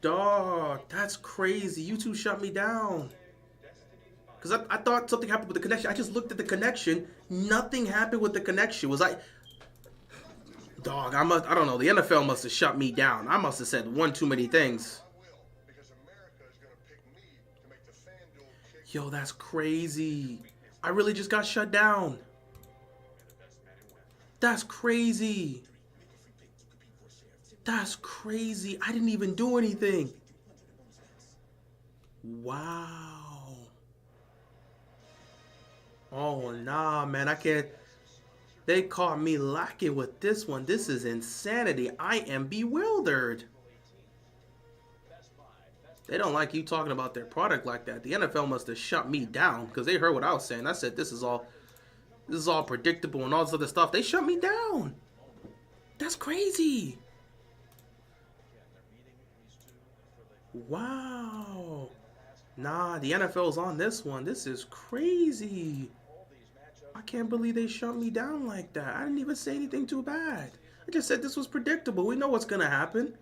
Dog, that's crazy. You two shut me down. Because I thought something happened with the connection. I just looked at the connection. Nothing happened with the connection. Was I... Dog, I don't know. The NFL must have shut me down. I must have said one too many things. Yo, that's crazy. I really just got shut down. That's crazy. That's crazy. I didn't even do anything. Wow. Oh, nah, man. I can't. They caught me lacking with this one. This is insanity. I am bewildered. They don't like you talking about their product like that. The NFL must have shut me down because they heard what I was saying. I said this is all predictable and all this other stuff. They shut me down. That's crazy. Wow. Nah, the NFL's on this one. This is crazy. I can't believe they shut me down like that. I didn't even say anything too bad. I just said this was predictable. We know what's going to happen.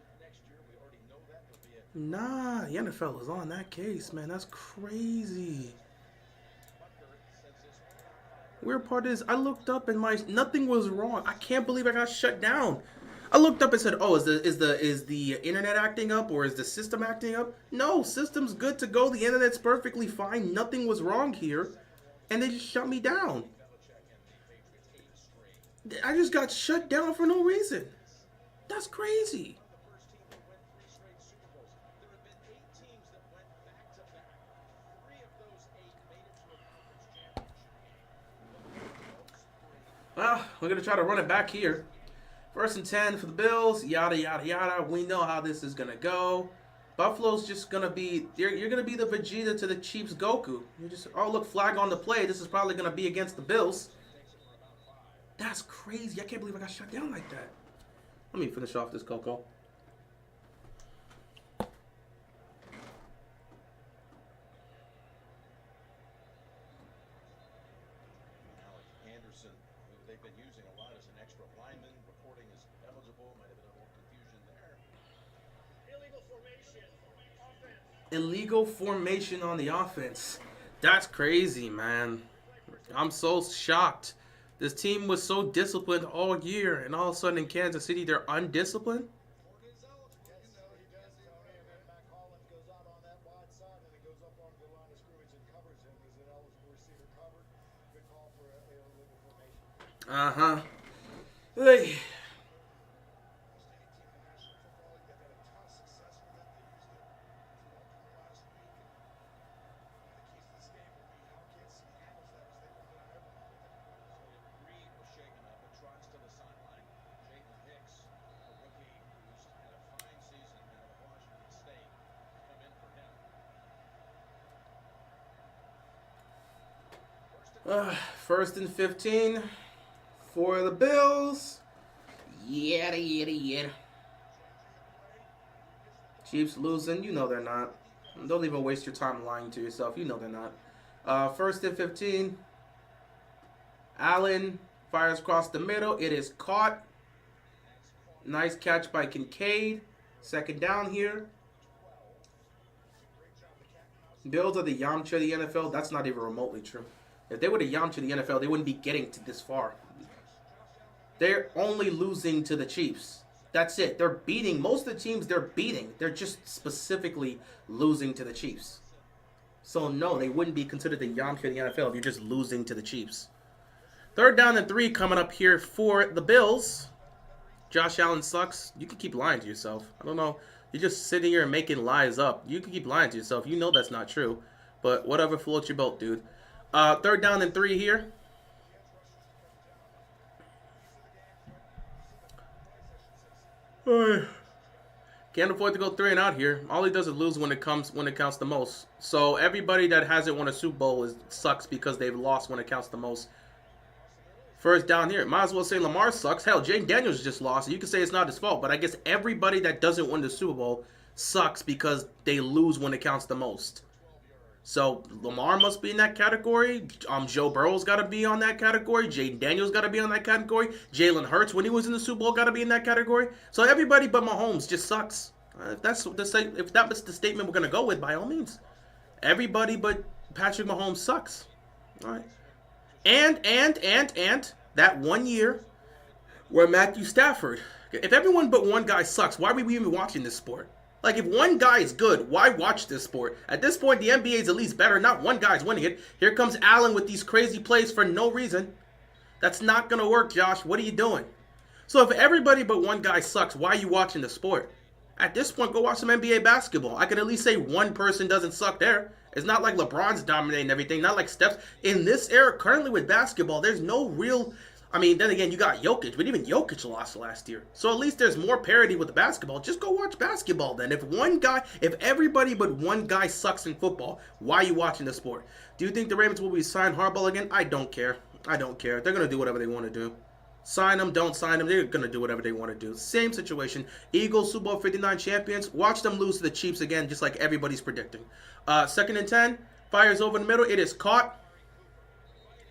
Nah, the NFL is on that case, man. That's crazy. Weird part is I looked up and nothing was wrong. I can't believe I got shut down. I looked up and said, "Oh, is the internet acting up or is the system acting up?" No, system's good to go. The internet's perfectly fine. Nothing was wrong here, and they just shut me down. I just got shut down for no reason. That's crazy. Well, we're going to try to run it back here. 1st and 10 for the Bills, yada, yada, yada. We know how this is going to go. Buffalo's just going to be, you're going to be the Vegeta to the Chiefs Goku. You just, oh, look, flag on the play. This is probably going to be against the Bills. That's crazy. I can't believe I got shut down like that. Let me finish off this Coco. Illegal formation on the offense. That's crazy, man. I'm so shocked. This team was so disciplined all year, and all of a sudden in Kansas City, they're undisciplined? Uh-huh. Hey. First and 15 for the Bills. Yada, yada, yada. Chiefs losing. You know they're not. Don't even waste your time lying to yourself. You know they're not. 1st and 15. Allen fires across the middle. It is caught. Nice catch by Kincaid. 2nd down here. Bills are the Yamcha of the NFL. That's not even remotely true. If they were the Yamcha of the NFL, they wouldn't be getting to this far. They're only losing to the Chiefs. That's it. They're beating. Most of the teams they're beating. They're just specifically losing to the Chiefs. So, no, they wouldn't be considered the Yamcha of the NFL if you're just losing to the Chiefs. 3rd down and 3 coming up here for the Bills. Josh Allen sucks. You can keep lying to yourself. I don't know. You're just sitting here and making lies up. You can keep lying to yourself. You know that's not true. But whatever floats your boat, dude. 3rd down and 3 here. Can't afford to go 3 and out here. All he does is lose when it counts the most. So everybody that hasn't won a Super Bowl sucks because they've lost when it counts the most. 1st down here. Might as well say Lamar sucks. Hell, Jay Daniels just lost. You can say it's not his fault, but I guess everybody that doesn't win the Super Bowl sucks because they lose when it counts the most. So Lamar must be in that category. Joe Burrow's got to be on that category. Jaden Daniels got to be on that category. Jalen Hurts, when he was in the Super Bowl, got to be in that category. So everybody but Mahomes just sucks. If that's the statement we're gonna go with, by all means, everybody but Patrick Mahomes sucks. All right. And that 1 year where Matthew Stafford. If everyone but one guy sucks, why are we even watching this sport? Like, if one guy is good, why watch this sport? At this point, the NBA is at least better. Not one guy's winning it. Here comes Allen with these crazy plays for no reason. That's not going to work, Josh. What are you doing? So if everybody but one guy sucks, why are you watching the sport? At this point, go watch some NBA basketball. I could at least say one person doesn't suck there. It's not like LeBron's dominating everything. Not like Steph's. In this era, currently with basketball, there's no real... I mean, then again, you got Jokic, but even Jokic lost last year. So at least there's more parity with the basketball. Just go watch basketball then. If everybody but one guy sucks in football, why are you watching the sport? Do you think the Ravens will be signed Harbaugh again? I don't care. I don't care. They're going to do whatever they want to do. Sign them, don't sign them. They're going to do whatever they want to do. Same situation. Eagles, Super Bowl 59 champions. Watch them lose to the Chiefs again, just like everybody's predicting. 2nd and 10. Fires over the middle. It is caught.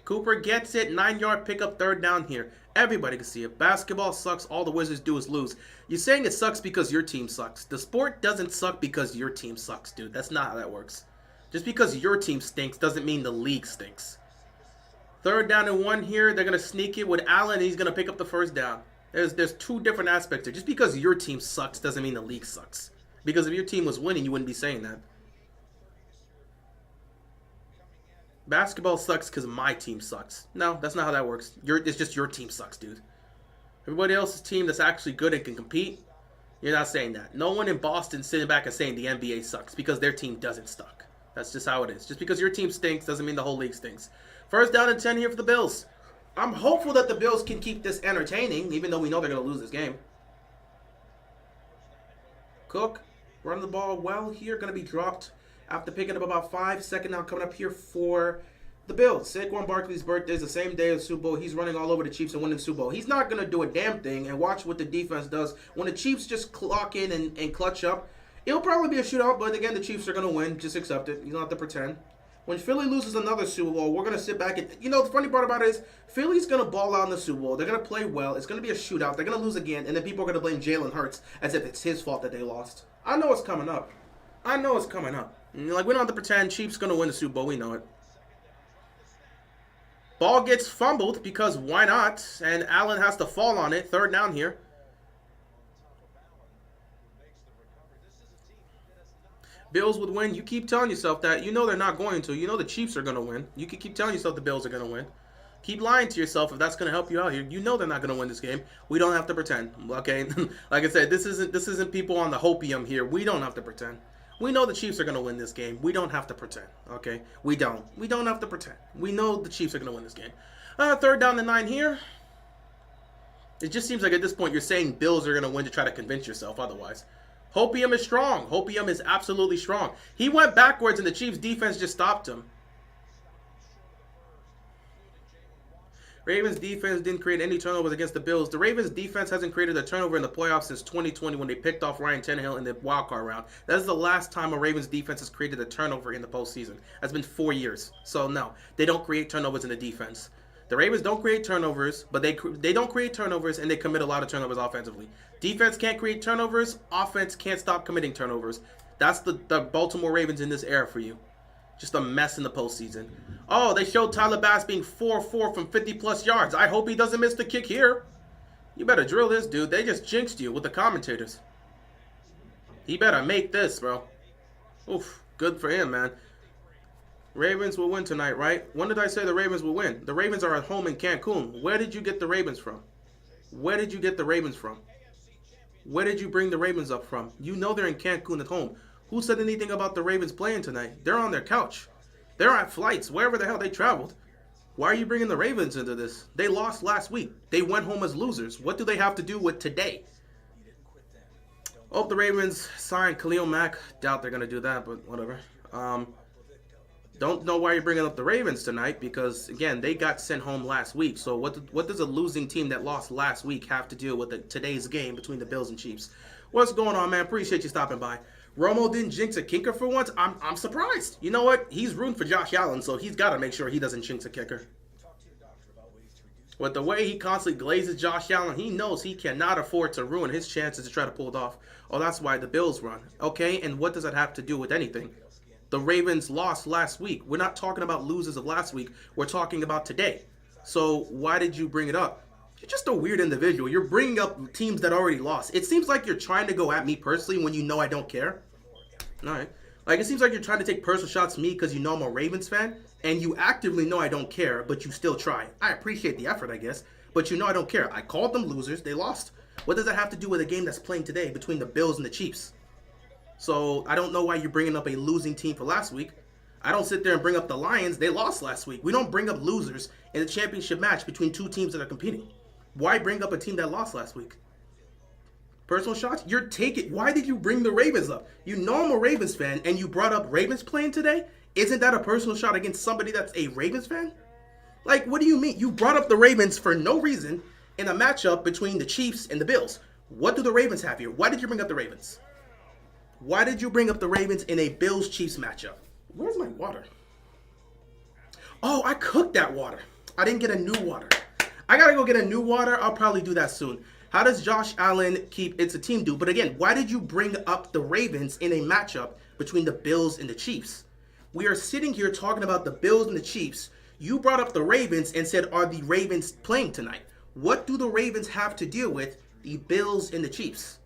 Cooper gets it. 9-yard pickup, 3rd down here. Everybody can see it. Basketball sucks. All the Wizards do is lose. You're saying it sucks because your team sucks. The sport doesn't suck because your team sucks, dude. That's not how that works. Just because your team stinks doesn't mean the league stinks. 3rd down and 1 here. They're going to sneak it with Allen, and he's going to pick up the 1st down. There's two different aspects here. Just because your team sucks doesn't mean the league sucks. Because if your team was winning, you wouldn't be saying that. Basketball sucks because my team sucks. No, that's not how that works. It's just your team sucks, dude. Everybody else's team that's actually good and can compete, you're not saying that. No one in Boston sitting back and saying the NBA sucks because their team doesn't suck. That's just how it is. Just because your team stinks doesn't mean the whole league stinks. 1st down and 10 here for the Bills. I'm hopeful that the Bills can keep this entertaining, even though we know they're going to lose this game. Cook, run the ball well here. Going to be dropped after picking up about 5. 2nd down coming up here for the Bills. Saquon Barkley's birthday is the same day as Super Bowl. He's running all over the Chiefs and winning the Super Bowl. He's not going to do a damn thing, and watch what the defense does. When the Chiefs just clock in and clutch up, it'll probably be a shootout, but again, the Chiefs are going to win. Just accept it. You don't have to pretend. When Philly loses another Super Bowl, we're going to sit back and... You know, the funny part about it is Philly's going to ball out in the Super Bowl. They're going to play well. It's going to be a shootout. They're going to lose again, and then people are going to blame Jalen Hurts as if it's his fault that they lost. I know it's coming up. I know it's coming up. Like, we don't have to pretend Chiefs going to win the Super Bowl. We know it. Ball gets fumbled because why not? And Allen has to fall on it. 3rd down here. Bills would win. You keep telling yourself that. You know they're not going to. You know the Chiefs are going to win. You can keep telling yourself the Bills are going to win. Keep lying to yourself if that's going to help you out here. You know they're not going to win this game. We don't have to pretend. Okay? Like I said, this isn't people on the Hopium here. We don't have to pretend. We know the Chiefs are going to win this game. We don't have to pretend. Okay? We don't. We don't have to pretend. We know the Chiefs are going to win this game. 3rd down and 9 here. It just seems like at this point you're saying Bills are going to win to try to convince yourself otherwise. Hopium is strong. Hopium is absolutely strong. He went backwards and the Chiefs defense just stopped him. Ravens defense didn't create any turnovers against the Bills. The Ravens defense hasn't created a turnover in the playoffs since 2020 when they picked off Ryan Tannehill in the wildcard round. That is the last time a Ravens defense has created a turnover in the postseason. That's been 4 years. So no, they don't create turnovers in the defense. The Ravens don't create turnovers, but they don't create turnovers and they commit a lot of turnovers offensively. Defense can't create turnovers. Offense can't stop committing turnovers. That's the Baltimore Ravens in this era for you. Just a mess in the postseason. Oh, they showed Tyler Bass being 4-4 from 50-plus yards. I hope he doesn't miss the kick here. You better drill this, dude. They just jinxed you with the commentators. He better make this, bro. Oof, good for him, man. Ravens will win tonight, right? When did I say the Ravens will win? The Ravens are at home in Cancun. Where did you get the Ravens from? Where did you get the Ravens from? Where did you bring the Ravens up from? You know they're in Cancun at home. Who said anything about the Ravens playing tonight? They're on their couch. They're on flights, wherever the hell they traveled. Why are you bringing the Ravens into this? They lost last week. They went home as losers. What do they have to do with today? Hope the Ravens sign Khalil Mack. Doubt they're going to do that, but whatever. Don't know why you're bringing up the Ravens tonight because, again, they got sent home last week. So what does a losing team that lost last week have to do with today's game between the Bills and Chiefs? What's going on, man? Appreciate you stopping by. Romo didn't jinx a kicker for once. I'm surprised. You know what? He's rooting for Josh Allen, so he's got to make sure he doesn't jinx a kicker. With the way he constantly glazes Josh Allen, he knows he cannot afford to ruin his chances to try to pull it off. Oh, that's why the Bills run. Okay, and what does that have to do with anything? The Ravens lost last week. We're not talking about losers of last week. We're talking about today. So why did you bring it up? You're just a weird individual. You're bringing up teams that already lost. It seems like you're trying to go at me personally when you know I don't care. All right. Like, it seems like you're trying to take personal shots at me because you know I'm a Ravens fan, and you actively know I don't care, but you still try. I appreciate the effort, I guess, but you know I don't care. I called them losers. They lost. What does that have to do with a game that's playing today between the Bills and the Chiefs? So I don't know why you're bringing up a losing team for last week. I don't sit there and bring up the Lions. They lost last week. We don't bring up losers in a championship match between two teams that are competing. Why bring up a team that lost last week? Personal shots? You're taking. Why did you bring the Ravens up? You know I'm a Ravens fan, and you brought up Ravens playing today? Isn't that a personal shot against somebody that's a Ravens fan? Like, what do you mean? You brought up the Ravens for no reason in a matchup between the Chiefs and the Bills. What do the Ravens have here? Why did you bring up the Ravens? Why did you bring up the Ravens in a Bills-Chiefs matchup? Where's my water? Oh, I cooked that water. I didn't get a new water. I gotta go get a new water. I'll probably do that soon. How does Josh Allen keep it's a team do? But again, why did you bring up the Ravens in a matchup between the Bills and the Chiefs? We are sitting here talking about the Bills and the Chiefs. You brought up the Ravens and said, are the Ravens playing tonight? What do the Ravens have to deal with the Bills and the Chiefs?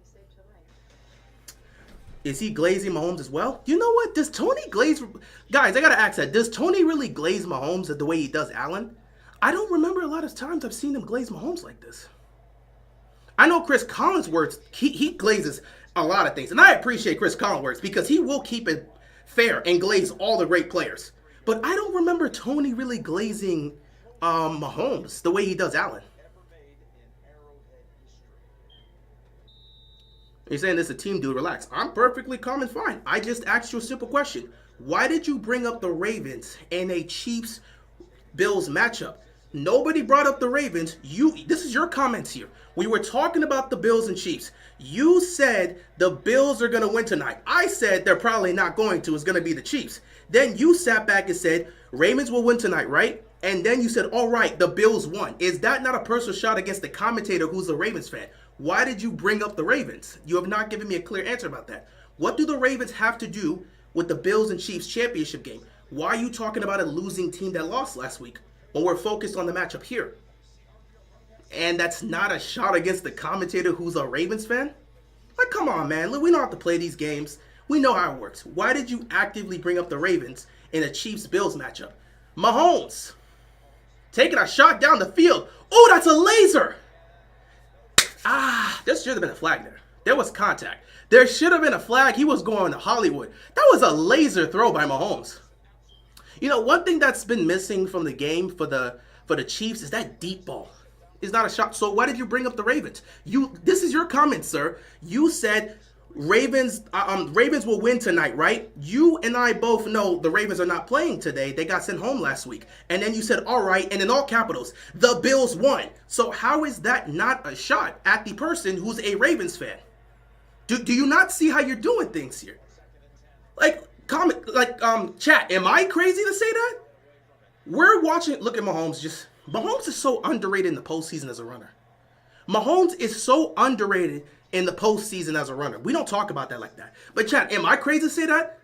Is he glazing Mahomes as well? You know what? Does Tony glaze... Guys, I got to ask that. Does Tony really glaze Mahomes the way he does Allen? I don't remember a lot of times I've seen him glaze Mahomes like this. I know Chris Collinsworth, he glazes a lot of things. And I appreciate Chris Collinsworth because he will keep it fair and glaze all the great players. But I don't remember Tony really glazing Mahomes the way he does Allen. You're saying this is a team, dude. Relax. I'm perfectly calm and fine. I just asked you a simple question. Why did you bring up the Ravens in a Chiefs-Bills matchup? Nobody brought up the Ravens. This is your comments here. We were talking about the Bills and Chiefs. You said the Bills are going to win tonight. I said they're probably not going to. It's going to be the Chiefs. Then you sat back and said Ravens will win tonight, right? And then you said, all right, the Bills won. Is that not a personal shot against the commentator who's a Ravens fan? Why did you bring up the Ravens? You have not given me a clear answer about that. What do the Ravens have to do with the Bills and Chiefs championship game? Why are you talking about a losing team that lost last week when we're focused on the matchup here? And that's not a shot against the commentator who's a Ravens fan? Like, come on, man. We don't have to play these games. We know how it works. Why did you actively bring up the Ravens in a Chiefs-Bills matchup? Mahomes taking a shot down the field. Oh, that's a laser. There should have been a flag there. There was contact. There should have been a flag. He was going to Hollywood. That was a laser throw by Mahomes. You know, one thing that's been missing from the game for the Chiefs is that deep ball. It's not a shot. So why did you bring up the Ravens? This is your comment, sir. You said Ravens will win tonight, right? You and I both know the Ravens are not playing today. They got sent home last week. And then you said, all right, and in all capitals, the Bills won. So how is that not a shot at the person who's a Ravens fan? Do you not see how you're doing things here? Chat, am I crazy to say that? We're watching, look at Mahomes. Mahomes is so underrated in the postseason as a runner. Mahomes is so underrated in the postseason as a runner. We don't talk about that like that. But chat, am I crazy to say that?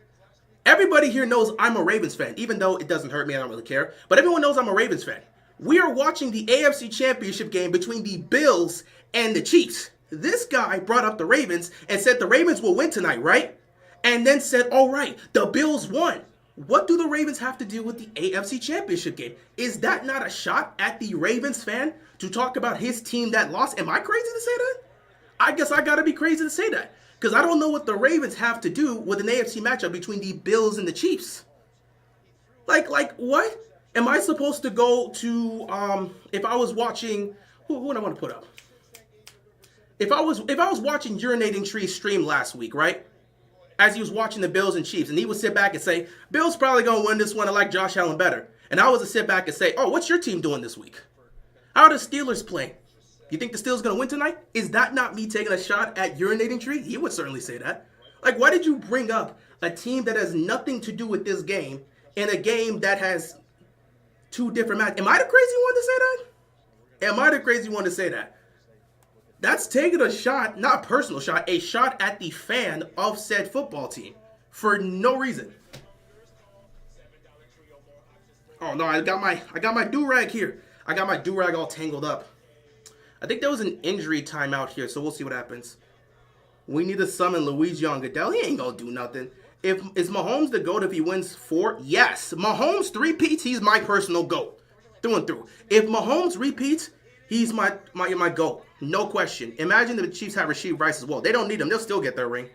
Everybody here knows I'm a Ravens fan, even though it doesn't hurt me. I don't really care. But everyone knows I'm a Ravens fan. We are watching the AFC Championship game between the Bills and the Chiefs. This guy brought up the Ravens and said the Ravens will win tonight, right? And then said, all right, the Bills won. What do the Ravens have to do with the AFC Championship game? Is that not a shot at the Ravens fan to talk about his team that lost? Am I crazy to say that? I guess I gotta be crazy to say that. Because I don't know what the Ravens have to do with an AFC matchup between the Bills and the Chiefs. Like what? Am I supposed to go to, if I was watching, who would I want to put up? If I was watching Urinating Tree's stream last week, right? As he was watching the Bills and Chiefs, and he would sit back and say, Bills probably going to win this one. I like Josh Allen better. And I was to sit back and say, oh, what's your team doing this week? How are the Steelers playing? You think the Steelers going to win tonight? Is that not me taking a shot at Urinating Tree? He would certainly say that. Like, why did you bring up a team that has nothing to do with this game in a game that has two different matches? Am I the crazy one to say that? Am I the crazy one to say that? That's taking a shot, not a personal shot, a shot at the fan of said football team for no reason. Oh no, I got my do-rag here. I got my do-rag all tangled up. I think there was an injury timeout here, so we'll see what happens. We need to summon Luigi on Goodell. He ain't gonna do nothing. Is Mahomes the GOAT if he wins 4? Yes. Mahomes repeats, he's my personal GOAT. Through and through. If Mahomes repeats, he's my GOAT. No question. Imagine if the Chiefs have Rasheed Rice as well. They don't need him. They'll still get their ring.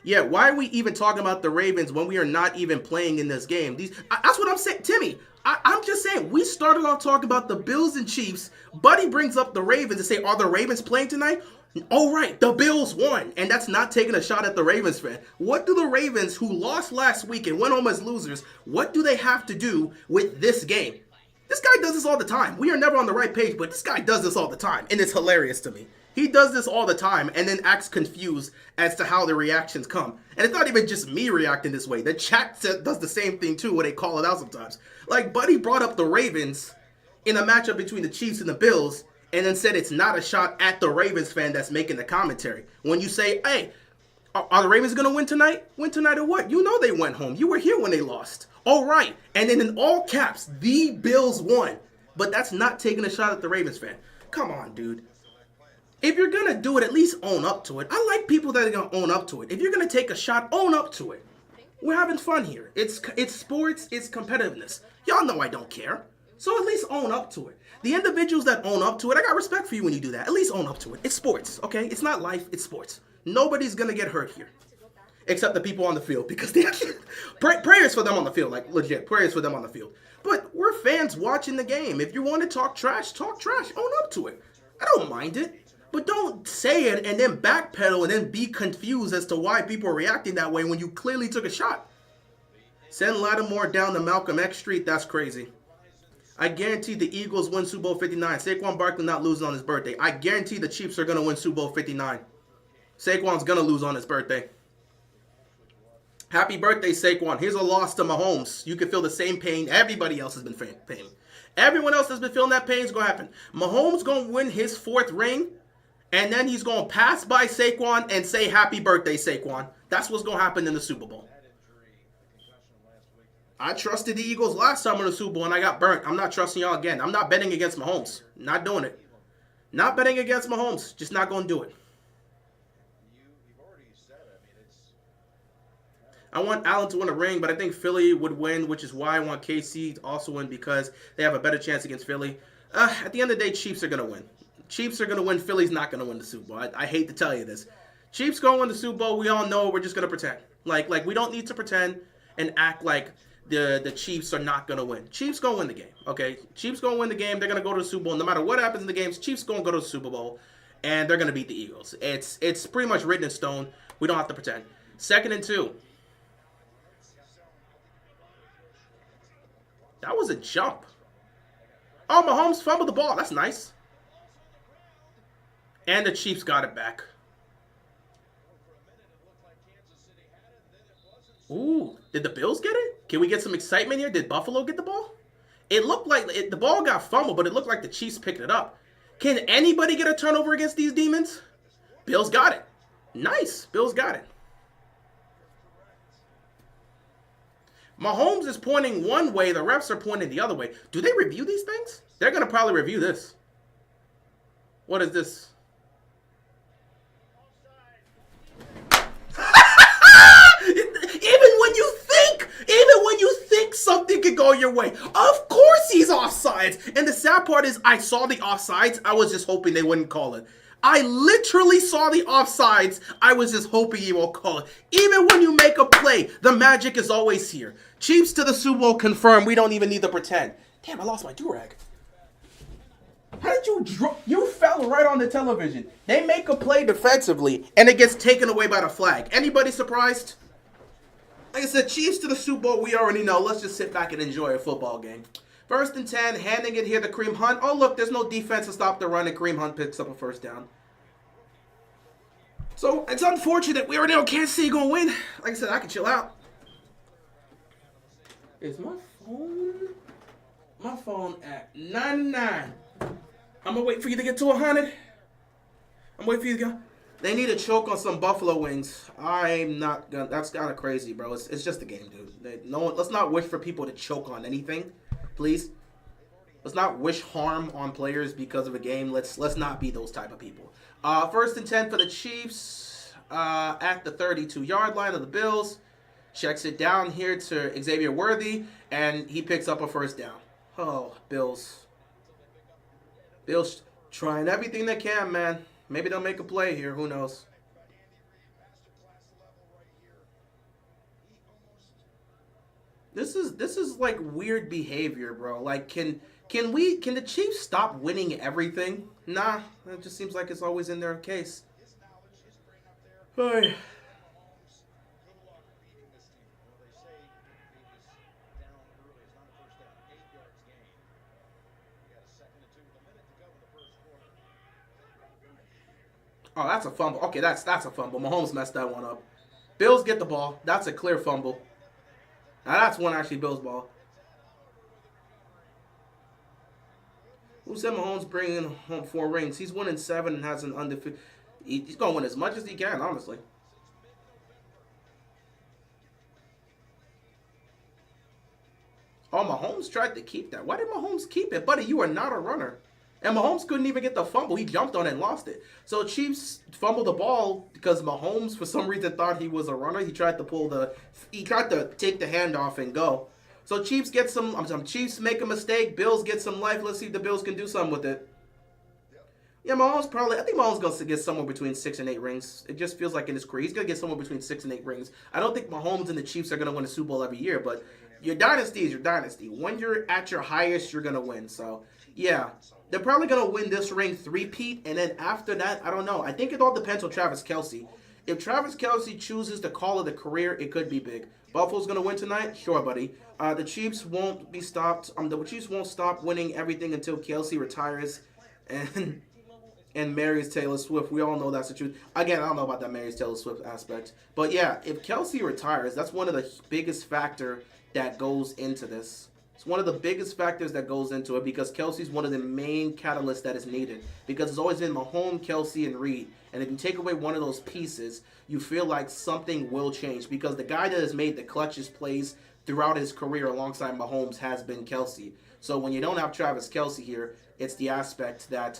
Yeah, why are we even talking about the Ravens when we are not even playing in this game? That's what I'm saying. Timmy, I'm just saying, we started off talking about the Bills and Chiefs. Buddy brings up the Ravens and say, are the Ravens playing tonight? Oh, right, the Bills won. And that's not taking a shot at the Ravens fan. What do the Ravens, who lost last week and went home as losers, what do they have to do with this game? This guy does this all the time. We are never on the right page, but this guy does this all the time. And it's hilarious to me. He does this all the time and then acts confused as to how the reactions come. And it's not even just me reacting this way. The chat does the same thing too, where they call it out sometimes. Like, Buddy brought up the Ravens in a matchup between the Chiefs and the Bills and then said it's not a shot at the Ravens fan that's making the commentary. When you say, hey, are the Ravens going to win tonight? Win tonight or what? You know they went home. You were here when they lost. All right. And then in all caps, the Bills won. But that's not taking a shot at the Ravens fan. Come on, dude. If you're going to do it, at least own up to it. I like people that are going to own up to it. If you're going to take a shot, own up to it. We're having fun here. It's sports. It's competitiveness. Y'all know I don't care. So at least own up to it. The individuals that own up to it, I got respect for you when you do that. At least own up to it. It's sports, okay? It's not life. It's sports. Nobody's going to get hurt here. Except the people on the field. Because they actually... prayers for them on the field. Like, legit. Prayers for them on the field. But we're fans watching the game. If you want to talk trash, talk trash. Own up to it. I don't mind it. But don't say it and then backpedal and then be confused as to why people are reacting that way when you clearly took a shot. Send Lattimore down to Malcolm X Street. That's crazy. I guarantee the Eagles win Super Bowl 59. Saquon Barkley not losing on his birthday. I guarantee the Chiefs are going to win Super Bowl 59. Saquon's going to lose on his birthday. Happy birthday, Saquon. Here's a loss to Mahomes. You can feel the same pain everybody else has been feeling. Everyone else that's been feeling that pain is going to happen. Mahomes going to win his 4th ring, and then he's going to pass by Saquon and say, happy birthday, Saquon. That's what's going to happen in the Super Bowl. I trusted the Eagles last time in the Super Bowl, and I got burnt. I'm not trusting y'all again. I'm not betting against Mahomes. Not doing it. Not betting against Mahomes. Just not going to do it. I want Allen to win a ring, but I think Philly would win, which is why I want KC to also win, because they have a better chance against Philly. At the end of the day, Chiefs are going to win. Chiefs are going to win. Philly's not going to win the Super Bowl. I hate to tell you this. Chiefs going to win the Super Bowl. We all know. We're just going to pretend. Like we don't need to pretend and act like the Chiefs are not going to win. Chiefs going to win the game, okay? Chiefs going to win the game. They're going to go to the Super Bowl. No matter what happens in the games, Chiefs going to go to the Super Bowl, and they're going to beat the Eagles. It's pretty much written in stone. We don't have to pretend. 2nd and 2. That was a jump. Oh, Mahomes fumbled the ball. That's nice. And the Chiefs got it back. Ooh, did the Bills get it? Can we get some excitement here? Did Buffalo get the ball? It looked like the ball got fumbled, but it looked like the Chiefs picked it up. Can anybody get a turnover against these demons? Bills got it. Nice. Bills got it. Mahomes is pointing one way. The refs are pointing the other way. Do they review these things? They're going to probably review this. What is this? Even when you think something could go your way, of course he's offsides. And the sad part is I saw the offsides. I was just hoping they wouldn't call it. I literally saw the offsides. I was just hoping he won't call it. Even when you make a play, the magic is always here. Chiefs to the Super Bowl confirmed. We don't even need to pretend. Damn, I lost my durag. How did you drop? You fell right on the television. They make a play defensively, and it gets taken away by the flag. Anybody surprised? Like I said, Chiefs to the Super Bowl, we already know. Let's just sit back and enjoy a football game. 1st and 10, handing it here to Kareem Hunt. Oh, look, there's no defense to stop the run, and Kareem Hunt picks up a 1st down. So, it's unfortunate. We already know Kansas City going to win. Like I said, I can chill out. Is my phone at 99? I'm gonna wait for you to get to 100. I'm waiting for you to go. They need to choke on some buffalo wings. I'm not gonna. That's kind of crazy, bro. It's just a game, dude. No one. Let's not wish for people to choke on anything, please. Let's not wish harm on players because of a game. Let's not be those type of people. First and 10 for the Chiefs at the 32-yard line of the Bills. Checks it down here to Xavier Worthy, and he picks up a first down. Oh, Bills. Bills trying everything they can, man. Maybe they'll make a play here. Who knows? This is like weird behavior, bro. Like, can the Chiefs stop winning everything? Nah, it just seems like it's always in their case. Hey. Oh, that's a fumble. Okay, that's a fumble. Mahomes messed that one up. Bills get the ball. That's a clear fumble. Now that's one actually Bills ball. Who said Mahomes bringing home 4 rings? He's winning 7 and has an undefeated. He's gonna win as much as he can, honestly. Oh, Mahomes tried to keep that. Why did Mahomes keep it, buddy? You are not a runner. And Mahomes couldn't even get the fumble. He jumped on it and lost it. So Chiefs fumbled the ball because Mahomes, for some reason, thought he was a runner. He tried to take the handoff and go. So Chiefs get some Chiefs make a mistake. Bills get some life. Let's see if the Bills can do something with it. Yeah, I think Mahomes going to get somewhere between 6 and 8 rings. It just feels like in his career, he's going to get somewhere between 6 and 8 rings. I don't think Mahomes and the Chiefs are going to win a Super Bowl every year, but your dynasty is your dynasty. When you're at your highest, you're going to win. So, yeah. They're probably going to win this ring three-peat, and then after that, I don't know. I think it all depends on Travis Kelce. If Travis Kelce chooses to call it a career, it could be big. Buffalo's going to win tonight? Sure, buddy. The Chiefs won't be stopped. The Chiefs won't stop winning everything until Kelce retires and marries Taylor Swift. We all know that's the truth. Again, I don't know about that marries Taylor Swift aspect. But, yeah, if Kelce retires, that's one of the biggest factor that goes into this. It's one of the biggest factors that goes into it because Kelce's one of the main catalysts that is needed. Because it's always been Mahomes, Kelce, and Reed. And if you take away one of those pieces, you feel like something will change. Because the guy that has made the clutchest plays throughout his career alongside Mahomes has been Kelce. So when you don't have Travis Kelce here, it's the aspect that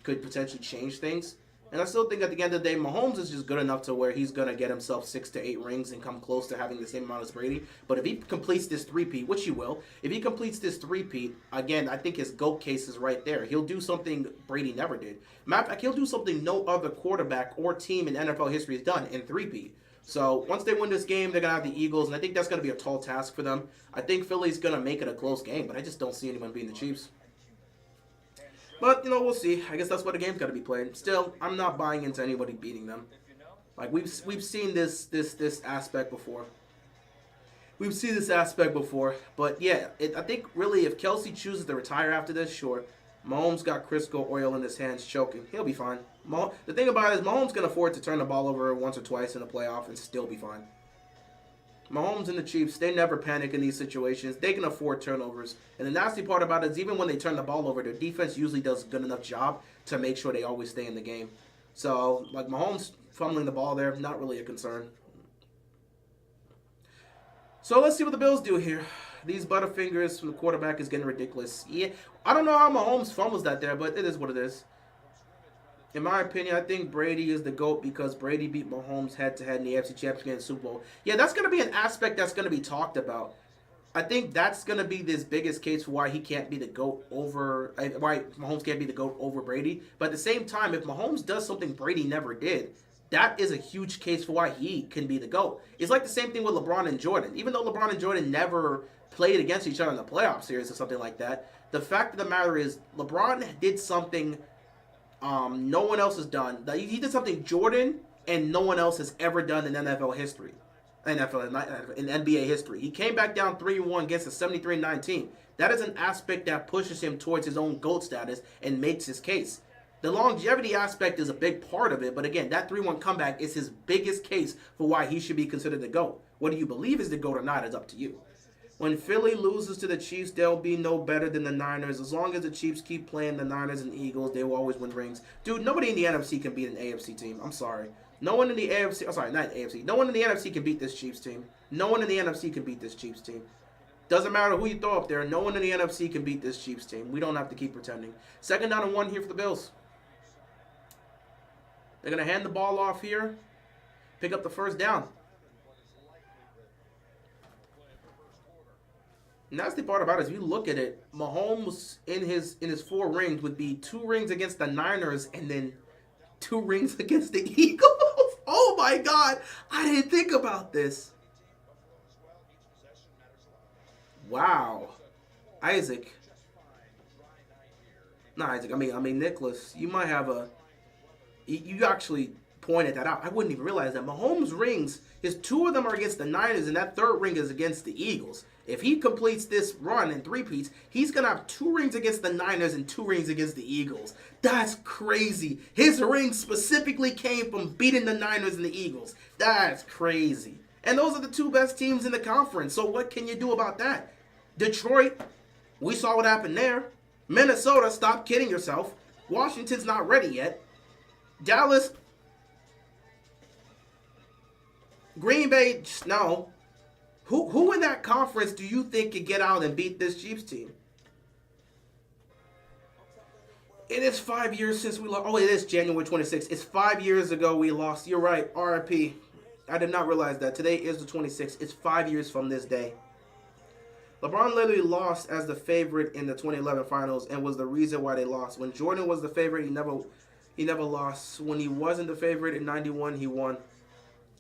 could potentially change things. And I still think at the end of the day, Mahomes is just good enough to where he's going to get himself 6 to 8 rings and come close to having the same amount as Brady. But if he completes this three-peat, which he will, if he completes this three-peat, again, I think his GOAT case is right there. He'll do something Brady never did. Matter of fact, he'll do something no other quarterback or team in NFL history has done in three-peat. So once they win this game, they're going to have the Eagles, and I think that's going to be a tall task for them. I think Philly's going to make it a close game, but I just don't see anyone beating the Chiefs. But, we'll see. I guess that's what the game's got to be played. Still, I'm not buying into anybody beating them. Like, we've seen this aspect before. We've seen this aspect before. But, yeah, I think, really, if Kelce chooses to retire after this, sure. Mahomes got Crisco oil in his hands choking. He'll be fine. The thing about it is Mahomes can afford to turn the ball over once or twice in a playoff and still be fine. Mahomes and the Chiefs, they never panic in these situations. They can afford turnovers. And the nasty part about it is even when they turn the ball over, their defense usually does a good enough job to make sure they always stay in the game. So, like Mahomes fumbling the ball there, not really a concern. So let's see what the Bills do here. These Butterfingers from the quarterback is getting ridiculous. Yeah, I don't know how Mahomes fumbles that there, but it is what it is. In my opinion, I think Brady is the GOAT because Brady beat Mahomes head-to-head in the AFC Championship game Super Bowl. Yeah, that's going to be an aspect that's going to be talked about. I think that's going to be this biggest case for why he can't be the GOAT over, why Mahomes can't be the GOAT over Brady. But at the same time, if Mahomes does something Brady never did, that is a huge case for why he can be the GOAT. It's like the same thing with LeBron and Jordan. Even though LeBron and Jordan never played against each other in the playoff series or something like that, the fact of the matter is LeBron did something no one else has done. He did something Jordan and no one else has ever done in NFL history. In NBA history. He came back down 3-1 against a 73-19. That is an aspect that pushes him towards his own GOAT status and makes his case. The longevity aspect is a big part of it, but again, that 3-1 comeback is his biggest case for why he should be considered the GOAT. Whether you believe is the GOAT or not is up to you. When Philly loses to the Chiefs, they'll be no better than the Niners. As long as the Chiefs keep playing the Niners and Eagles, they will always win rings. Dude, nobody in the NFC can beat an AFC team. I'm sorry. No one in the AFC, not AFC. No one in the NFC can beat this Chiefs team. No one in the NFC can beat this Chiefs team. Doesn't matter who you throw up there. No one in the NFC can beat this Chiefs team. We don't have to keep pretending. 2nd down and 1 here for the Bills. They're going to hand the ball off here. Pick up the 1st down. And that's the part about it. If you look at it, Mahomes in his 4 rings would be 2 rings against the Niners and then 2 rings against the Eagles. Oh my God. I didn't think about this. Wow. Isaac. Not Isaac. I mean Nicholas. You might have a... You actually pointed that out. I wouldn't even realize that. Mahomes' rings, his 2 of them are against the Niners, and that 3rd ring is against the Eagles. If he completes this run in 3-peats, he's going to have 2 rings against the Niners and 2 rings against the Eagles. That's crazy. His rings specifically came from beating the Niners and the Eagles. That's crazy. And those are the 2 best teams in the conference. So what can you do about that? Detroit, we saw what happened there. Minnesota, stop kidding yourself. Washington's not ready yet. Dallas, Green Bay, no. Who in that conference do you think could get out and beat this Chiefs team? It is 5 years since we lost. Oh, it is January 26th. It's 5 years ago we lost. You're right. RIP. I did not realize that. Today is the 26th. It's 5 years from this day. LeBron literally lost as the favorite in the 2011 finals and was the reason why they lost. When Jordan was the favorite, he never lost. When he wasn't the favorite in 91, he won.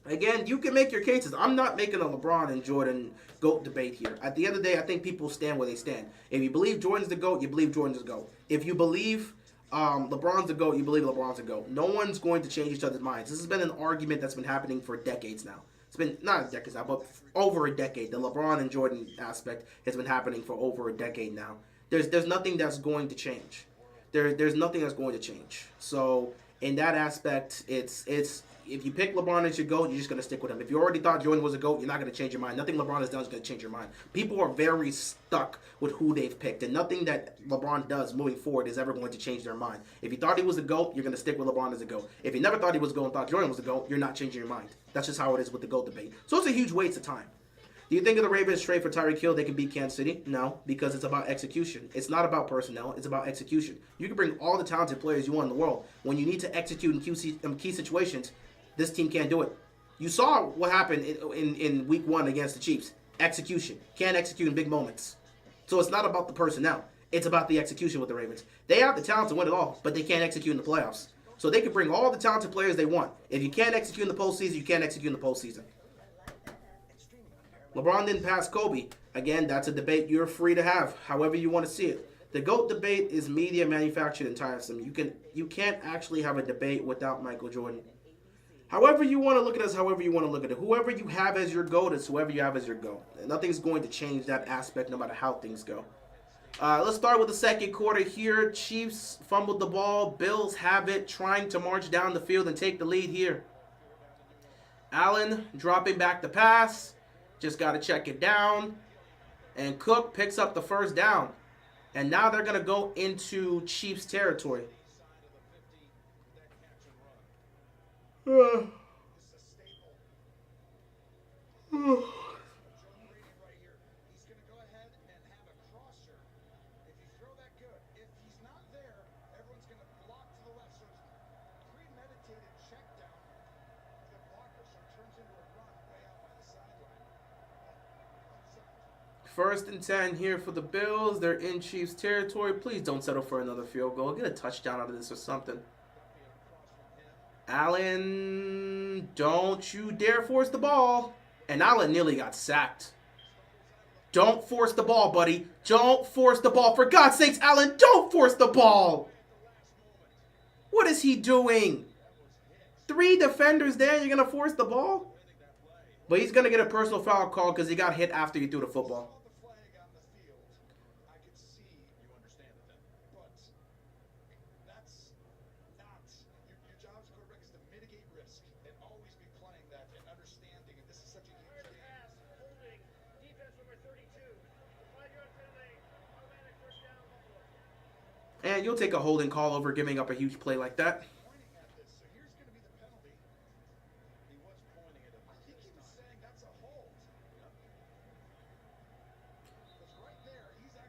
Again, you can make your cases. I'm not making a LeBron and Jordan GOAT debate here. At the end of the day, I think people stand where they stand. If you believe Jordan's the GOAT, you believe Jordan's the GOAT. If you believe LeBron's the GOAT, you believe LeBron's the GOAT. No one's going to change each other's minds. This has been an argument that's been happening for decades now. It's been, not decades now, but over a decade. The LeBron and Jordan aspect has been happening for over a decade now. There's nothing that's going to change. There's nothing that's going to change. So in that aspect, it's if you pick LeBron as your GOAT, you're just going to stick with him. If you already thought Jordan was a GOAT, you're not going to change your mind. Nothing LeBron has done is going to change your mind. People are very stuck with who they've picked, and nothing that LeBron does moving forward is ever going to change their mind. If you thought he was a GOAT, you're going to stick with LeBron as a GOAT. If you never thought he was a GOAT and thought Jordan was a GOAT, you're not changing your mind. That's just how it is with the GOAT debate. So it's a huge waste of time. Do you think if the Ravens trade for Tyreek Hill, they can beat Kansas City? No, because it's about execution. It's not about personnel. It's about execution. You can bring all the talented players you want in the world. When you need to execute in key situations, this team can't do it. You saw what happened in week 1 against the Chiefs. Execution. Can't execute in big moments. So it's not about the personnel. It's about the execution with the Ravens. They have the talent to win it all, but they can't execute in the playoffs. So they can bring all the talented players they want. If you can't execute in the postseason, you can't execute in the postseason. LeBron didn't pass Kobe. Again, that's a debate you're free to have, however you want to see it. The GOAT debate is media manufactured and tiresome. You can't actually have a debate without Michael Jordan. However you want to look at it, however you want to look at it. Whoever you have as your GOAT is whoever you have as your GOAT. Nothing's going to change that aspect no matter how things go. Let's start with the second quarter here. Chiefs fumbled the ball. Bills have it, trying to march down the field and take the lead here. Allen dropping back the pass. Just got to check it down. And Cook picks up the 1st down. And now they're going to go into Chiefs territory. First and 10 here for the Bills. They're in Chiefs territory. Please don't settle for another field goal. Get a touchdown out of this or something. Allen, don't you dare force the ball. And Allen nearly got sacked. Don't force the ball, buddy. Don't force the ball. For God's sakes, Allen, don't force the ball. What is he doing? 3 defenders there, you're going to force the ball? But he's going to get a personal foul call because he got hit after he threw the football. And you'll take a holding call over giving up a huge play like that.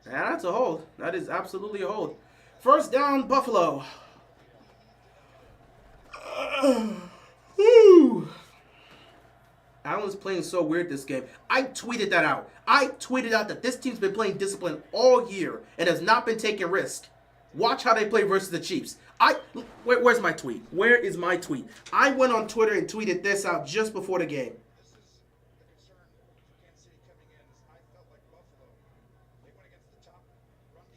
Yeah, that's a hold. That is absolutely a hold. First down, Buffalo. Woo. Allen's playing so weird this game. I tweeted that out. I tweeted out that this team's been playing discipline all year and has not been taking risks. Watch how they play versus the Chiefs. Where's my tweet? Where is my tweet? I went on Twitter and tweeted this out just before the game.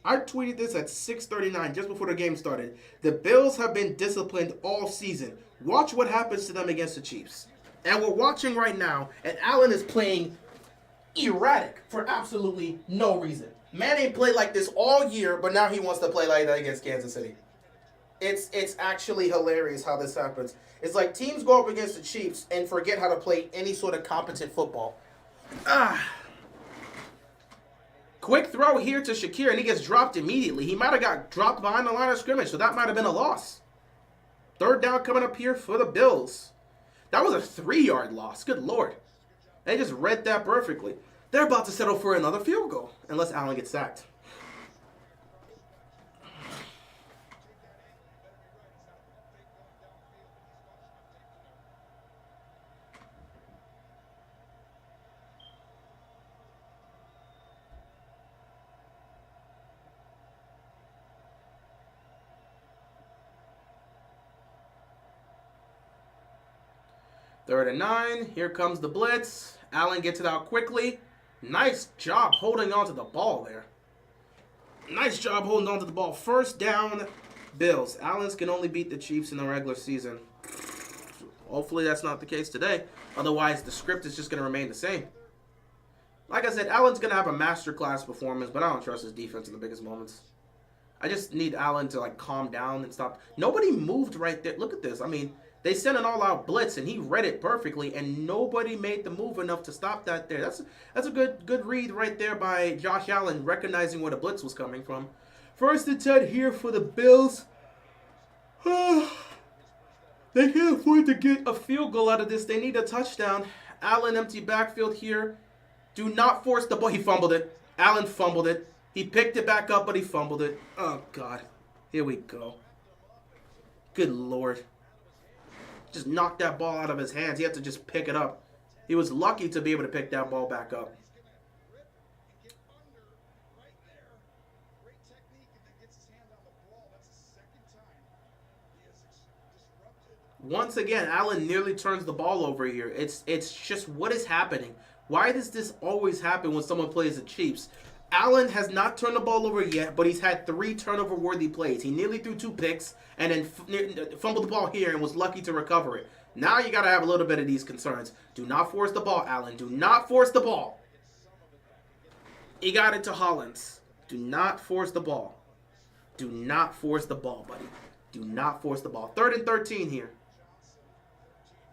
I tweeted this at 6:39 just before the game started. The Bills have been disciplined all season. Watch what happens to them against the Chiefs. And we're watching right now, and Allen is playing erratic for absolutely no reason. Man ain't played like this all year, but now he wants to play like that against Kansas City. It's actually hilarious how this happens. It's like teams go up against the Chiefs and forget how to play any sort of competent football. Quick throw here to Shakir, and he gets dropped immediately. He might have got dropped behind the line of scrimmage, so that might have been a loss. Third down coming up here for the Bills. That was a 3-yard loss. Good Lord. They just read that perfectly. They're about to settle for another field goal, unless Allen gets sacked. Third and 9. Here comes the blitz. Allen gets it out quickly. Nice job holding on to the ball there. Nice job holding on to the ball. First down, Bills. Allen's can only beat the Chiefs in the regular season. Hopefully that's not the case today. Otherwise, the script is just going to remain the same. Like I said, Allen's going to have a masterclass performance, but I don't trust his defense in the biggest moments. I just need Allen to calm down and stop. Nobody moved right there. Look at this. I mean, they sent an all-out blitz, and he read it perfectly, and nobody made the move enough to stop that there. That's a good read right there by Josh Allen, recognizing where the blitz was coming from. First and 10 here for the Bills. They can't afford to get a field goal out of this. They need a touchdown. Allen, empty backfield here. Do not force the ball. He fumbled it. Allen fumbled it. He picked it back up, but he fumbled it. Oh, God. Here we go. Good Lord. Just knocked that ball out of his hands. He had to just pick it up. He was lucky to be able to pick that ball back up. Once again, Allen nearly turns the ball over here. It's just what is happening. Why does this always happen when someone plays the Chiefs? Allen has not turned the ball over yet, but he's had 3 turnover-worthy plays. He nearly threw 2 picks and then fumbled the ball here and was lucky to recover it. Now you got to have a little bit of these concerns. Do not force the ball, Allen. Do not force the ball. He got it to Hollins. Do not force the ball. Do not force the ball, buddy. Do not force the ball. 3rd and 13 here.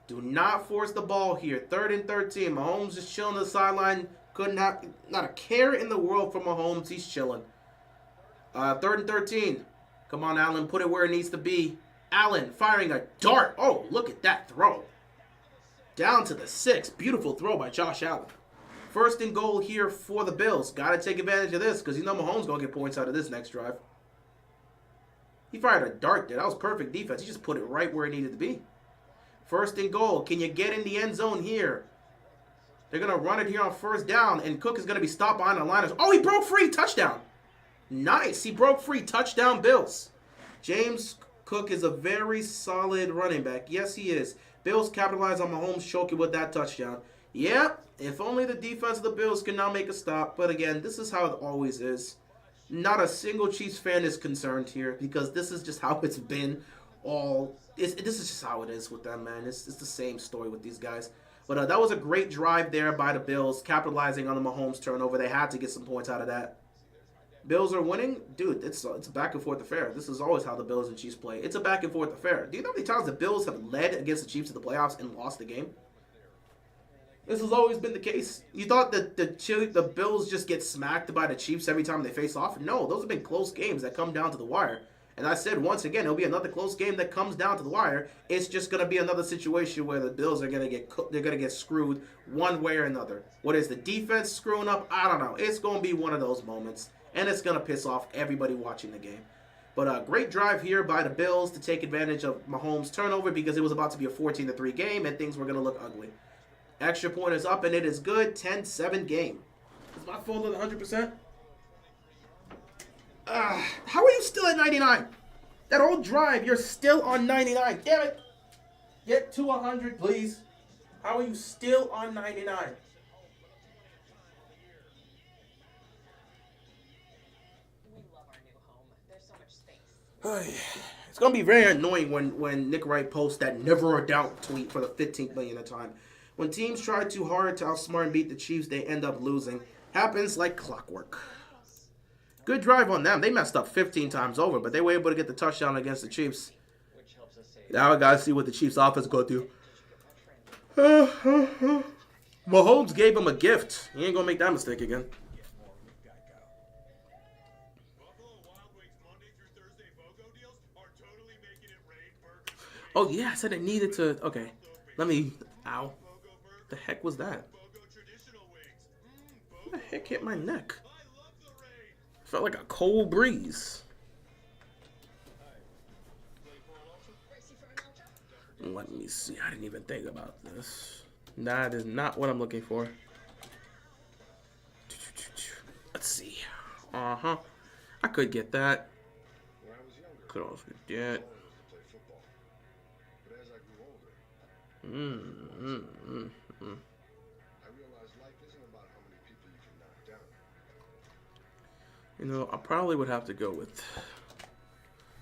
Do not force the ball here. 3rd and 13. Mahomes just chilling on the sideline. Couldn't have, not a care in the world for Mahomes. He's chilling. 3rd and 13. Come on, Allen. Put it where it needs to be. Allen firing a dart. Oh, look at that throw. Down to the 6. Beautiful throw by Josh Allen. 1st and goal here for the Bills. Got to take advantage of this because you know Mahomes going to get points out of this next drive. He fired a dart there. That was perfect defense. He just put it right where it needed to be. 1st and goal. Can you get in the end zone here? They're going to run it here on 1st down, and Cook is going to be stopped behind the line. Oh, he broke free. Touchdown. Nice. He broke free. Touchdown, Bills. James Cook is a very solid running back. Yes, he is. Bills capitalize on Mahomes choking with that touchdown. Yep. If only the defense of the Bills can now make a stop. But again, this is how it always is. Not a single Chiefs fan is concerned here because this is just how it's been all. This is just how it is with them, man. It's the same story with these guys. But that was a great drive there by the Bills, capitalizing on the Mahomes turnover. They had to get some points out of that. Bills are winning? Dude, it's a back and forth affair. This is always how the Bills and Chiefs play. It's a back and forth affair. Do you know how many times the Bills have led against the Chiefs in the playoffs and lost the game? This has always been the case. You thought that the Bills just get smacked by the Chiefs every time they face off? No, those have been close games that come down to the wire. And I said once again, it'll be another close game that comes down to the wire. It's just gonna be another situation where the Bills are gonna get they're gonna get screwed one way or another. What is the defense screwing up? I don't know. It's gonna be one of those moments, and it's gonna piss off everybody watching the game. But a great drive here by the Bills to take advantage of Mahomes' turnover because it was about to be a 14-3 game and things were gonna look ugly. Extra point is up and it is good. 10-7 game. Is my phone at 100%? How are you still at 99? That old drive, you're still on 99. Damn it. Get to 100, please. How are you still on 99? It's going to be very annoying when Nick Wright posts that never a doubt tweet for the 15th millionth time. When teams try too hard to outsmart and beat the Chiefs, they end up losing. Happens like clockwork. Good drive on them. They messed up 15 times over, but they were able to get the touchdown against the Chiefs. Now I got to see what the Chiefs offense going to do. Mahomes gave him a gift. He ain't going to make that mistake again. Oh, yeah, I said it needed to... Okay, let me... Ow. The heck was that? What the heck hit my neck? Felt like a cold breeze. Let me see. I didn't even think about this. That is not what I'm looking for. Let's see. I could get that. Could also get... You know, I probably would have to go with...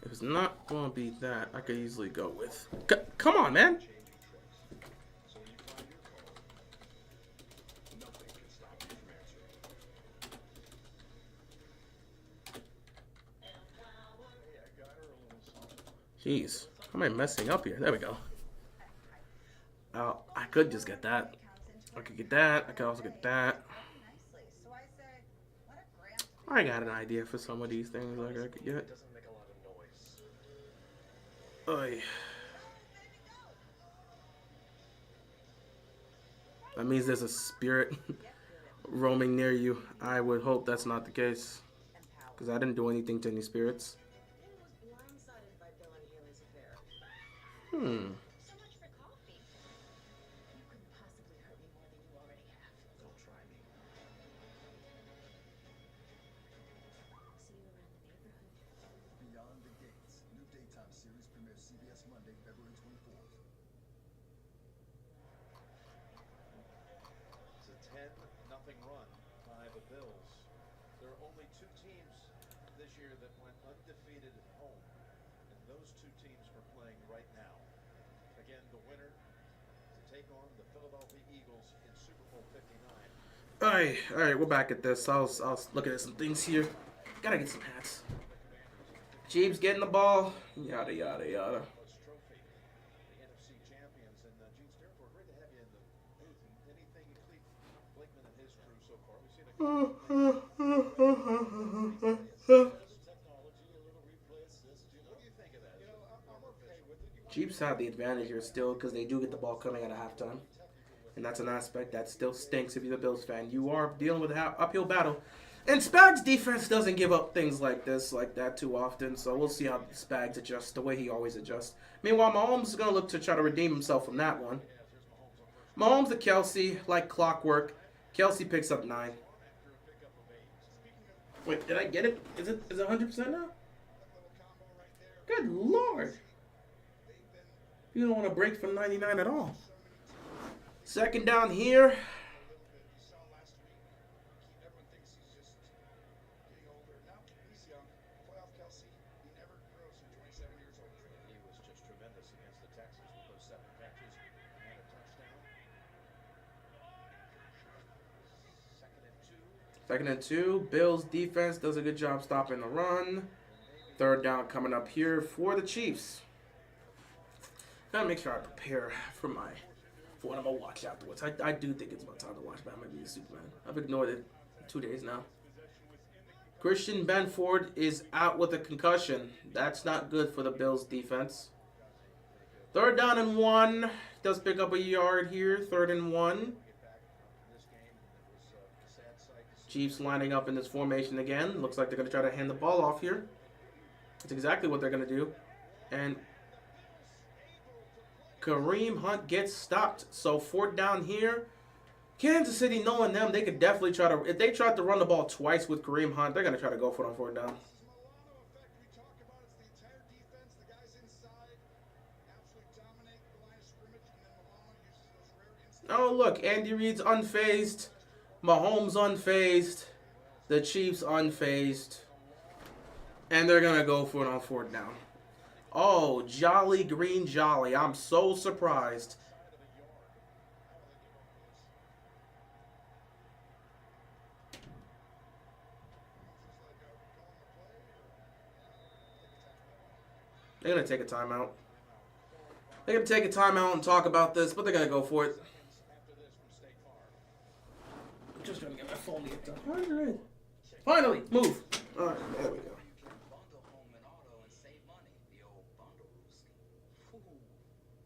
If it's not going to be that, I could easily go with... Come on, man! Jeez, how am I messing up here? There we go. Oh, I could just get that. I could get that. I could also get that. I got an idea for some of these things like I could get. Oy. That means there's a spirit roaming near you. I would hope that's not the case, because I didn't do anything to any spirits. Run by the Bills. There are only two teams this year that went undefeated at home, and those two teams are playing right now. Again, the winner to take on the Philadelphia Eagles in Super Bowl 59. All right, we're back at this. I was looking at some things here. Gotta get some hats. Chiefs getting the ball. Yada yada yada. Chiefs have the advantage here still because they do get the ball coming at a halftime. And that's an aspect that still stinks if you're a Bills fan. You are dealing with an uphill battle. And Spags' defense doesn't give up things like that too often. So we'll see how Spags adjusts the way he always adjusts. Meanwhile, Mahomes is going to look to try to redeem himself from that one. Mahomes to Kelsey, like clockwork. Kelsey picks up 9. Wait, did I get it? Is it 100% now? Good Lord. You don't want to break from 99 at all. Second down here. Second and 2. Bills defense does a good job stopping the run. Third down coming up here for the Chiefs. Gotta make sure I prepare for for what I'm going to watch afterwards. I do think it's about time to watch Batman v Superman. I've ignored it 2 days now. Christian Benford is out with a concussion. That's not good for the Bills defense. 3rd down and 1. Does pick up a yard here. 3rd and 1. Chiefs lining up in this formation again. Looks like they're going to try to hand the ball off here. That's exactly what they're going to do. And Kareem Hunt gets stopped. So 4th down here. Kansas City, knowing them, they could definitely try to... If they tried to run the ball twice with Kareem Hunt, they're going to try to go for it on 4th down. Oh, look. Andy Reid's unfazed. Mahomes unfazed. The Chiefs unfazed. And they're going to go for it on 4th down. Oh, jolly green jolly. I'm so surprised. They're going to take a timeout. They're going to take a timeout and talk about this, but they're going to go for it. I'm just trying to get my phone to get to 100. Finally, move. All right, there we go.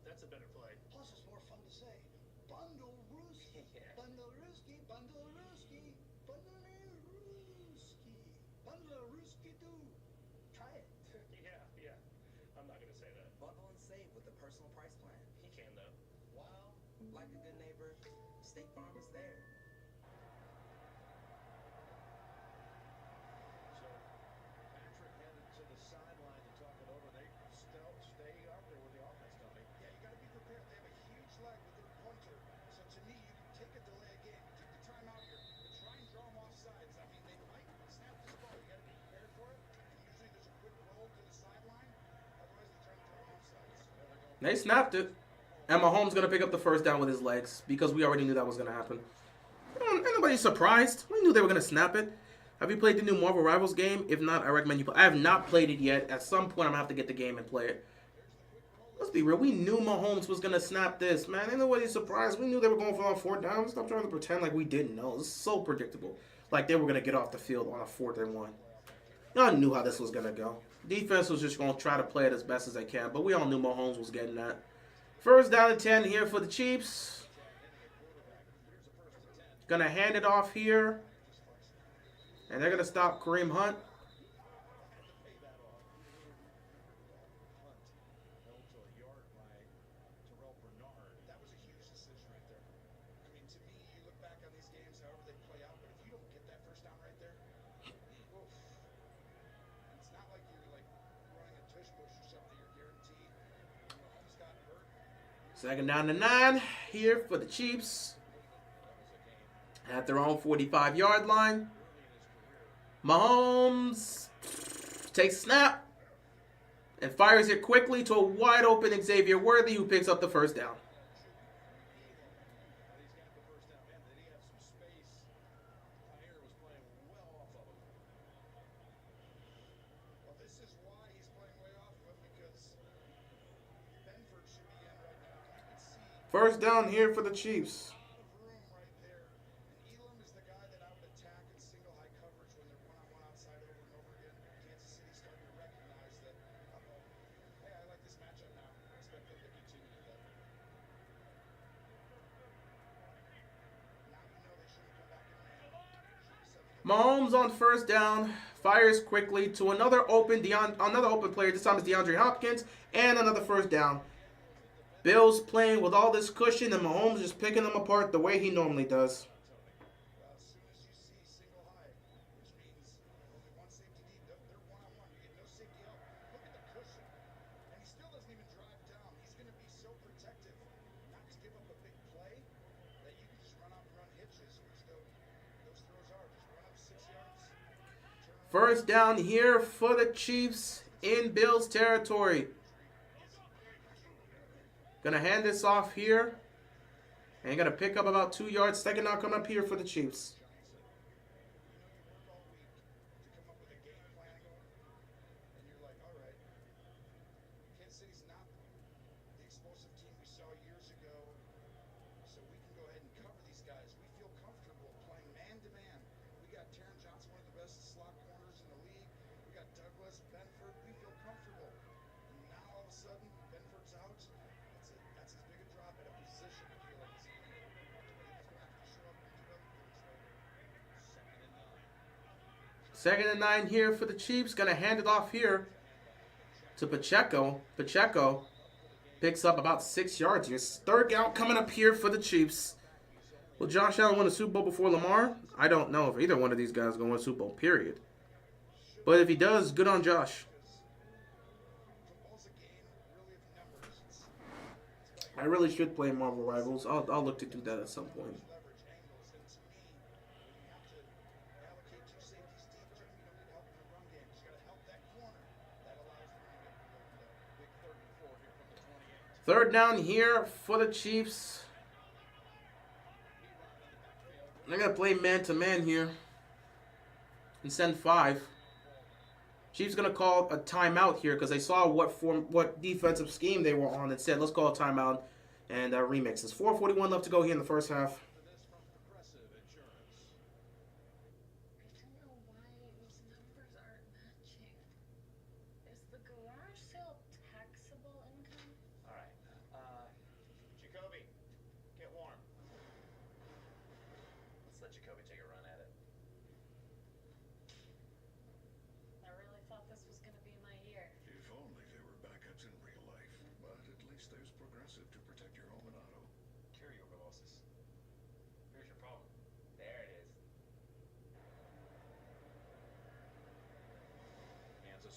That's a better play. Plus, it's more fun to say. Bundle Rooski. Bundle Rooski. Bundle Rooski. Bundle Rooski. Bundle Rooski do. Try it. Yeah. I'm not going to say that. Bundle and save with the personal price plan. He can, though. Wow. Like a good neighbor, State Farm is there. Patrick headed to the sideline to talk it over. They still stay out there with the offense, don't they? Yeah, you got to be prepared. They have a huge leg with their punter. So to me, you can take a delay of game. You take the time out here and try and draw them off sides. I mean, they might snap this ball. You got to be prepared for it. And usually there's a quick roll to the sideline. Otherwise, they're trying to draw them off sides. They snapped it. And Mahomes going to pick up the 1st down with his legs because we already knew that was going to happen. Anybody's surprised. We knew they were going to snap it. Have you played the new Marvel Rivals game? If not, I recommend you play. I have not played it yet. At some point, I'm going to have to get the game and play it. Let's be real. We knew Mahomes was going to snap this, man. Ain't nobody surprised. We knew they were going for on 4th down. Stop trying to pretend like we didn't know. It's so predictable. Like they were going to get off the field on a 4th and 1. Y'all knew how this was going to go. Defense was just going to try to play it as best as they can, but we all knew Mahomes was getting that. 1st down and 10 here for the Chiefs. Going to hand it off here. And they're going to stop Kareem Hunt. That was a huge decision right there. I mean, to me, you look back on these games, however they play out, but if you don't get that 1st down right there, oof. It's not like you're like running a tush push or something. You're guaranteed. Mahomes got hurt. 2nd down and 9 here for the Chiefs. At their own 45-yard line. Mahomes takes a snap and fires it quickly to a wide-open Xavier Worthy, who picks up the 1st down. Well, this is why he's playing way off of him, because Benford should be in right now. You can see 1st down here for the Chiefs. room right there. And Elam is the guy that I would attack in single high coverage when they're one-on-one outside over and over again. Kansas City's starting to recognize that, hey, I like this matchup now. I expect them to continue with that. Now you know they shouldn't come back in man. Mahomes on 1st down, fires quickly to another open player. This time it's DeAndre Hopkins, and another 1st down. Bills playing with all this cushion, and Mahomes just picking them apart the way he normally does. Well, as soon as you see single high, which means only one safety deep, they're one-on-one. You get no safety help. Look at the cushion. And he still doesn't even drive down. He's going to be so protective, not to give up a big play, that you can just run out and run hitches, which those throws are. Just run up 6 yards. 1st down here for the Chiefs in Bills territory. Gonna hand this off here. And gonna pick up about 2 yards. 2nd down coming up here for the Chiefs. To come up with a game plan, and you're like, all right, Kansas City's not the explosive team we saw years ago. 2nd and 9 here for the Chiefs. Going to hand it off here to Pacheco. Pacheco picks up about 6 yards here. 3rd down coming up here for the Chiefs. Will Josh Allen win a Super Bowl before Lamar? I don't know if either one of these guys is going to win a Super Bowl, period. But if he does, good on Josh. I really should play Marvel Rivals. I'll look to do that at some point. Third down here for the Chiefs. They're going to play man-to-man here and send 5. Chiefs going to call a timeout here because they saw what defensive scheme they were on and said, let's call a timeout and remix. There's 4:41 left to go here in the first half.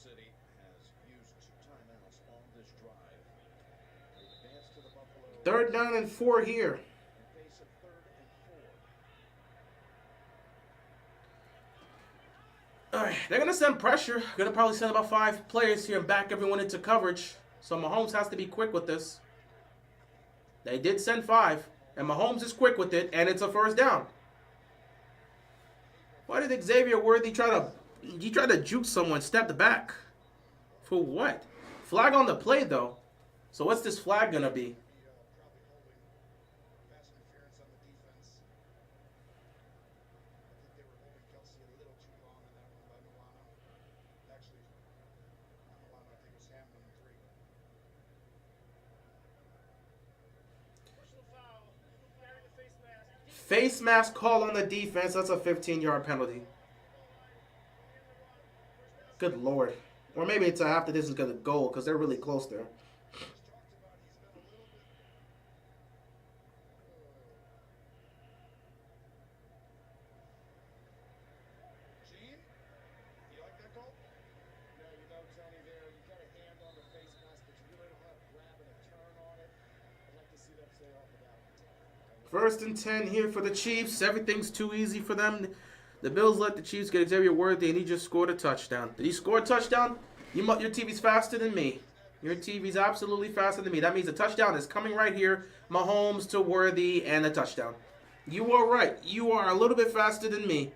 City has used 2 timeouts on this drive. They advance to the Buffalo. 3rd down and 4 here. In face of 3rd and 4. All right, they're going to send pressure. Going to probably send about 5 players here and back everyone into coverage. So Mahomes has to be quick with this. They did send 5, and Mahomes is quick with it, and it's a 1st down. Why did Xavier Worthy try to juke someone, step back? For what? Flag on the play, though. So what's this flag going to be? Face mask call on the defense. That's a 15-yard penalty. Good Lord. Or maybe it's after this is going to go because they're really close there. First and 10 here for the Chiefs. Everything's too easy for them. The Bills let the Chiefs get Xavier Worthy, and he just scored a touchdown. Did he score a touchdown? Your TV's faster than me. Your TV's absolutely faster than me. That means the touchdown is coming right here. Mahomes to Worthy and a touchdown. You are right. You are a little bit faster than me.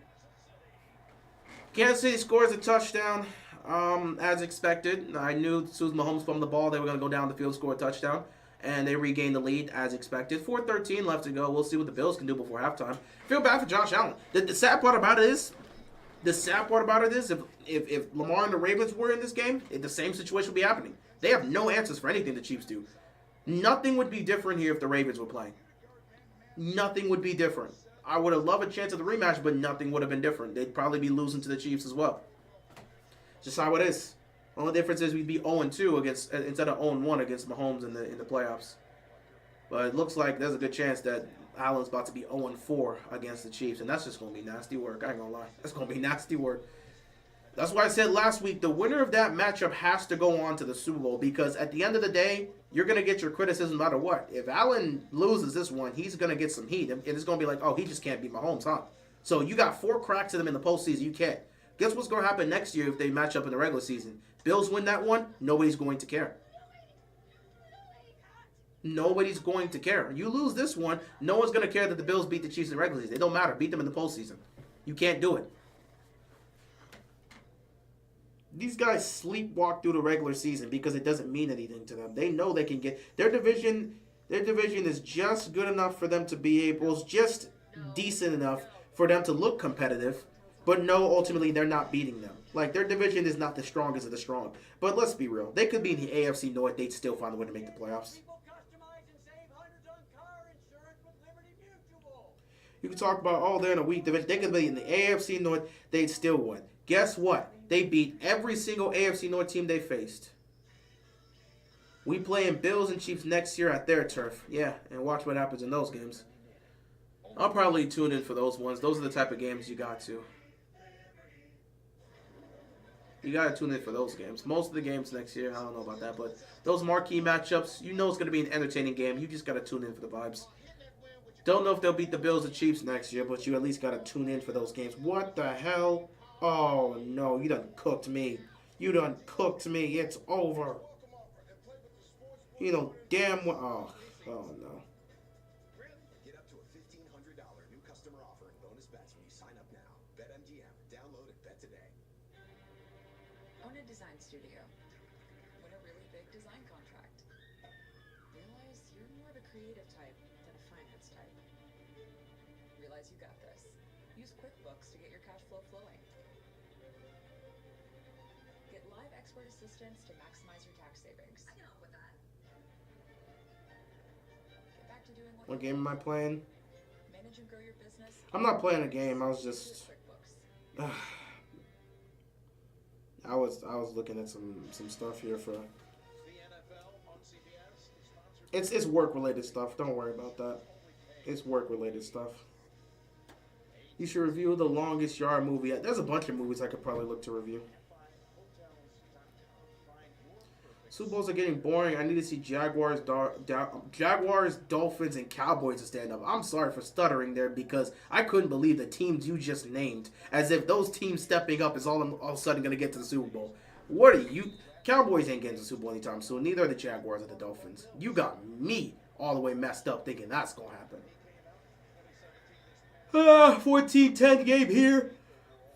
Kansas City scores a touchdown as expected. I knew as soon as Mahomes fumbled the ball, they were going to go down the field, score a touchdown. And they regained the lead as expected. 4:13 left to go. We'll see what the Bills can do before halftime. Feel bad for Josh Allen. The sad part about it is, if Lamar and the Ravens were in this game, the same situation would be happening. They have no answers for anything the Chiefs do. Nothing would be different here if the Ravens were playing. Nothing would be different. I would have loved a chance at the rematch, but nothing would have been different. They'd probably be losing to the Chiefs as well. Just how it is. Only difference is we'd be 0-2 against instead of 0-1 against Mahomes in the playoffs. But it looks like there's a good chance that Allen's about to be 0-4 against the Chiefs, and that's just going to be nasty work. I ain't going to lie. That's going to be nasty work. That's why I said last week, the winner of that matchup has to go on to the Super Bowl, because at the end of the day, you're going to get your criticism no matter what. If Allen loses this one, he's going to get some heat. And it's going to be like, oh, he just can't beat Mahomes, huh? So you got 4 cracks at him in the postseason. You can't. Guess what's going to happen next year if they match up in the regular season? Bills win that one, nobody's going to care. Nobody's going to care. You lose this one, no one's going to care that the Bills beat the Chiefs in the regular season. It don't matter. Beat them in the postseason. You can't do it. These guys sleepwalk through the regular season because it doesn't mean anything to them. They know they can get their division. Their division is just good enough for them to be able, it's just decent enough for them to look competitive. But no, ultimately, they're not beating them. Like, their division is not the strongest of the strong. But let's be real. They could be in the AFC North. They'd still find a way to make the playoffs. You can talk about, oh, they're in a weak division. They could be in the AFC North. They'd still win. Guess what? They beat every single AFC North team they faced. We playing Bills and Chiefs next year at their turf. Yeah, and watch what happens in those games. I'll probably tune in for those ones. Those are the type of games you got to. You got to tune in for those games. Most of the games next year, I don't know about that, but those marquee matchups, you know it's going to be an entertaining game. You just got to tune in for the vibes. Don't know if they'll beat the Bills and Chiefs next year, but you at least got to tune in for those games. What the hell? Oh, no, you done cooked me. You done cooked me. It's over. You know damn well. Oh, no. Get up to a $1,500 new customer offer and bonus bets when you sign up now. BetMGM. Download and bet today. Own a design studio. Win a really big design contract. Realize you're more of a creative type than a finance type. Realize you got this. Use QuickBooks to get your cash flow flowing. Get live expert assistance to maximize your tax savings. I can help with that. Get back to doing What game am I playing? Manage and grow your business. I'm not playing a game. I was just... QuickBooks. I was looking at some stuff here for... The NFL on CBS is sponsored It's work-related stuff. Don't worry about that. It's work-related stuff. You should review The Longest Yard movie. There's a bunch of movies I could probably look to review. Super Bowls are getting boring. I need to see Jaguars, Dolphins, and Cowboys to stand up. I'm sorry for stuttering there because I couldn't believe the teams you just named. As if those teams stepping up is all of a sudden going to get to the Super Bowl. What are you? Cowboys ain't getting to the Super Bowl anytime soon. Neither are the Jaguars or the Dolphins. You got me all the way messed up thinking that's going to happen. 14-10 game here.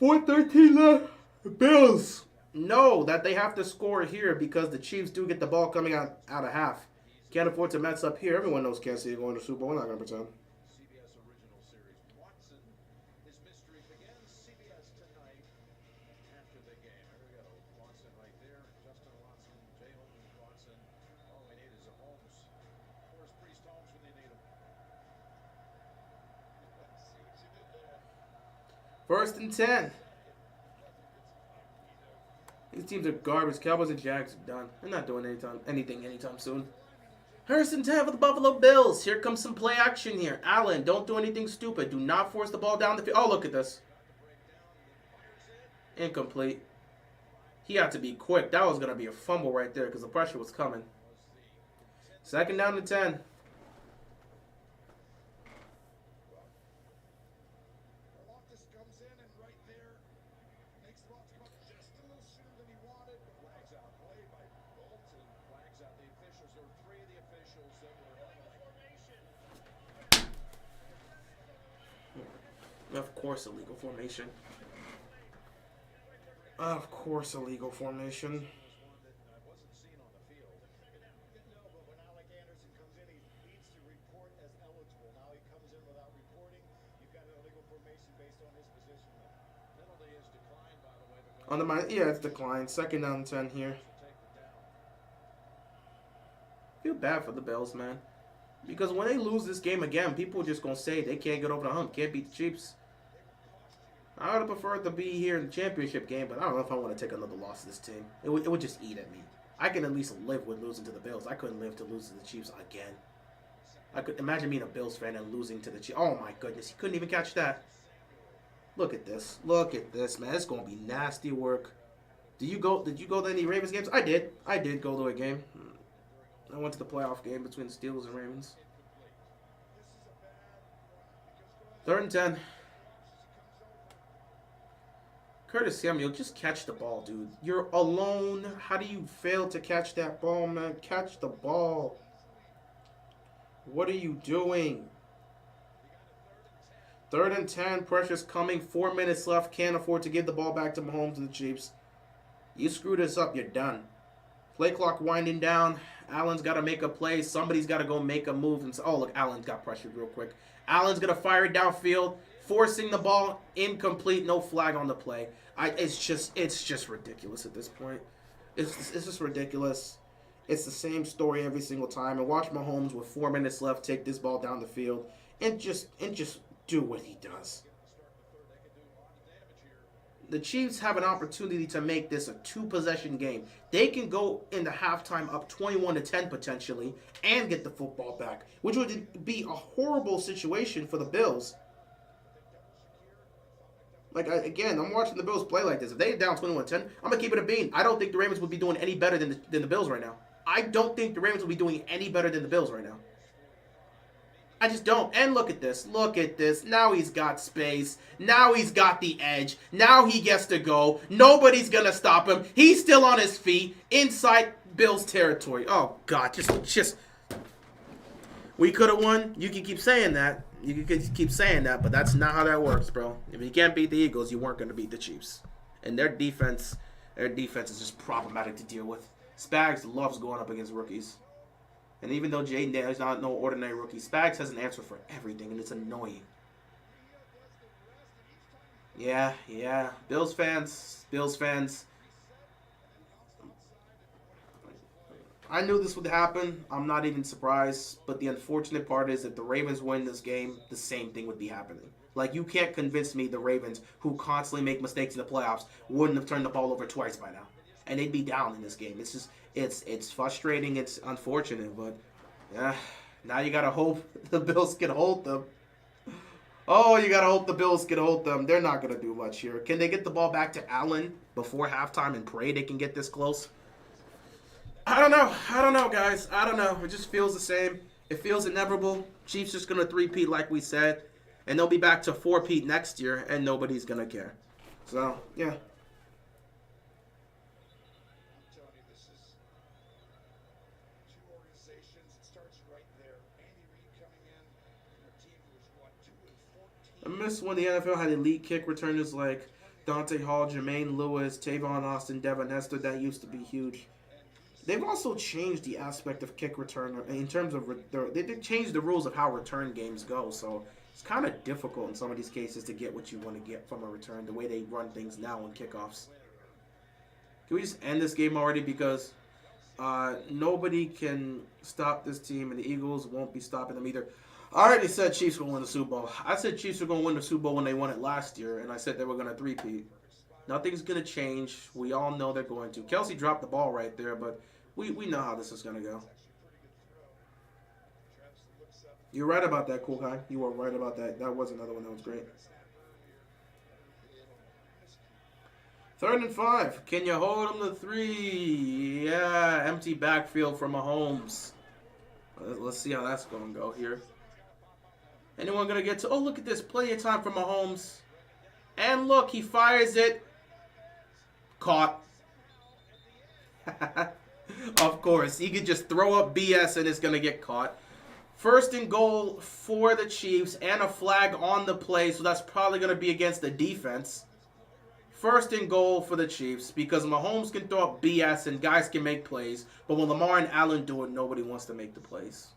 4-13 left. Bills. No, that they have to score here because the Chiefs do get the ball coming out of half. Can't afford to mess up here. Everyone knows Kansas City going to the Super Bowl. We're not going to pretend. CBS original series. Watson, his mystery begins. CBS tonight after the game. Here we go. Watson right there. Justin Watson, Jalen Watson. All we need is a Holmes. Where's Priest Holmes when they need him? See what you did there. 1st and 10. These teams are garbage. Cowboys and Jags are done. They're not doing anything anytime soon. 1st and 10 for the Buffalo Bills. Here comes some play action here. Allen, don't do anything stupid. Do not force the ball down the field. Oh, look at this. Incomplete. He had to be quick. That was going to be a fumble right there because the pressure was coming. 2nd down to 10. Loftus comes in and right there makes the ball come up just a little sooner than he wanted. Flags out play by Bolton. Flags out the officials. There were 3 of the officials that were Of course, illegal formation. Of course, illegal formation. wasn't seen on the field. No, but when Alec Anderson comes in, he needs to report as eligible. Now he comes in without reporting. You've got an illegal formation based on his position. Penalty is declined, by the way. Because On the mind, yeah, it's declined. 2nd down 10 here. to take the down. Feel bad for the Bills, man. Because when they lose this game again, people are just going to say they can't get over the hump, can't beat the Chiefs. I would have preferred to be here in the championship game, but I don't know if I want to take another loss to this team. It would just eat at me. I can at least live with losing to the Bills. I couldn't live to lose to the Chiefs again. I could imagine being a Bills fan and losing to the Chiefs. Oh my goodness, he couldn't even catch that. Look at this. Look at this, man. It's going to be nasty work. Did you go to any Ravens games? I did. I did go to a game. I went to the playoff game between the Steelers and Ravens. 3rd and 10. Curtis Samuel, just catch the ball, dude. You're alone. How do you fail to catch that ball, man? Catch the ball. What are you doing? 3rd and 10. Pressure's coming. 4 minutes left. Can't afford to give the ball back to Mahomes and the Chiefs. You screw this up, you're done. Play clock winding down. Allen's got to make a play. Somebody's got to go make a move. And oh, look, Allen's got pressured real quick. Allen's going to fire it downfield. Forcing the ball, incomplete, no flag on the play. It's just ridiculous at this point. It's just ridiculous. It's the same story every single time. And watch Mahomes with 4 minutes left take this ball down the field and just do what he does. the Chiefs have an opportunity to make this a 2-possession game. They can go into halftime up 21-10 potentially and get the football back, which would be a horrible situation for the Bills. Like, again, I'm watching the Bills play like this. If they're down 21-10, I'm going to keep it a bean. I don't think the Ravens would be doing any better than the Bills right now. I don't think the Ravens will be doing any better than the Bills right now. I just don't. And look at this. Look at this. Now he's got space. Now he's got the edge. Now he gets to go. Nobody's going to stop him. He's still on his feet inside Bills territory. Oh, God. Just. We could have won. You can keep saying that. You can keep saying that, but that's not how that works, bro. If you can't beat the Eagles, you weren't going to beat the Chiefs. And their defense is just problematic to deal with. Spags loves going up against rookies. And even though Jaden Daniels is not no ordinary rookie, Spags has an answer for everything, and it's annoying. Yeah. Bills fans. I knew this would happen. I'm not even surprised. But the unfortunate part is if the Ravens win this game, the same thing would be happening. Like, you can't convince me the Ravens, who constantly make mistakes in the playoffs, wouldn't have turned the ball over twice by now. And they'd be down in this game. It's just, it's frustrating. It's unfortunate. But now you got to hope the Bills can hold them. Oh, you got to hope the Bills can hold them. They're not going to do much here. Can they get the ball back to Allen before halftime and pray they can get this close? I don't know, guys. I don't know. It just feels the same. It feels inevitable. Chiefs just going to 3-peat like we said. And they'll be back to 4-peat next year, and nobody's going to care. So, yeah. I miss when the NFL had elite kick returners like Dante Hall, Jermaine Lewis, Tavon Austin, Devin Hester. That used to be huge. They've also changed the aspect of kick returner in terms of they did change the rules of how return games go. So it's kind of difficult in some of these cases to get what you want to get from a return. The way they run things now on kickoffs. Can we just end this game already? Because nobody can stop this team, and the Eagles won't be stopping them either. I already said Chiefs will win the Super Bowl. I said Chiefs were going to win the Super Bowl when they won it last year, and I said they were going to 3-peat. Nothing's going to change. We all know they're going to. Kelsey dropped the ball right there, but we know how this is going to go. You're right about that, cool guy. You were right about that. That was another one that was great. 3rd and 5. Can you hold them to 3? Yeah, empty backfield for Mahomes. Let's see how that's going to go here. Anyone going to get to... Oh, look at this. Plenty of time for Mahomes. And look, he fires it. Caught. Of course. He could just throw up BS and it's going to get caught. 1st and goal for the Chiefs and a flag on the play. So that's probably going to be against the defense. 1st and goal for the Chiefs because Mahomes can throw up BS and guys can make plays. But when Lamar and Allen do it, nobody wants to make the plays.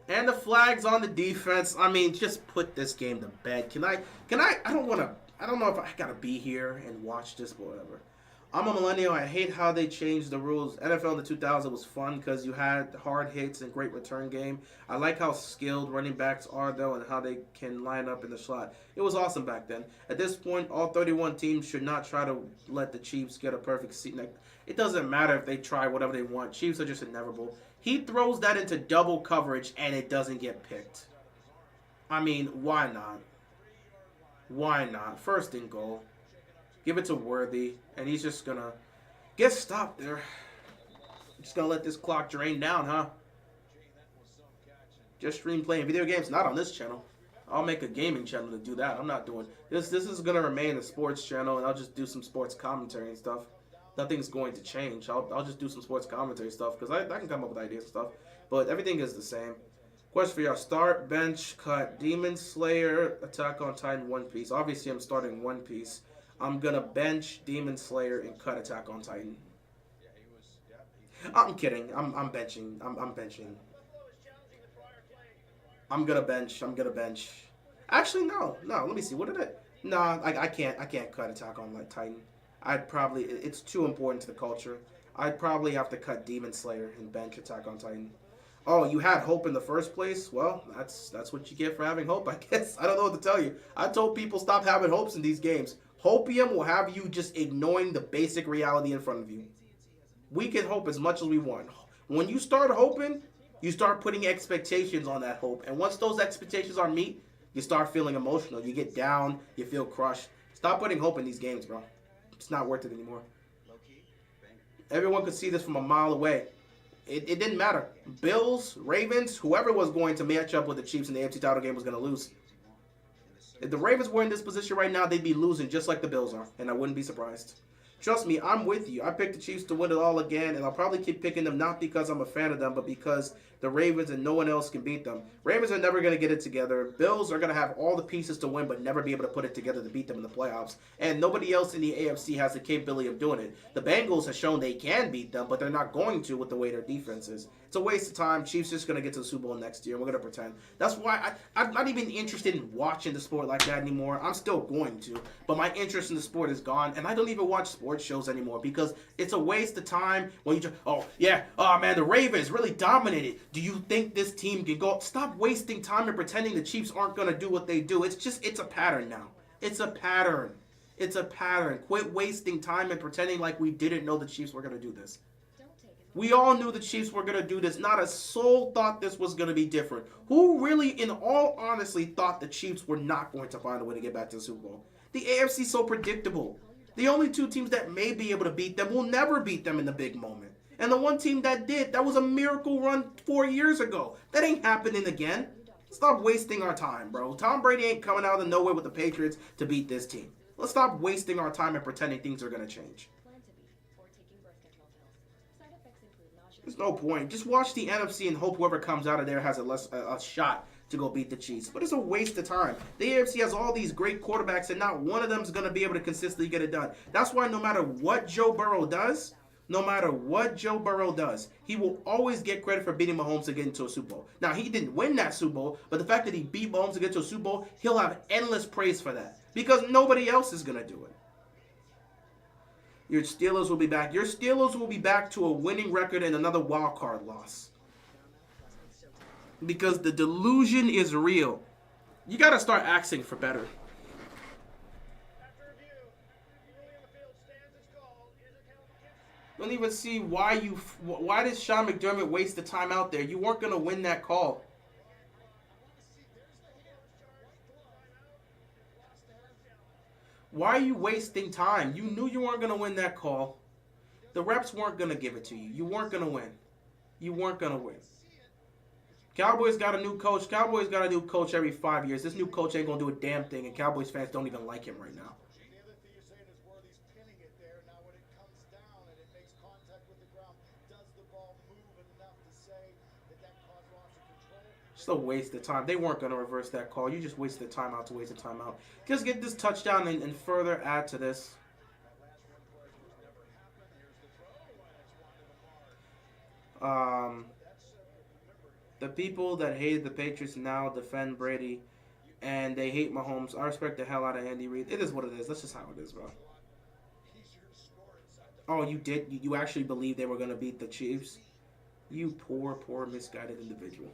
And the flag's on the defense. I mean, just put this game to bed. I don't know if I gotta be here and watch this, but whatever. I'm a millennial. I hate how they changed the rules. NFL in the 2000s was fun because you had hard hits and great return game. I like how skilled running backs are, though, and how they can line up in the slot. It was awesome back then. At this point, all 31 teams should not try to let the Chiefs get a perfect seat. It doesn't matter if they try whatever they want. Chiefs are just inevitable. He throws that into double coverage, and it doesn't get picked. I mean, why not? Why not? 1st and goal. Give it to Worthy, and he's just going to get stopped there. Just going to let this clock drain down, huh? Just stream playing video games, not on this channel. I'll make a gaming channel to do that. I'm not doing this. This is going to remain a sports channel, and I'll just do some sports commentary and stuff. Nothing's going to change. I'll just do some sports commentary stuff because I can come up with ideas and stuff. But everything is the same. Question for y'all. Start, bench, cut, Demon Slayer, Attack on Titan, One Piece. Obviously, I'm starting One Piece. I'm going to bench Demon Slayer and cut Attack on Titan. I'm kidding. I'm benching. I'm benching. I'm going to bench. Actually, no. Let me see. What did I... No, I can't cut Attack on Titan. It's too important to the culture. I'd probably have to cut Demon Slayer and bench Attack on Titan. Oh, you had hope in the first place? Well, that's what you get for having hope, I guess. I don't know what to tell you. I told people stop having hopes in these games. Hopium will have you just ignoring the basic reality in front of you. We can hope as much as we want. When you start hoping, you start putting expectations on that hope. And once those expectations are met, you start feeling emotional. You get down. You feel crushed. Stop putting hope in these games, bro. It's not worth it anymore. Everyone could see this from a mile away. It didn't matter. Bills, Ravens, whoever was going to match up with the Chiefs in the AFC title game was going to lose. If the Ravens were in this position right now, they'd be losing just like the Bills are, and I wouldn't be surprised. Trust me, I'm with you. I picked the Chiefs to win it all again, and I'll probably keep picking them not because I'm a fan of them, but because the Ravens and no one else can beat them. Ravens are never going to get it together. Bills are going to have all the pieces to win, but never be able to put it together to beat them in the playoffs. And nobody else in the AFC has the capability of doing it. The Bengals have shown they can beat them, but they're not going to with the way their defense is. It's a waste of time. Chiefs just going to get to the Super Bowl next year, and we're going to pretend. That's why I'm not even interested in watching the sport like that anymore. I'm still going to, but my interest in the sport is gone, and I don't even watch sports shows anymore because it's a waste of time when you just, oh man, the Ravens really dominated. Do you think this team can go? Stop wasting time and pretending the Chiefs aren't going to do what they do. It's a pattern now. It's a pattern. It's a pattern. Quit wasting time and pretending like we didn't know the Chiefs were going to do this. We all knew the Chiefs were going to do this. Not a soul thought this was going to be different. Who really, in all honesty, thought the Chiefs were not going to find a way to get back to the Super Bowl? The AFC is so predictable. The only two teams that may be able to beat them will never beat them in the big moment. And the one team that did, that was a miracle run 4 years ago. That ain't happening again. Stop wasting our time, bro. Tom Brady ain't coming out of nowhere with the Patriots to beat this team. Let's stop wasting our time and pretending things are going to change. There's no point. Just watch the NFC and hope whoever comes out of there has a shot to go beat the Chiefs. But it's a waste of time. The AFC has all these great quarterbacks, and not one of them is going to be able to consistently get it done. That's why no matter what Joe Burrow does, he will always get credit for beating Mahomes to get into a Super Bowl. Now, he didn't win that Super Bowl, but the fact that he beat Mahomes to get to a Super Bowl, he'll have endless praise for that because nobody else is going to do it. Your Steelers will be back. Your Steelers will be back to a winning record and another wild card loss. Because the delusion is real. You got to start asking for better. Don't even see why did Sean McDermott waste the time out there? You weren't going to win that call. Why are you wasting time? You knew you weren't going to win that call. The reps weren't going to give it to you. You weren't going to win. You weren't going to win. Cowboys got a new coach. Cowboys got a new coach every 5 years. This new coach ain't going to do a damn thing, and Cowboys fans don't even like him right now. The other thing you're saying is Worthy's pinning it there. Now when it comes down and it makes contact with the ground, does the ball move enough to say that caused loss of control? Just a waste of time. They weren't going to reverse that call. You just wasted timeout to waste a timeout. Just get this touchdown and further add to this. The people that hated the Patriots now defend Brady, and they hate Mahomes. I respect the hell out of Andy Reid. It is what it is. That's just how it is, bro. Oh, you did? You actually believe they were going to beat the Chiefs? You poor, misguided individual.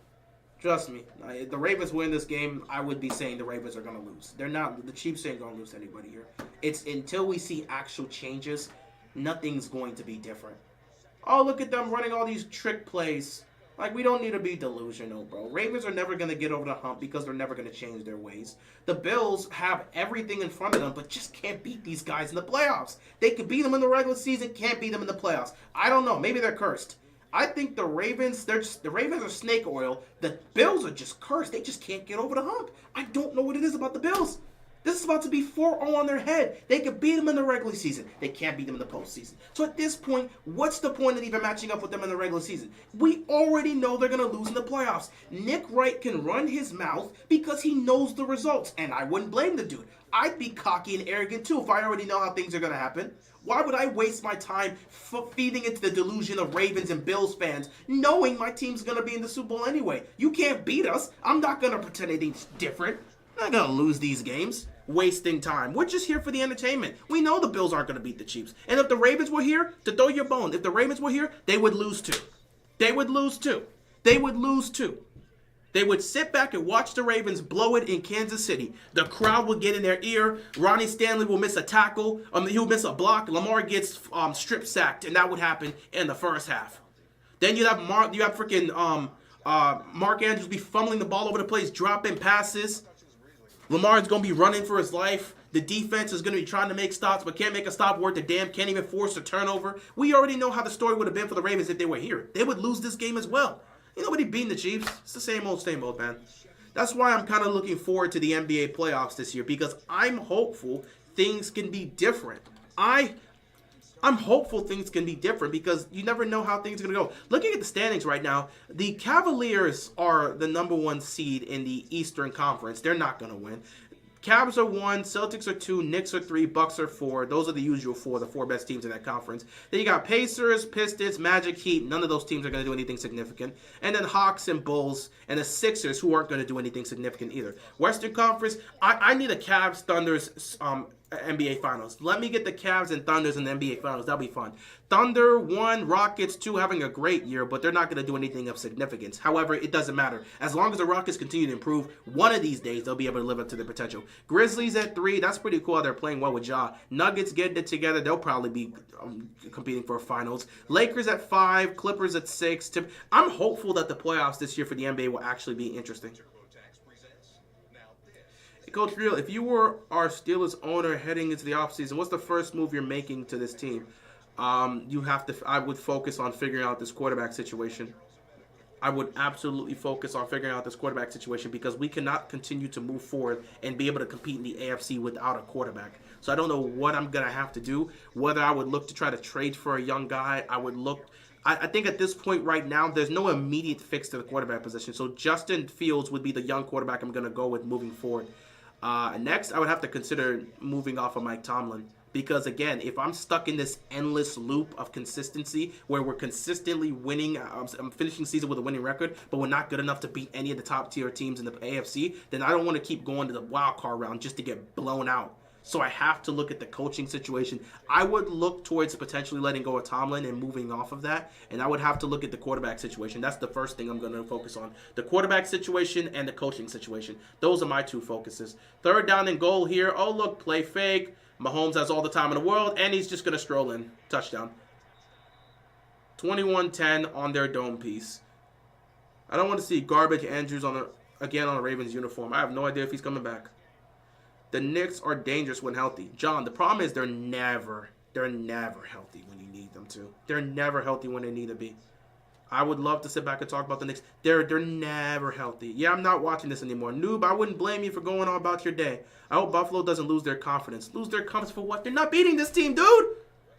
Trust me. If the Ravens win this game, I would be saying the Ravens are going to lose. They're not. The Chiefs ain't going to lose to anybody here. It's until we see actual changes, nothing's going to be different. Oh, look at them running all these trick plays. Like, we don't need to be delusional, bro. Ravens are never going to get over the hump because they're never going to change their ways. The Bills have everything in front of them, but just can't beat these guys in the playoffs. They could beat them in the regular season, can't beat them in the playoffs. I don't know. Maybe they're cursed. I think the Ravens, the Ravens are snake oil. The Bills are just cursed. They just can't get over the hump. I don't know what it is about the Bills. This is about to be 4-0 on their head. They could beat them in the regular season. They can't beat them in the postseason. So at this point, what's the point of even matching up with them in the regular season? We already know they're going to lose in the playoffs. Nick Wright can run his mouth because he knows the results. And I wouldn't blame the dude. I'd be cocky and arrogant too if I already know how things are going to happen. Why would I waste my time feeding into the delusion of Ravens and Bills fans, knowing my team's going to be in the Super Bowl anyway? You can't beat us. I'm not going to pretend anything's different. I'm not going to lose these games. Wasting time. We're just here for the entertainment. We know the Bills aren't going to beat the Chiefs. And if the Ravens were here, to throw your bone, if the Ravens were here, they would lose too. They would lose too. they would lose too. They would sit back and watch the Ravens blow it in Kansas City. The crowd would get in their ear. Ronnie Stanley will miss a tackle. He'll miss a block. Lamar gets strip sacked, and that would happen in the first half. Then you have Mark Andrews be fumbling the ball over the place, dropping passes. Lamar's going to be running for his life. The defense is going to be trying to make stops, but can't make a stop worth a damn, can't even force a turnover. We already know how the story would have been for the Ravens if they were here. They would lose this game as well. Ain't nobody beating the Chiefs. It's the same old, man. That's why I'm kind of looking forward to the NBA playoffs this year, because I'm hopeful things can be different. I'm hopeful things can be different because you never know how things are going to go. Looking at the standings right now, the Cavaliers are the number 1 seed in the Eastern Conference. They're not going to win. Cavs are 1, Celtics are 2, Knicks are 3, Bucks are 4. Those are the usual 4, the 4 best teams in that conference. Then you got Pacers, Pistons, Magic, Heat. None of those teams are going to do anything significant. And then Hawks and Bulls and the Sixers, who aren't going to do anything significant either. Western Conference, I need a Cavs, Thunders, NBA Finals. Let me get the Cavs and Thunders in the NBA Finals. That'll be fun. Thunder 1, Rockets 2 having a great year, but they're not going to do anything of significance. However, it doesn't matter. As long as the Rockets continue to improve, one of these days they'll be able to live up to their potential. Grizzlies at 3, that's pretty cool. They're playing well with Ja. Nuggets getting it together. They'll probably be competing for finals. Lakers at 5, Clippers at 6. I'm hopeful that the playoffs this year for the NBA will actually be interesting. Coach Real, if you were our Steelers owner heading into the offseason, what's the first move you're making to this team? I would focus on figuring out this quarterback situation. I would absolutely focus on figuring out this quarterback situation because we cannot continue to move forward and be able to compete in the AFC without a quarterback. So I don't know what I'm going to have to do, whether I would look to try to trade for a young guy. I think at this point right now, there's no immediate fix to the quarterback position. So Justin Fields would be the young quarterback I'm going to go with moving forward. Next, I would have to consider moving off of Mike Tomlin. Because, again, if I'm stuck in this endless loop of consistency where we're consistently winning, I'm finishing the season with a winning record, but we're not good enough to beat any of the top-tier teams in the AFC, then I don't want to keep going to the wild card round just to get blown out. So I have to look at the coaching situation. I would look towards potentially letting go of Tomlin and moving off of that, and I would have to look at the quarterback situation. That's the first thing I'm going to focus on. The quarterback situation and the coaching situation. Those are my 2 focuses. 3rd down and goal here. Oh, look, play fake. Mahomes has all the time in the world, and he's just going to stroll in. Touchdown. 21-10 on their dome piece. I don't want to see Garbage Andrews again on a Ravens uniform. I have no idea if he's coming back. The Knicks are dangerous when healthy. John, the problem is they're never healthy when you need them to. They're never healthy when they need to be. I would love to sit back and talk about the Knicks. They're never healthy. Yeah, I'm not watching this anymore. Noob, I wouldn't blame you for going on about your day. I hope Buffalo doesn't lose their confidence. Lose their confidence for what? They're not beating this team, dude!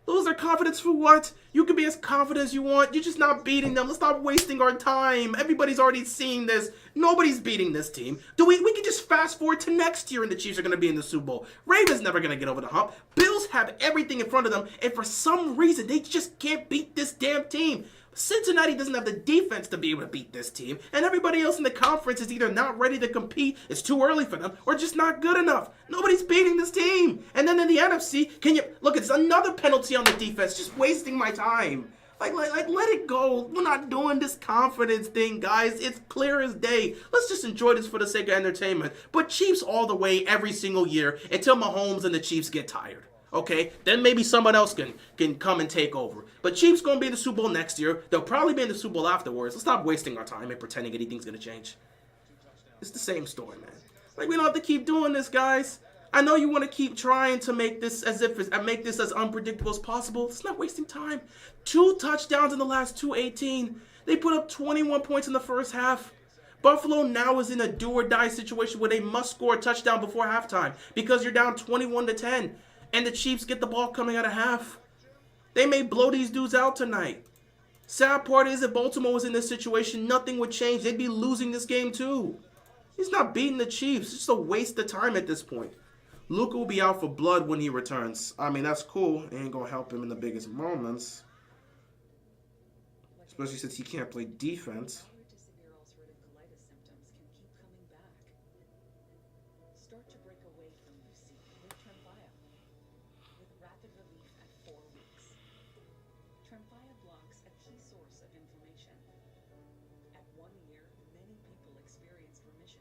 Lose their confidence for what? You can be as confident as you want. You're just not beating them. Let's stop wasting our time. Everybody's already seeing this. Nobody's beating this team. We can just fast forward to next year and the Chiefs are going to be in the Super Bowl. Ravens never going to get over the hump. Bills have everything in front of them, and for some reason, they just can't beat this damn team. Cincinnati doesn't have the defense to be able to beat this team, and everybody else in the conference is either not ready to compete, it's too early for them, or just not good enough. Nobody's beating this team. And then in the NFC, look, it's another penalty on the defense, just wasting my time. Like, let it go. We're not doing this confidence thing, guys. It's clear as day. Let's just enjoy this for the sake of entertainment. But Chiefs all the way every single year until Mahomes and the Chiefs get tired. Okay, then maybe someone else can come and take over. But Chiefs going to be in the Super Bowl next year. They'll probably be in the Super Bowl afterwards. Let's stop wasting our time and pretending anything's going to change. It's the same story, man. Like, we don't have to keep doing this, guys. I know you want to keep trying to make this as unpredictable as possible. It's not wasting time. 2 touchdowns in the last 2-18. They put up 21 points in the first half. Buffalo now is in a do-or-die situation where they must score a touchdown before halftime because you're down 21-10. And the Chiefs get the ball coming out of half. They may blow these dudes out tonight. Sad part is if Baltimore was in this situation, nothing would change. They'd be losing this game too. He's not beating the Chiefs. It's just a waste of time at this point. Luka will be out for blood when he returns. I mean, that's cool. It ain't going to help him in the biggest moments. Especially since he can't play defense. 1 year, many people experienced remission,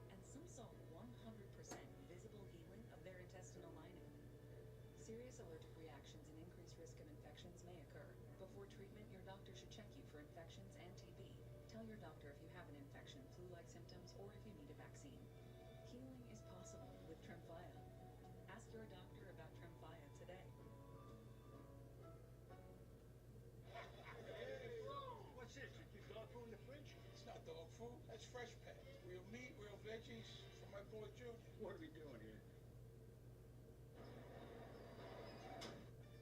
and some saw 100% visible healing of their intestinal lining. Serious allergic reactions and increased risk of infections may occur. Before treatment, your doctor should check you for infections and TB. Tell your doctor if you have an infection, flu-like symptoms, or if you need a vaccine. Healing is possible with Tremfya. Ask your doctor about Tremfya today. What's this? You keep dog food in the fridge? It's not dog food. That's fresh pet. Real meat, real veggies from my boy Junior. What are we doing here?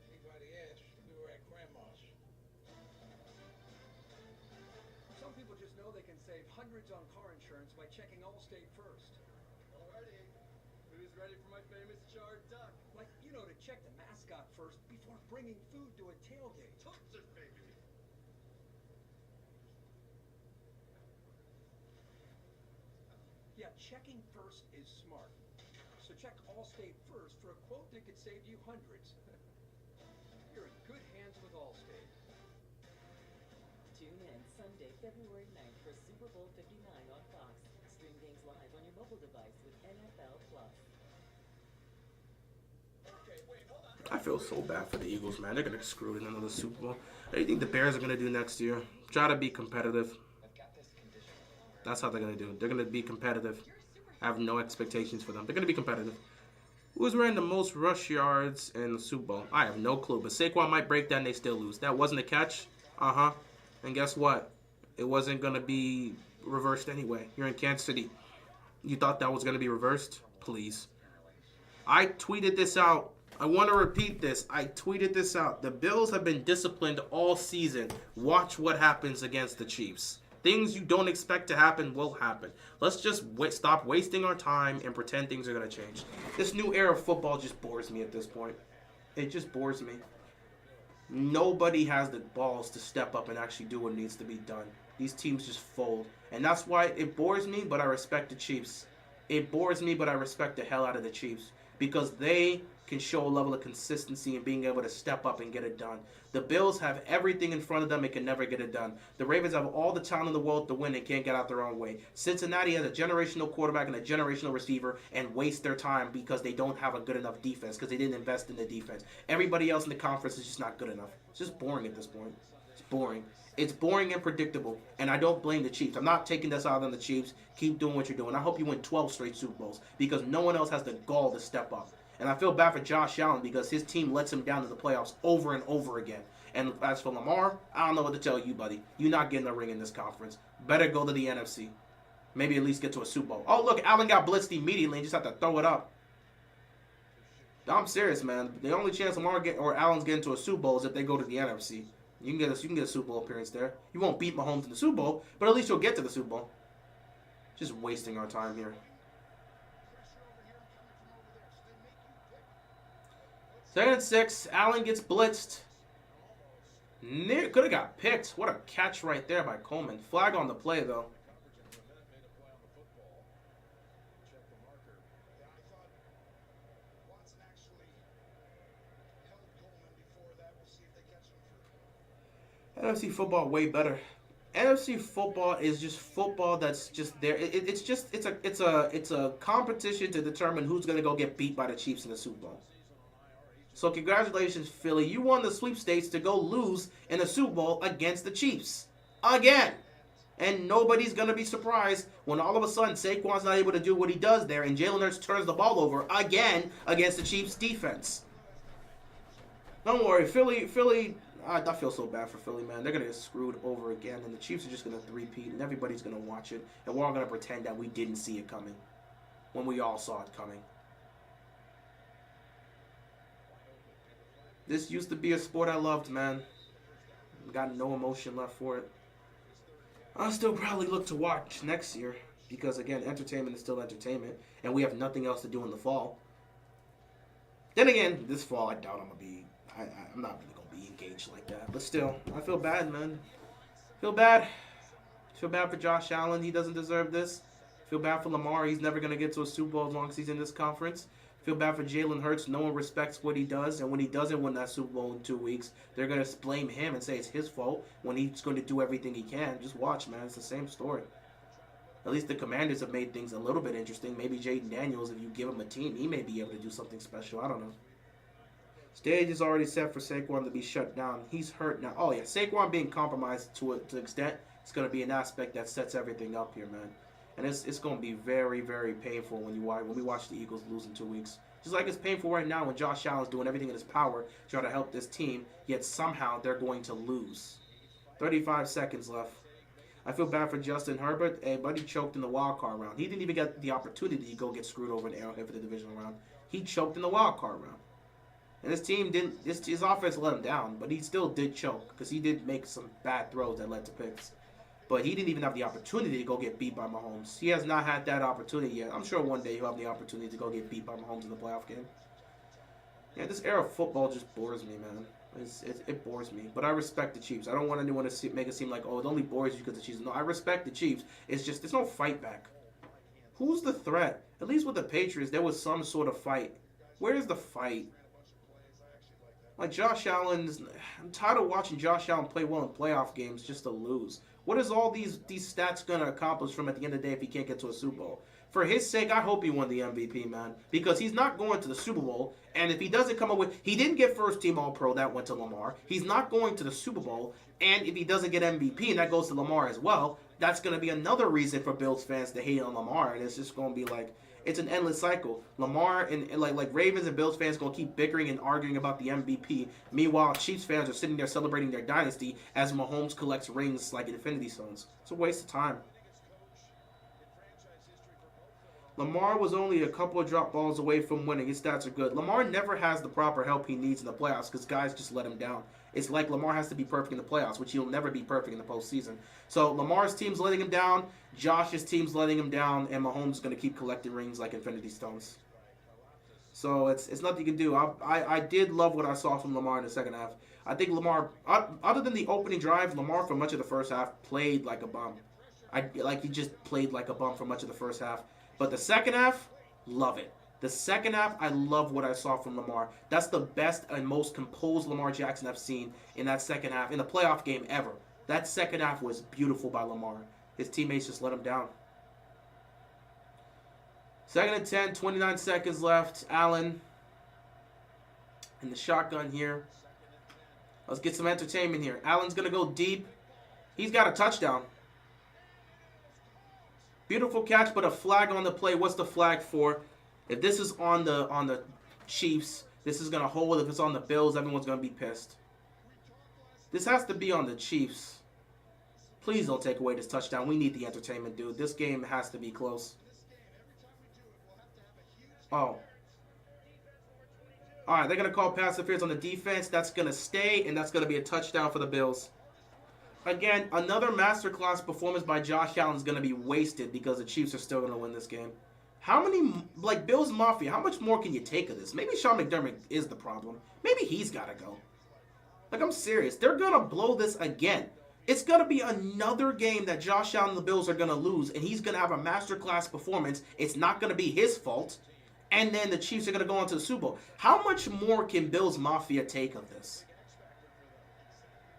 Anybody asks, we were at Grandma's. Some people just know they can save hundreds on car insurance by checking Allstate first. Alrighty. Who's ready for my famous charred duck? Like, you know, to check the mascot first before bringing food to a tailgate. Tons of baby. Yeah, checking first is smart. So check Allstate first for a quote that could save you hundreds. You're in good hands with Allstate. Tune in Sunday, February 9th for Super Bowl 59 on Fox. Stream games live on your mobile device with NFL Plus. Okay, wait, hold on. I feel so bad for the Eagles, man. They're gonna get screwed in another Super Bowl. What do you think the Bears are gonna do next year? Try to be competitive. That's how they're gonna do. They're gonna be competitive. I have no expectations for them. They're gonna be competitive. Who's ran the most rush yards in the Super Bowl? I have no clue. But Saquon might break that and they still lose. That wasn't a catch. And guess what? It wasn't gonna be reversed anyway. You're in Kansas City. You thought that was gonna be reversed? Please. I tweeted this out. I want to repeat this. I tweeted this out. The Bills have been disciplined all season. Watch what happens against the Chiefs. Things you don't expect to happen will happen. Let's just stop wasting our time and pretend things are going to change. This new era of football just bores me at this point. It just bores me. Nobody has the balls to step up and actually do what needs to be done. These teams just fold. And that's why it bores me, but I respect the Chiefs. It bores me, but I respect the hell out of the Chiefs. Because they can show a level of consistency in being able to step up and get it done. The Bills have everything in front of them and can never get it done. The Ravens have all the talent in the world to win and can't get out their own way. Cincinnati has a generational quarterback and a generational receiver and waste their time because they don't have a good enough defense because they didn't invest in the defense. Everybody else in the conference is just not good enough. It's just boring at this point. It's boring. It's boring and predictable, and I don't blame the Chiefs. I'm not taking this out on the Chiefs. Keep doing what you're doing. I hope you win 12 straight Super Bowls because no one else has the gall to step up. And I feel bad for Josh Allen because his team lets him down in the playoffs over and over again. And as for Lamar, I don't know what to tell you, buddy. You're not getting a ring in this conference. Better go to the NFC. Maybe at least get to a Super Bowl. Oh, look, Allen got blitzed immediately and just have to throw it up. I'm serious, man. The only chance Allen's getting to a Super Bowl is if they go to the NFC. You can get a Super Bowl appearance there. You won't beat Mahomes in the Super Bowl, but at least you'll get to the Super Bowl. Just wasting our time here. Second and 6. Allen gets blitzed. Could have got picked. What a catch right there by Coleman. Flag on the play, though. NFC football way better. NFC football is just football that's just there. It's a competition to determine who's gonna go get beat by the Chiefs in the Super Bowl. So congratulations, Philly. You won the sweepstakes to go lose in the Super Bowl against the Chiefs. Again. And nobody's going to be surprised when all of a sudden Saquon's not able to do what he does there and Jalen Hurts turns the ball over again against the Chiefs defense. Don't worry, Philly, I feel so bad for Philly, man. They're going to get screwed over again and the Chiefs are just going to three-peat and everybody's going to watch it and we're all going to pretend that we didn't see it coming when we all saw it coming. This used to be a sport I loved, man. Got no emotion left for it. I'll still probably look to watch next year because, again, entertainment is still entertainment, and we have nothing else to do in the fall. Then again, this fall, I doubt I'm not really going to be engaged like that. But still, I feel bad, man. Feel bad. Feel bad for Josh Allen. He doesn't deserve this. Feel bad for Lamar. He's never going to get to a Super Bowl as long as he's in this conference. Feel bad for Jalen Hurts. No one respects what he does, and when he doesn't win that Super Bowl in 2 weeks, they're going to blame him and say it's his fault when he's going to do everything he can. Just watch, man. It's the same story. At least the Commanders have made things a little bit interesting. Maybe Jaden Daniels, if you give him a team, he may be able to do something special. I don't know. Stage is already set for Saquon to be shut down. He's hurt now. Oh, yeah. Saquon being compromised to an extent, it's going to be an aspect that sets everything up here, man. And it's going to be very, very painful when we watch the Eagles lose in 2 weeks. Just like it's painful right now when Josh Allen's doing everything in his power to try to help this team, yet somehow they're going to lose. 35 seconds left. I feel bad for Justin Herbert. Hey, buddy choked in the wild card round. He didn't even get the opportunity to go get screwed over in Arrowhead for the divisional round. He choked in the wild card round. And his team didn't. His offense let him down, but he still did choke because he did make some bad throws that led to picks. But he didn't even have the opportunity to go get beat by Mahomes. He has not had that opportunity yet. I'm sure one day he'll have the opportunity to go get beat by Mahomes in the playoff game. Yeah, this era of football just bores me, man. It bores me. But I respect the Chiefs. I don't want anyone to make it seem like, oh, it only bores you because the Chiefs. No, I respect the Chiefs. It's just, there's no fight back. Who's the threat? At least with the Patriots, there was some sort of fight. Where's the fight? Like Josh Allen's, I'm tired of watching Josh Allen play well in playoff games just to lose. What is all these stats going to accomplish from at the end of the day if he can't get to a Super Bowl? For his sake, I hope he won the MVP, man. Because he's not going to the Super Bowl. And if he doesn't come up with... He didn't get first team All-Pro. That went to Lamar. He's not going to the Super Bowl. And if he doesn't get MVP, and that goes to Lamar as well, that's going to be another reason for Bills fans to hate on Lamar. And it's just going to be like... It's an endless cycle. Lamar and like Ravens and Bills fans going to keep bickering and arguing about the MVP. Meanwhile, Chiefs fans are sitting there celebrating their dynasty as Mahomes collects rings like Infinity Stones. It's a waste of time. Lamar was only a couple of drop balls away from winning. His stats are good. Lamar never has the proper help he needs in the playoffs because guys just let him down. It's like Lamar has to be perfect in the playoffs, which he'll never be perfect in the postseason. So Lamar's team's letting him down, Josh's team's letting him down, and Mahomes is going to keep collecting rings like Infinity Stones. So it's nothing you can do. I did love what I saw from Lamar in the second half. I think Lamar, other than the opening drive, Lamar for much of the first half played like a bum. He just played like a bum for much of the first half. But the second half, love it. The second half, I love what I saw from Lamar. That's the best and most composed Lamar Jackson I've seen in that second half, in the playoff game ever. That second half was beautiful by Lamar. His teammates just let him down. 2nd and 10, 29 seconds left. Allen in the shotgun here. Let's get some entertainment here. Allen's going to go deep. He's got a touchdown. Beautiful catch, but a flag on the play. What's the flag for? If this is on the Chiefs, this is going to hold. If it's on the Bills, everyone's going to be pissed. This has to be on the Chiefs. Please don't take away this touchdown. We need the entertainment, dude. This game has to be close. Oh. All right, they're going to call pass interference on the defense. That's going to stay, and that's going to be a touchdown for the Bills. Again, another masterclass performance by Josh Allen is going to be wasted because the Chiefs are still going to win this game. How many, like Bills Mafia, how much more can you take of this? Maybe Sean McDermott is the problem. Maybe he's got to go. Like, I'm serious. They're going to blow this again. It's going to be another game that Josh Allen and the Bills are going to lose, and he's going to have a masterclass performance. It's not going to be his fault. And then the Chiefs are going to go on to the Super Bowl. How much more can Bills Mafia take of this?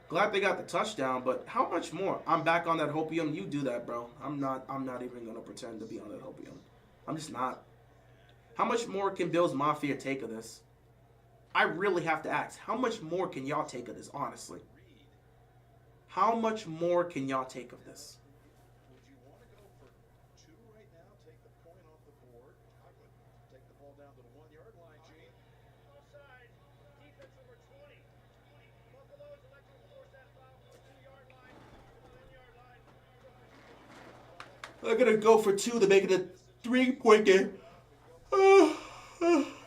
Glad they got the touchdown, but how much more? I'm back on that Hopium. You do that, bro. I'm not even going to pretend to be on that Hopium. I'm just not. How much more can Bills Mafia take of this? I really have to ask. How much more can y'all take of this, honestly? How much more can y'all take of this? Would you want to go for 2 right now? Take the point off the board. I would take the ball down to the 1-yard line, Gene. Offside. Defense number 20. Buffalo's elected to force that foul from the 2-yard line to the 10-yard line. They're going to go for 2 to make it a 3-point game.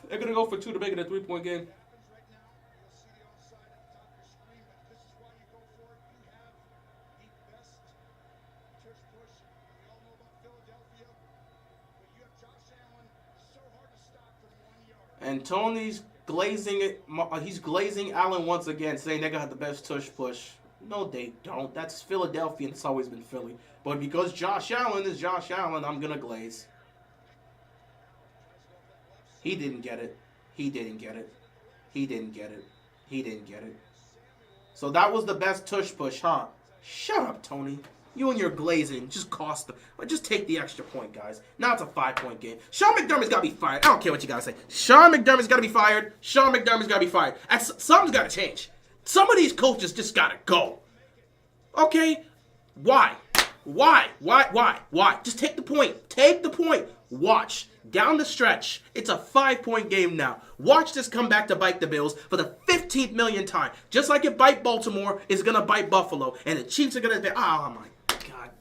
They're going to go for 2 to make it a 3-point game. Right now, you'll see the offside at the top of your screen, but this is why you go for it. You have the best tush push. We all know about Philadelphia, but you have Josh Allen, so hard to stop from 1 yard. And Tony's glazing it. He's glazing Allen once again, saying they got the best tush push. No, they don't. That's Philadelphia, and it's always been Philly. But because Josh Allen is Josh Allen, I'm going to glaze. He didn't get it. He didn't get it. He didn't get it. He didn't get it. So that was the best tush push, huh? Shut up, Tony. You and your glazing just cost them. Just take the extra point, guys. Now it's a 5-point game. Sean McDermott's got to be fired. I don't care what you got to say. Sean McDermott's got to be fired. Sean McDermott's got to be fired. And something's got to change. Some of these coaches just got to go. Okay? Why? Why? Just take the point. Take the point. Watch. Down the stretch. It's a 5-point game now. Watch this come back to bite the Bills for the 15th millionth time. Just like it bite Baltimore, it's going to bite Buffalo. And the Chiefs are going to... Oh, my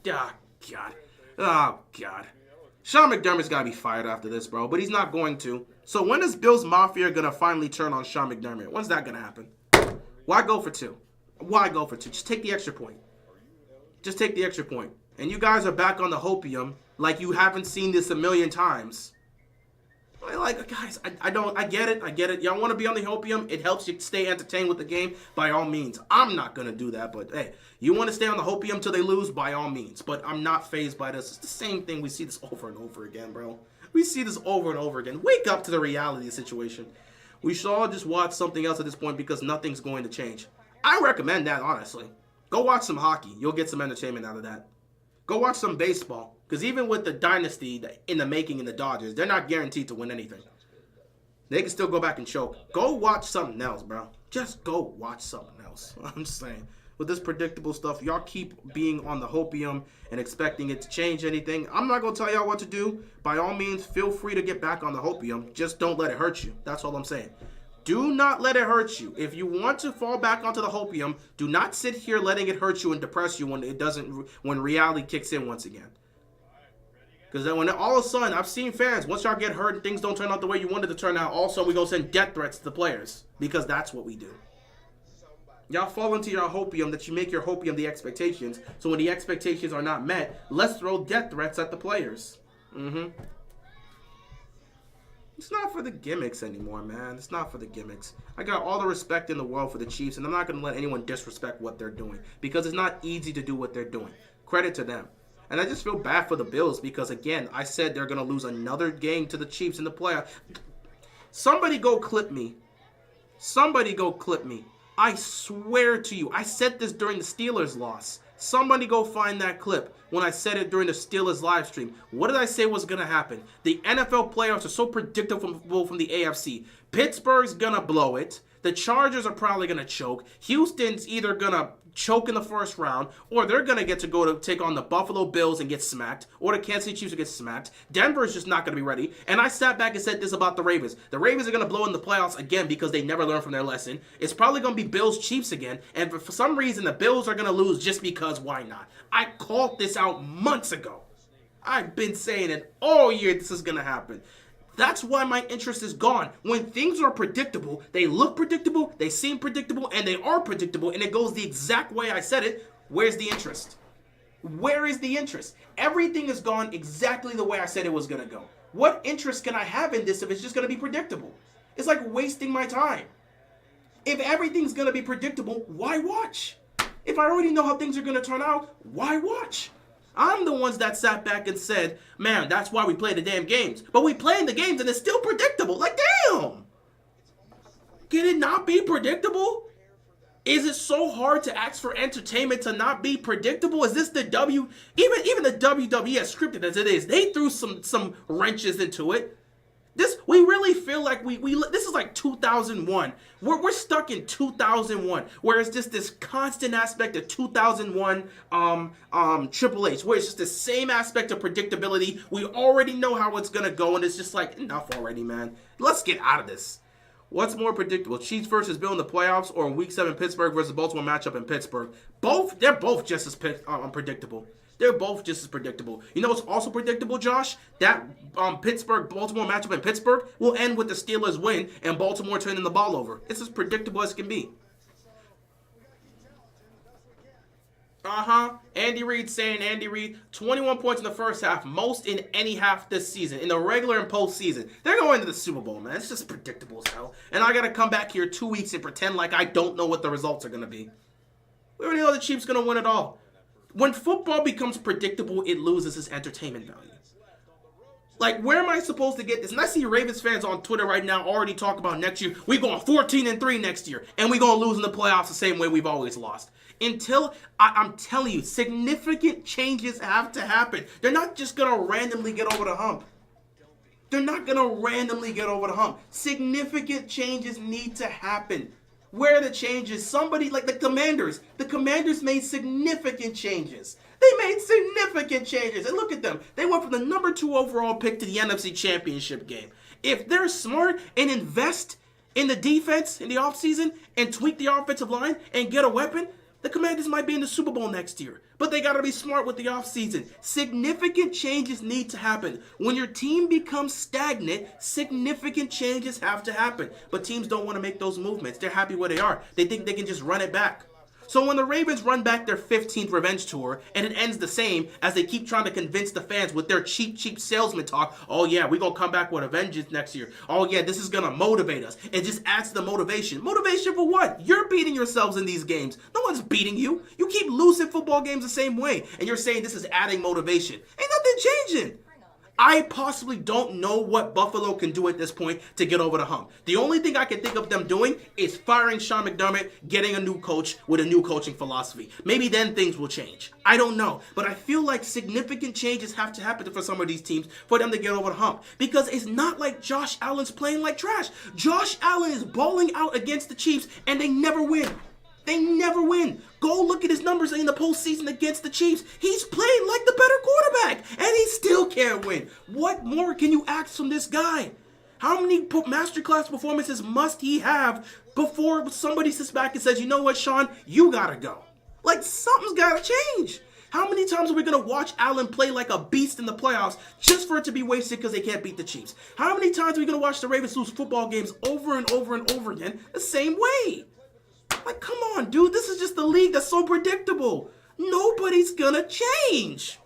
God. Oh, God. Sean McDermott's got to be fired after this, bro. But he's not going to. So when is Bills Mafia going to finally turn on Sean McDermott? When's that going to happen? Why go for 2? Why go for 2? Just take the extra point. Just take the extra point. And you guys are back on the Hopium like you haven't seen this a million times. Like, guys, I get it. Y'all want to be on the Hopium? It helps you stay entertained with the game. By all means. I'm not going to do that, but hey, you want to stay on the Hopium till they lose? By all means. But I'm not fazed by this. It's the same thing. We see this over and over again, bro. We see this over and over again. Wake up to the reality of the situation. We should all just watch something else at this point because nothing's going to change. I recommend that, honestly. Go watch some hockey. You'll get some entertainment out of that. Go watch some baseball. Because even with the dynasty in the making in the Dodgers, they're not guaranteed to win anything. They can still go back and choke. Go watch something else, bro. Just go watch something else. I'm just saying. With this predictable stuff, y'all keep being on the Hopium and expecting it to change anything. I'm not going to tell y'all what to do. By all means, feel free to get back on the Hopium. Just don't let it hurt you. That's all I'm saying. Do not let it hurt you. If you want to fall back onto the Hopium, do not sit here letting it hurt you and depress you when reality kicks in once again. Because then when all of a sudden, I've seen fans, once y'all get hurt and things don't turn out the way you wanted to turn out, all of a sudden we go send death threats to the players. Because that's what we do. Y'all fall into your Hopium that you make your Hopium the expectations. So when the expectations are not met, let's throw death threats at the players. It's not for the gimmicks anymore, man. It's not for the gimmicks. I got all the respect in the world for the Chiefs, and I'm not going to let anyone disrespect what they're doing. Because it's not easy to do what they're doing. Credit to them. And I just feel bad for the Bills because, again, I said they're going to lose another game to the Chiefs in the playoffs. Somebody go clip me. Somebody go clip me. I swear to you, I said this during the Steelers loss. Somebody go find that clip when I said it during the Steelers live stream. What did I say was going to happen? The NFL playoffs are so predictable from the AFC. Pittsburgh's going to blow it. The Chargers are probably going to choke. Houston's either going to choke in the first round, or they're going to get to go to take on the Buffalo Bills and get smacked, or the Kansas City Chiefs will get smacked. Denver's just not going to be ready. And I sat back and said this about the Ravens. The Ravens are going to blow in the playoffs again because they never learned from their lesson. It's probably going to be Bills-Chiefs again, and for some reason the Bills are going to lose just because why not? I called this out months ago. I've been saying it all year this is going to happen. That's why my interest is gone. When things are predictable, they look predictable, they seem predictable, and they are predictable, and it goes the exact way I said it. Where's the interest? Where is the interest? Everything has gone exactly the way I said it was going to go. What interest can I have in this if it's just going to be predictable? It's like wasting my time. If everything's going to be predictable, why watch? If I already know how things are going to turn out, why watch? I'm the ones that sat back and said, man, that's why we play the damn games. But we playing the games and it's still predictable. Like, damn. Can it not be predictable? Is it so hard to ask for entertainment to not be predictable? Is this the even the WWE, as scripted as it is, they threw some wrenches into it. We really feel like this is like 2001. We're stuck in 2001, where it's just this constant aspect of 2001 Triple H, where it's just the same aspect of predictability. We already know how it's gonna go, and it's just like, enough already, man. Let's get out of this. What's more predictable, Chiefs versus Bill in the playoffs, or Week 7 Pittsburgh versus Baltimore matchup in Pittsburgh? They're both just as predictable. They're both just as predictable. You know what's also predictable, Josh? That Pittsburgh-Baltimore matchup in Pittsburgh will end with the Steelers win and Baltimore turning the ball over. It's as predictable as it can be. Andy Reid saying, 21 points in the first half, most in any half this season, in the regular and postseason. They're going to the Super Bowl, man. It's just predictable as hell. And I got to come back here 2 weeks and pretend like I don't know what the results are going to be. We already know the Chiefs going to win it all. When football becomes predictable, it loses its entertainment value. Like, where am I supposed to get this? And I see Ravens fans on Twitter right now already talk about next year. We going 14-3 next year, and we gonna lose in the playoffs the same way we've always lost. Until I'm telling you, significant changes have to happen. They're not just gonna randomly get over the hump. They're not gonna randomly get over the hump. Significant changes need to happen. Where are the changes? Somebody like the Commanders. The Commanders made significant changes. They made significant changes. And look at them. They went from the number 2 overall pick to the NFC Championship game. If they're smart and invest in the defense in the offseason and tweak the offensive line and get a weapon, the Commanders might be in the Super Bowl next year. But they got to be smart with the offseason. Significant changes need to happen. When your team becomes stagnant, significant changes have to happen. But teams don't want to make those movements. They're happy where they are. They think they can just run it back. So when the Ravens run back their 15th revenge tour and it ends the same as they keep trying to convince the fans with their cheap salesman talk, oh yeah, we're going to come back with a vengeance next year. Oh yeah, this is going to motivate us. It just adds to the motivation. Motivation for what? You're beating yourselves in these games. No one's beating you. You keep losing football games the same way. And you're saying this is adding motivation. Ain't nothing changing. I possibly don't know what Buffalo can do at this point to get over the hump. The only thing I can think of them doing is firing Sean McDermott, getting a new coach with a new coaching philosophy. Maybe then things will change. I don't know. But I feel like significant changes have to happen for some of these teams for them to get over the hump. Because it's not like Josh Allen's playing like trash. Josh Allen is balling out against the Chiefs and they never win. They never win. Go look at his numbers in the postseason against the Chiefs. He's playing like the better quarterback, and he still can't win. What more can you ask from this guy? How many masterclass performances must he have before somebody sits back and says, you know what, Sean, you gotta go? Like, something's gotta change. How many times are we going to watch Allen play like a beast in the playoffs just for it to be wasted because they can't beat the Chiefs? How many times are we going to watch the Ravens lose football games over and over and over again the same way? Like, come on, dude. This is just the league that's so predictable. Nobody's gonna change.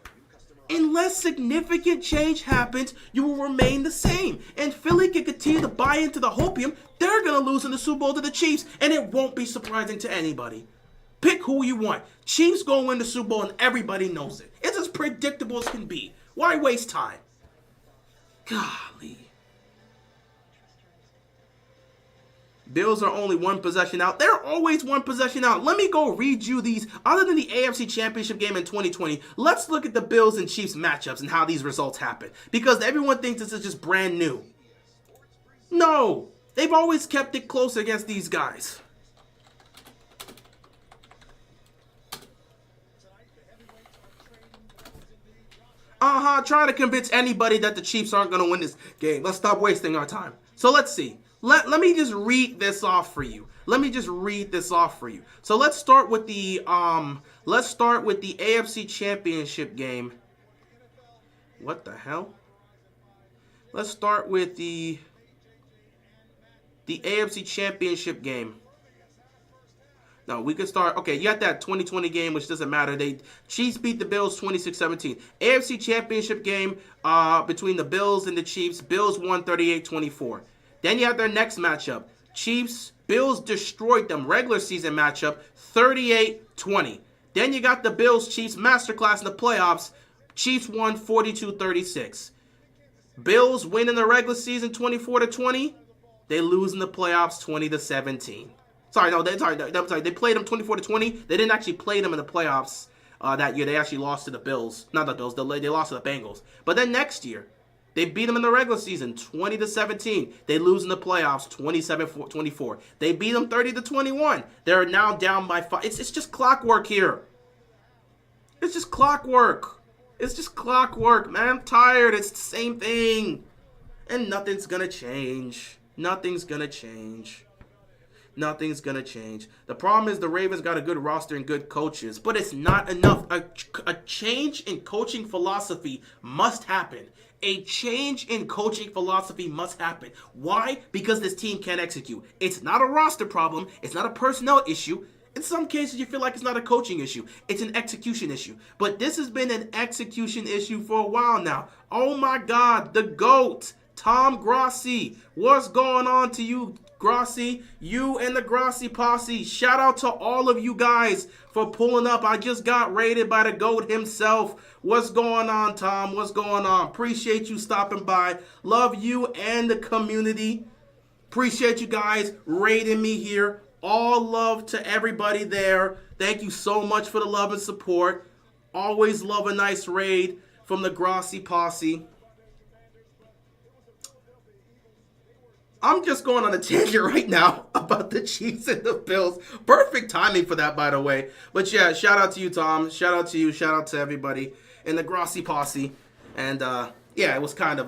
Unless significant change happens, you will remain the same. And Philly can continue to buy into the Hopium. They're gonna lose in the Super Bowl to the Chiefs, and it won't be surprising to anybody. Pick who you want. Chiefs gonna win the Super Bowl, and everybody knows it. It's as predictable as can be. Why waste time? Golly. Bills are only one possession out. They're always one possession out. Let me go read you these. Other than the AFC Championship game in 2020, let's look at the Bills and Chiefs matchups and how these results happen. Because everyone thinks this is just brand new. No. They've always kept it close against these guys. Trying to convince anybody that the Chiefs aren't going to win this game. Let's stop wasting our time. So let's see. Let me just read this off for you. So let's start with the AFC Championship game. What the hell? Let's start with the AFC Championship game. No, we could start. Okay, you got that 2020 game, which doesn't matter. Chiefs beat the Bills 26-17. AFC Championship game between the Bills and the Chiefs. Bills won 38-24. Then you have their next matchup. Bills destroyed them. Regular season matchup, 38-20. Then you got the Bills-Chiefs masterclass in the playoffs. Chiefs won 42-36. Bills win in the regular season 24-20. They lose in the playoffs 20-17. They played them 24-20. They didn't actually play them in the playoffs that year. They actually lost to the Bills. Not the Bills. They lost to the Bengals. But then next year, they beat them in the regular season, 20-17. They lose in the playoffs, 27-24. They beat them 30-21. They're now down by 5. It's just clockwork here. It's just clockwork. Man, I'm tired. It's the same thing. And nothing's going to change. Nothing's going to change. The problem is the Ravens got a good roster and good coaches, but it's not enough. A change in coaching philosophy must happen. Why? Because this team can't execute. It's not a roster problem. It's not a personnel issue. In some cases, you feel like it's not a coaching issue. It's an execution issue. But this has been an execution issue for a while now. Oh my God, the GOAT, Tom Grossi. What's going on to you, Grossi, you and the Grossi posse, shout out to all of you guys for pulling up. I just got raided by the GOAT himself. What's going on, Tom? What's going on? Appreciate you stopping by. Love you and the community. Appreciate you guys raiding me here. All love to everybody there. Thank you so much for the love and support. Always love a nice raid from the Grossi posse. I'm just going on a tangent right now about the Chiefs and the Bills. Perfect timing for that, by the way. But yeah, shout out to you, Tom. Shout out to you. Shout out to everybody in the Grossi posse. And yeah, it's kind of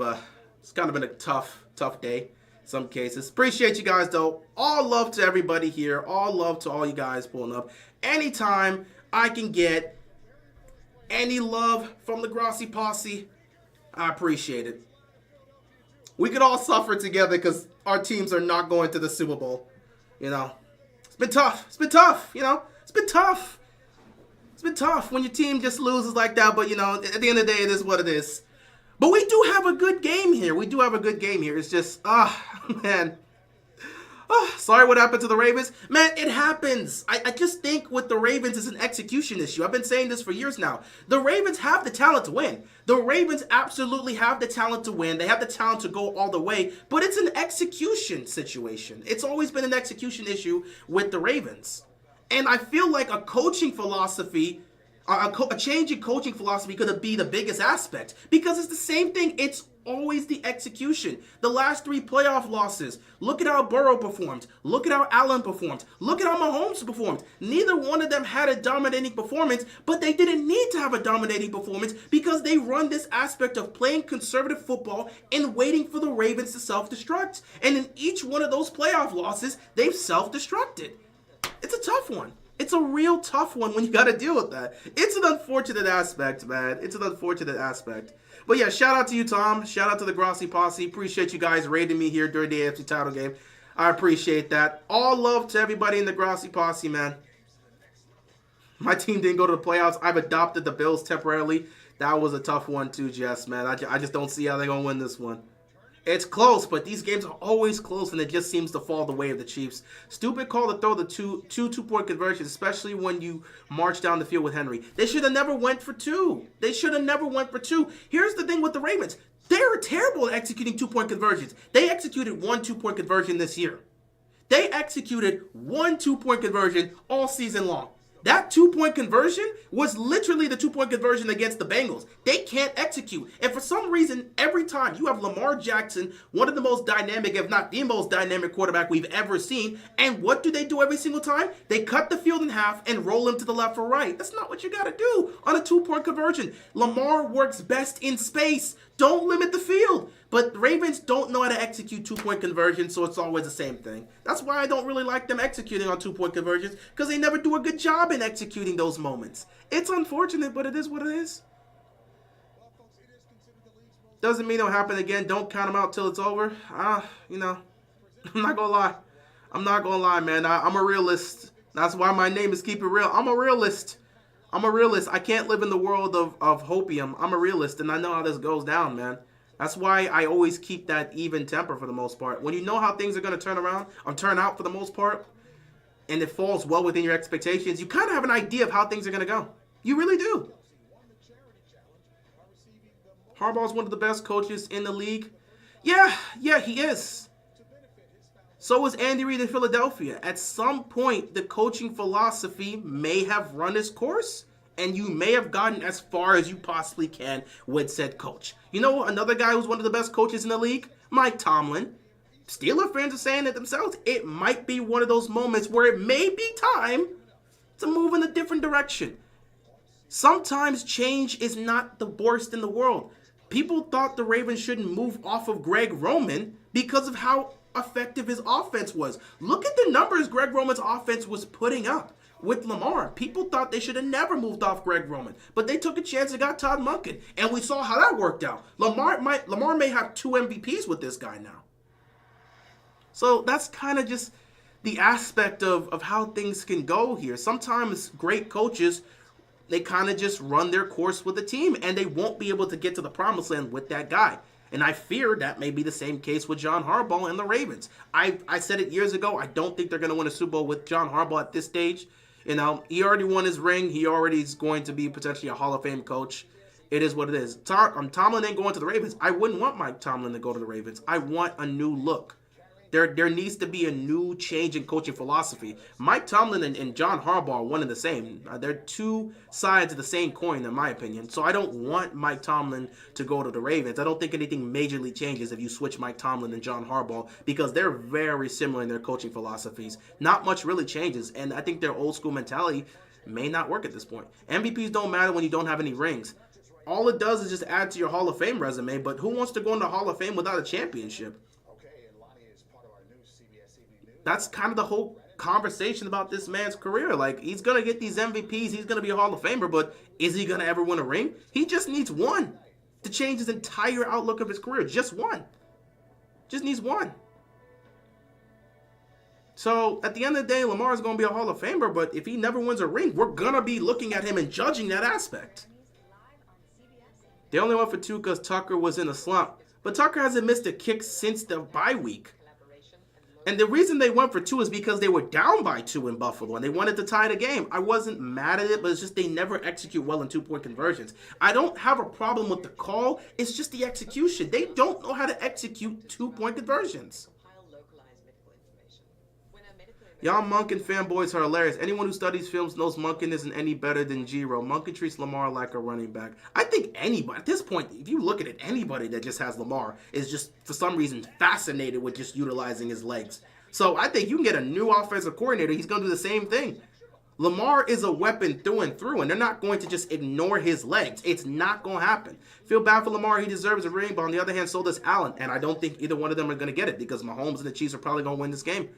been a tough day in some cases. Appreciate you guys though. All love to everybody here. All love to all you guys pulling up. Anytime I can get any love from the Grossi posse, I appreciate it. We could all suffer together because our teams are not going to the Super Bowl. You know, it's been tough. It's been tough. You know, it's been tough. It's been tough when your team just loses like that. But, you know, at the end of the day, it is what it is. But we do have a good game here. We do have a good game here. It's just, man. Sorry what happened to the Ravens. Man, it happens. I just think with the Ravens, it's an execution issue. I've been saying this for years now. The Ravens have the talent to win. The Ravens absolutely have the talent to win. They have the talent to go all the way. But it's an execution situation. It's always been an execution issue with the Ravens. And I feel like a coaching philosophy, a change in coaching philosophy could be the biggest aspect. Because it's the same thing. It's always the execution. The last 3 playoff losses. Look at how Burrow performed. Look at how Allen performed. Look at how Mahomes performed. Neither one of them had a dominating performance, but they didn't need to have a dominating performance because they run this aspect of playing conservative football and waiting for the Ravens to self-destruct. And in each one of those playoff losses, they've self-destructed. It's a tough one. It's a real tough one when you got to deal with that. It's an unfortunate aspect, man. It's an unfortunate aspect. But yeah, shout out to you, Tom. Shout out to the Grossi posse. Appreciate you guys raiding me here during the AFC title game. I appreciate that. All love to everybody in the Grossi posse, man. My team didn't go to the playoffs. I've adopted the Bills temporarily. That was a tough one too, Jess, man. I just don't see how they're going to win this one. It's close, but these games are always close, and it just seems to fall the way of the Chiefs. Stupid call to throw the two-point conversions, especially when you march down the field with Henry. They should have never went for 2. They should have never went for 2. Here's the thing with the Ravens. They're terrible at executing 2-point conversions. They executed 1 2-point conversion this year. They executed 1 2-point conversion all season long. That 2-point conversion was literally the 2-point conversion against the Bengals. They can't execute. And for some reason, every time you have Lamar Jackson, one of the most dynamic, if not the most dynamic quarterback we've ever seen. And what do they do every single time? They cut the field in half and roll him to the left or right. That's not what you got to do on a 2-point conversion. Lamar works best in space. Don't limit the field. But the Ravens don't know how to execute 2-point conversions, so it's always the same thing. That's why I don't really like them executing on 2-point conversions, because they never do a good job in executing those moments. It's unfortunate, but it is what it is. Doesn't mean it'll happen again. Don't count them out till it's over. You know, I'm not going to lie. I'm not going to lie, man. I'm a realist. That's why my name is Keep It Real. I'm a realist. I'm a realist. I can't live in the world of Hopium. I'm a realist, and I know how this goes down, man. That's why I always keep that even temper for the most part. When you know how things are going to turn out for the most part, and it falls well within your expectations, you kind of have an idea of how things are going to go. You really do. Harbaugh's one of the best coaches in the league. Yeah, he is. So is Andy Reid in Philadelphia. At some point, the coaching philosophy may have run its course, and you may have gotten as far as you possibly can with said coach. You know another guy who's one of the best coaches in the league? Mike Tomlin. Steeler fans are saying it themselves. It might be one of those moments where it may be time to move in a different direction. Sometimes change is not the worst in the world. People thought the Ravens shouldn't move off of Greg Roman because of how effective his offense was. Look at the numbers Greg Roman's offense was putting up with Lamar. People thought they should have never moved off Greg Roman, but they took a chance and got Todd Monken, and we saw how that worked out. Lamar may have 2 MVPs with this guy now. So that's kind of just the aspect of how things can go here. Sometimes great coaches, they kind of just run their course with the team, and they won't be able to get to the promised land with that guy. And I fear that may be the same case with John Harbaugh and the Ravens. I said it years ago. I don't think they're going to win a Super Bowl with John Harbaugh at this stage. You know, he already won his ring. He already is going to be potentially a Hall of Fame coach. It is what it is. Tomlin ain't going to the Ravens. I wouldn't want Mike Tomlin to go to the Ravens. I want a new look. There needs to be a new change in coaching philosophy. Mike Tomlin and John Harbaugh are one and the same. They're two sides of the same coin, in my opinion. So I don't want Mike Tomlin to go to the Ravens. I don't think anything majorly changes if you switch Mike Tomlin and John Harbaugh because they're very similar in their coaching philosophies. Not much really changes, and I think their old school mentality may not work at this point. MVPs don't matter when you don't have any rings. All it does is just add to your Hall of Fame resume, but who wants to go into Hall of Fame without a championship? That's kind of the whole conversation about this man's career. Like, he's going to get these MVPs. He's going to be a Hall of Famer, but is he going to ever win a ring? He just needs one to change his entire outlook of his career. Just one. Just needs one. So, at the end of the day, Lamar's going to be a Hall of Famer, but if he never wins a ring, we're going to be looking at him and judging that aspect. They only went for 2 because Tucker was in a slump. But Tucker hasn't missed a kick since the bye week. And the reason they went for 2 is because they were down by 2 in Buffalo, and they wanted to tie the game. I wasn't mad at it, but it's just they never execute well in 2-point conversions. I don't have a problem with the call. It's just the execution. They don't know how to execute 2-point conversions. Y'all Monken fanboys are hilarious. Anyone who studies films knows Monken isn't any better than Giro. Monken treats Lamar like a running back. I think anybody, at this point, if you look at it, anybody that just has Lamar is just, for some reason, fascinated with just utilizing his legs. So I think you can get a new offensive coordinator. He's going to do the same thing. Lamar is a weapon through and through, and they're not going to just ignore his legs. It's not going to happen. Feel bad for Lamar. He deserves a ring, but on the other hand, so does Allen. And I don't think either one of them are going to get it because Mahomes and the Chiefs are probably going to win this game.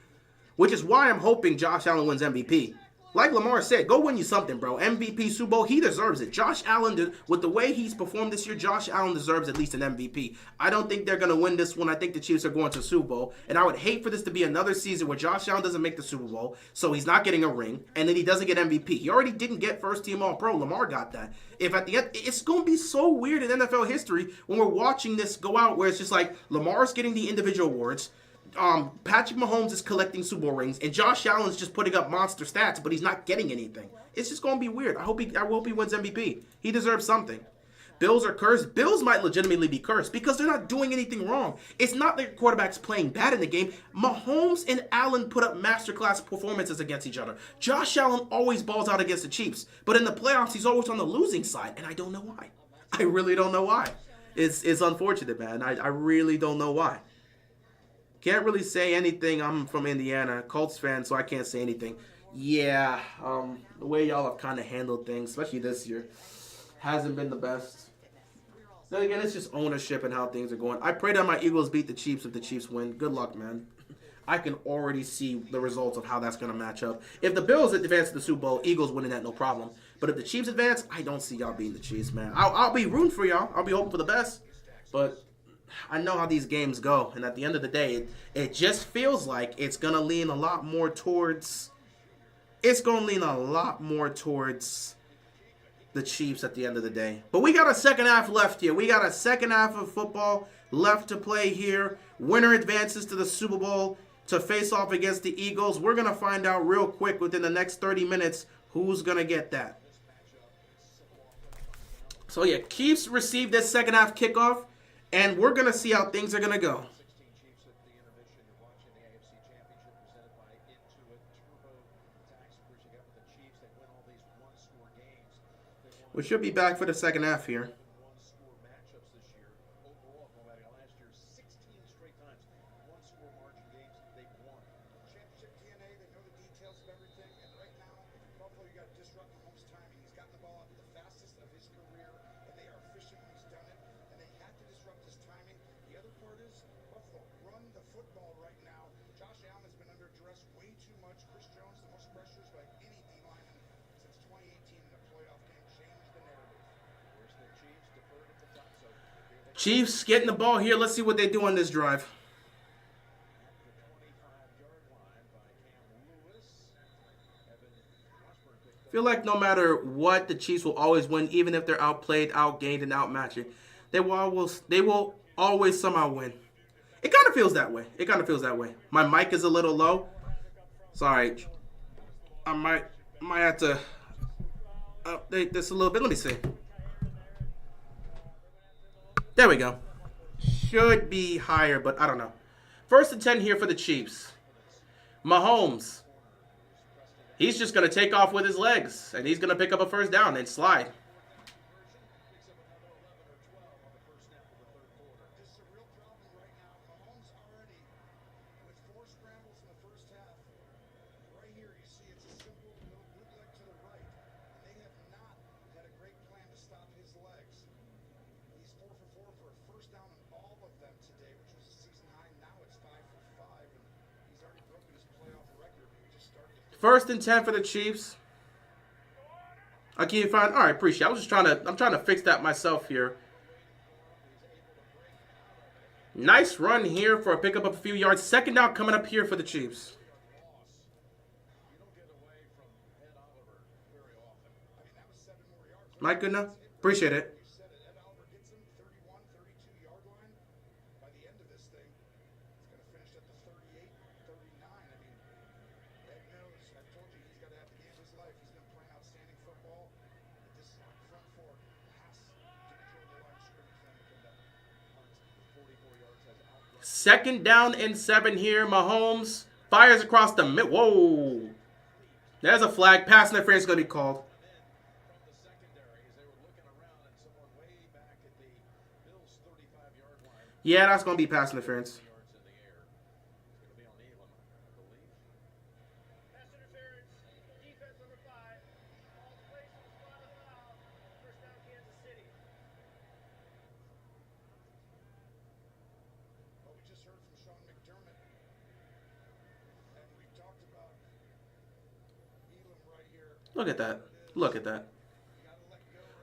Which is why I'm hoping Josh Allen wins MVP. Like Lamar said, go win you something, bro. MVP, Super Bowl, he deserves it. Josh Allen, with the way he's performed this year, Josh Allen deserves at least an MVP. I don't think they're going to win this one. I think the Chiefs are going to Super Bowl. And I would hate for this to be another season where Josh Allen doesn't make the Super Bowl, so he's not getting a ring, and then he doesn't get MVP. He already didn't get first team All-Pro. Lamar got that. If at the end, it's going to be so weird in NFL history when we're watching this go out where it's just like Lamar's getting the individual awards, Patrick Mahomes is collecting Super Bowl rings, and Josh Allen's just putting up monster stats, but he's not getting anything. It's just going to be weird. I hope he wins MVP. He deserves something. Bills are cursed. Bills might legitimately be cursed because they're not doing anything wrong. It's not their quarterbacks playing bad in the game. Mahomes and Allen put up masterclass performances against each other. Josh Allen always balls out against the Chiefs, but in the playoffs, he's always on the losing side, and I don't know why. I really don't know why. It's unfortunate, man. I really don't know why. Can't really say anything. I'm from Indiana, Colts fan, so I can't say anything. Yeah, the way y'all have kind of handled things, especially this year, hasn't been the best. Then again, it's just ownership and how things are going. I pray that my Eagles beat the Chiefs if the Chiefs win. Good luck, man. I can already see the results of how that's going to match up. If the Bills advance to the Super Bowl, Eagles winning that, no problem. But if the Chiefs advance, I don't see y'all beating the Chiefs, man. I'll be rooting for y'all. I'll be hoping for the best. But I know how these games go, and at the end of the day, it just feels like it's going to lean a lot more towards the Chiefs at the end of the day. But we got a second half left here. We got a second half of football left to play here. Winner advances to the Super Bowl to face off against the Eagles. We're going to find out real quick within the next 30 minutes who's going to get that. So yeah, Chiefs received this second half kickoff. And we're going to see how things are going to go. 16 Chiefs at the intermission. You're watching the AFC Championship presented by Intuit TurboTax. Of course, you got with the Chiefs. They win all these one-score games. We should be back for the second half here. One-score matchups this year. Overall, no matter last year, 16 straight times. One-score margin games they've won. Championship DNA, they know the details of everything, and right now, Buffalo, you got to disrupt Mahomes' timing. He's gotten the ball out the fastest of his career, and they are efficient when he's done it, and they had to disrupt his timing. The other part is, Buffalo, run the football right now. Josh Allen has been under duress way too much. Chris Jones, the most pressures by any D-lineman since 2018 in a playoff game, changed the narrative. Where's the Chiefs deferred at the top? So Chiefs getting the ball here. Let's see what they do on this drive. at the 25-yard line by Cam Lewis. Evan Washburn picked up. Feel like no matter what, the Chiefs will always win, even if they're outplayed, outgained, and outmatched. They will always somehow win. It kind of feels that way. It kind of feels that way. My mic is a little low. Sorry. I might have to update this a little bit. Let me see. There we go. Should be higher, but I don't know. 1st and 10 here for the Chiefs. Mahomes. He's just going to take off with his legs, and he's going to pick up a first down and slide. This is a real problem right now. Mahomes already with 4 scrambles in the first half. Right here, you see it's a simple little bootleg to the right. And they have not had a great plan to stop his legs. He's 4 for 4 for a first down in all of them today, which was a season high. Now it's 5 for 5, and he's already broken his playoff record. He just started to 1st and 10 for the Chiefs. I can't find. All right, appreciate it. I'm trying to fix that myself here. Nice run here for a pickup of a few yards. 2nd down coming up here for the Chiefs. You don't get away from Ed Oliver very often. I mean, that was 7 more yards. Mike, good enough? Appreciate it. You said it. Ed Oliver gets him 31, 32-yard line. By the end of this thing, it's going to finish at the 38, 39. I mean, Ed knows. I told you he's got to have the game of his life. He's been playing outstanding football. But this front four has to control the line of scrimmage then to come back. 44 yards has outrun 2nd down and 7 here. Mahomes fires across the mid. Whoa. There's a flag. Pass interference going to be called. from the secondary as they were looking around and someone way back at the Bills' 35-yard line. Yeah, that's going to be pass interference. Yards in the air. It's going to be on Elam, I believe. Pass interference, defense number 5. Ball placed in the spot of foul. First down, Kansas City. Well, we just heard from Sean McDermott, and we talked about Elam right here. Look at that. Look at that.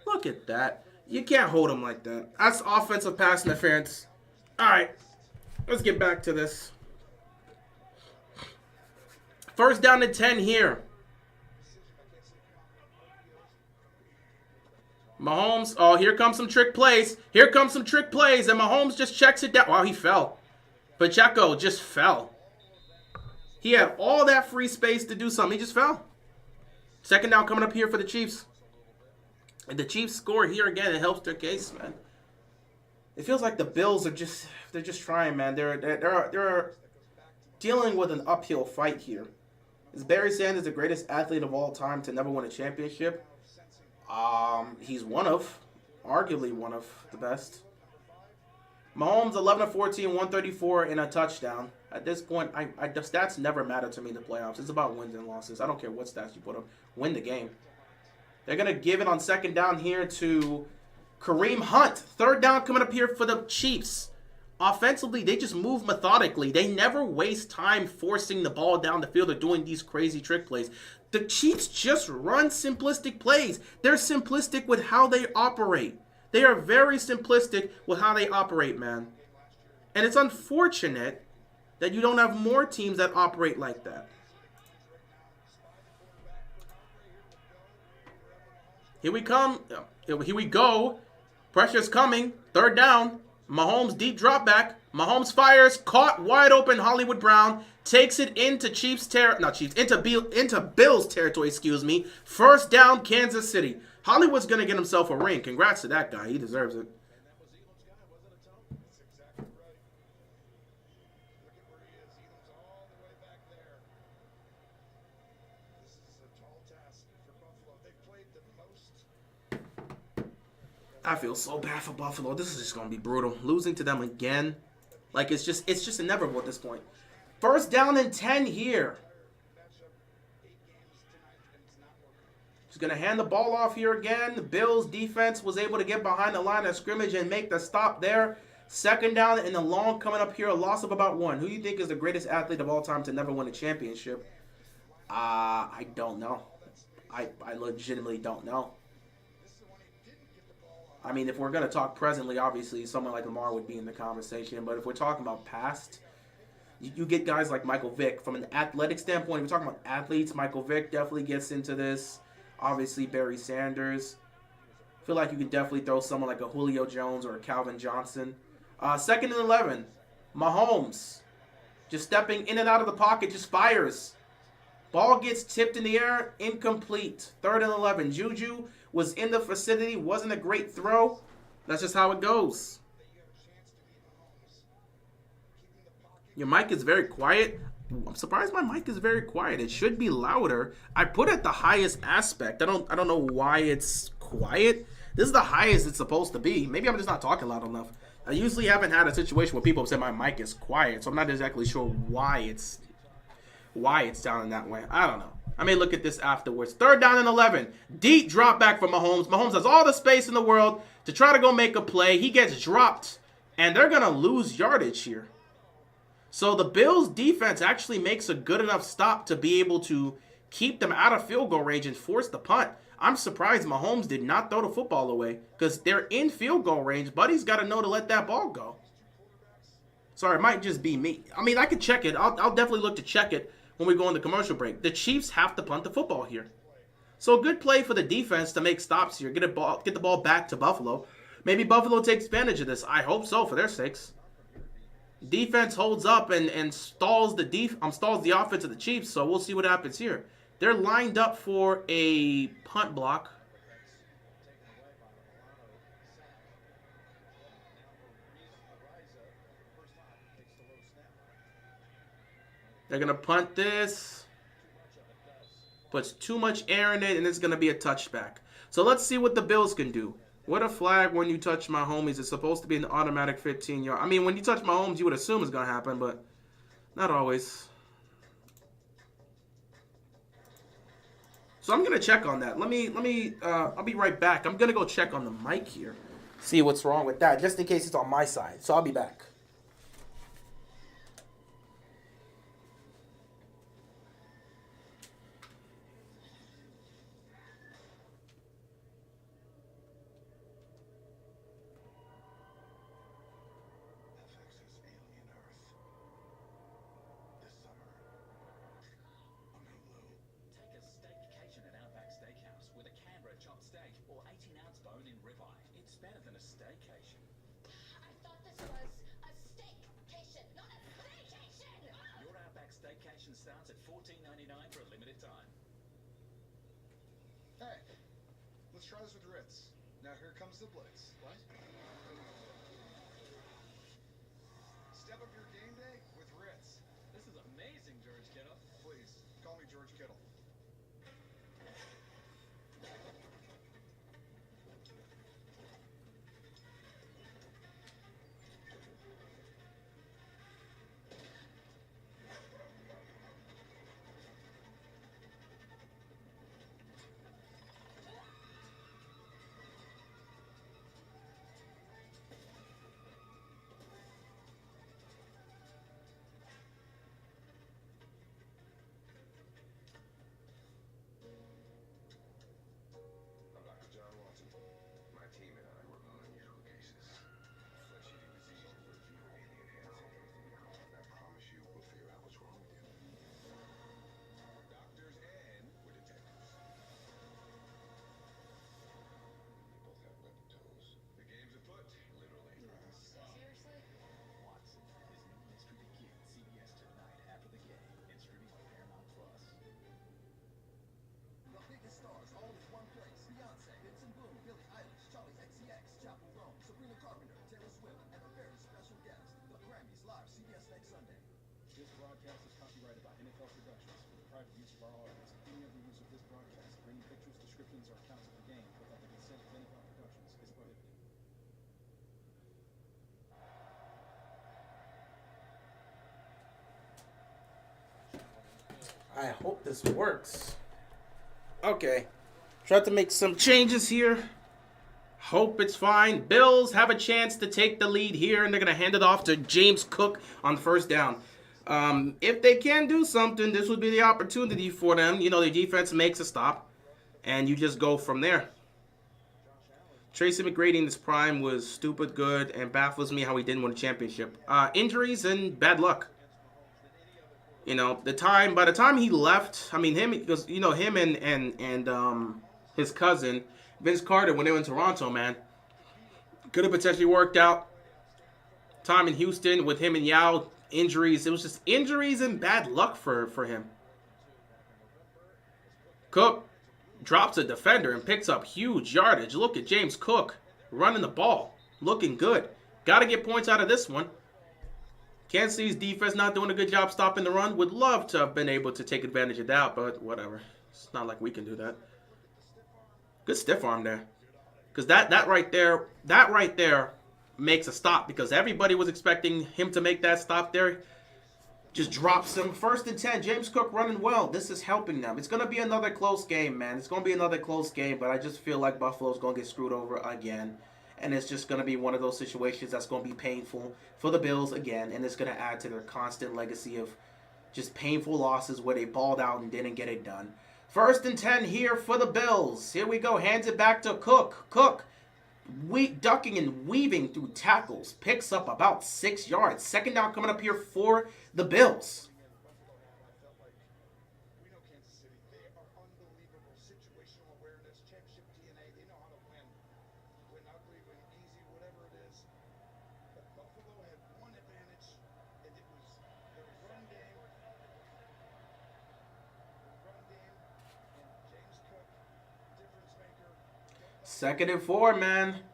Look at that. You can't hold him like that. That's offensive pass interference. All right. Let's get back to this. 1st down and 10 here. Mahomes. Oh, here comes some trick plays. Here comes some trick plays. And Mahomes just checks it down. Wow, he fell. Pacheco just fell. He had all that free space to do something. He just fell. 2nd down coming up here for the Chiefs. And the Chiefs score here again. It helps their case, man. It feels like the Bills are they're just trying, man. They're dealing with an uphill fight here. Is Barry Sanders the greatest athlete of all time to never win a championship? He's arguably one of the best. Mahomes 11 of 14, 134 and a touchdown. At this point, the stats never matter to me in the playoffs. It's about wins and losses. I don't care what stats you put up. Win the game. They're going to give it on 2nd down here to Kareem Hunt. 3rd down coming up here for the Chiefs. Offensively, they just move methodically. They never waste time forcing the ball down the field or doing these crazy trick plays. The Chiefs just run simplistic plays. They're simplistic with how they operate. They are very simplistic with how they operate, man. And it's unfortunate that you don't have more teams that operate like that. Here we come. Here we go. Pressure's coming. 3rd down. Mahomes deep drop back. Mahomes fires. Caught wide open. Hollywood Brown takes it into into Bills territory, excuse me. 1st down, Kansas City. Hollywood's going to get himself a ring. Congrats to that guy. He deserves it. And that was Elam's guy, wasn't it, Tom? That's exactly right. Look at where he is. Elam's all the way back there. This is a tall task for Buffalo. They've played the most. I feel so bad for Buffalo. This is just going to be brutal. Losing to them again. Like, it's just inevitable at this point. 1st down and 10 here. Matchup 8 games tonight, and it's not working. He's going to hand the ball off here again. The Bills defense was able to get behind the line of scrimmage and make the stop there. 2nd down and the long coming up here. A loss of about 1. Who do you think is the greatest athlete of all time to never win a championship? I don't know. I legitimately don't know. I mean, if we're going to talk presently, obviously, someone like Lamar would be in the conversation. But if we're talking about past, you get guys like Michael Vick. From an athletic standpoint, if we're talking about athletes, Michael Vick definitely gets into this. Obviously, Barry Sanders. I feel like you could definitely throw someone like a Julio Jones or a Calvin Johnson. Second and 11. Mahomes just stepping in and out of the pocket, just fires. Ball gets tipped in the air, incomplete. Third and 11. Juju was in the vicinity, wasn't a great throw. That's just how it goes. Your mic is very quiet. I'm surprised my mic is very quiet. It should be louder. I put it at the highest aspect. I don't know why it's quiet. This is the highest it's supposed to be. Maybe I'm just not talking loud enough. I usually haven't had a situation where people have said my mic is quiet, so I'm not exactly sure why it's sounding that way. I don't know. I may look at this afterwards. Third down and 11. Deep drop back for Mahomes. Mahomes has all the space in the world to try to go make a play. He gets dropped, and they're going to lose yardage here. So the Bills defense actually makes a good enough stop to be able to keep them out of field goal range and force the punt. I'm surprised Mahomes did not throw the football away because they're in field goal range. Buddy's got to know to let that ball go. Sorry, it might just be me. I mean, I could check it. I'll definitely look to check it when we go into commercial break. The Chiefs have to punt the football here. So a good play for the defense to make stops here. Get the ball back to Buffalo. Maybe Buffalo takes advantage of this. I hope so for their sakes. Defense holds up and stalls the offense of the Chiefs, so we'll see what happens here. They're lined up for a punt block. They're going to punt this. Puts too much air in it, and it's going to be a touchback. So let's see what the Bills can do. What a flag when you touch my homies. It's supposed to be an automatic 15-yard. I mean, when you touch my homies, you would assume it's going to happen, but not always. So I'm going to check on that. I'll be right back. I'm going to go check on the mic here. See what's wrong with that, just in case it's on my side. So I'll be back. Starts at $14.99 for a limited time. Hey, let's try this with Ritz. Now here comes the blitz. What? Step up your game day with Ritz. This is amazing, George Kittle. Please, call me George Kittle. I hope this works. Okay. Tried to make some changes here. Hope it's fine. Bills have a chance to take the lead here, and they're going to hand it off to James Cook on first down. If they can do something, this would be the opportunity for them. You know, the defense makes a stop, and you just go from there. Tracy McGrady in this prime was stupid good and baffles me how he didn't win a championship. Injuries and bad luck. You know, by the time he left, I mean, him and his cousin, Vince Carter, when they were in Toronto, man, could have potentially worked out. time in Houston with him and Yao. Injuries. It was just injuries and bad luck for him. Cook drops a defender and picks up huge yardage. Look at James Cook running the ball. Looking good. Got to get points out of this one. Kansas City's defense not doing a good job stopping the run. Would love to have been able to take advantage of that, but whatever. It's not like we can do that. Good stiff arm there. Because that right there makes a stop, because everybody was expecting him to make that stop there. Just drops him. 1st and 10. James Cook running well. This is helping them. It's going to be another close game, man. It's going to be another close game, but I just feel like Buffalo's going to get screwed over again. And it's just going to be one of those situations that's going to be painful for the Bills again. And it's going to add to their constant legacy of just painful losses where they balled out and didn't get it done. 1st and 10 here for the Bills. Here we go. Hands it back to Cook. Cook, ducking and weaving through tackles. Picks up about 6 yards. 2nd down coming up here for the Bills. We know Kansas City. They are unbelievable. Situational awareness, championship DNA. They know how to win. Win ugly, win easy, whatever it is. But Buffalo had one advantage, and it was their run game. And James Cook, difference maker. 2nd and 4, man.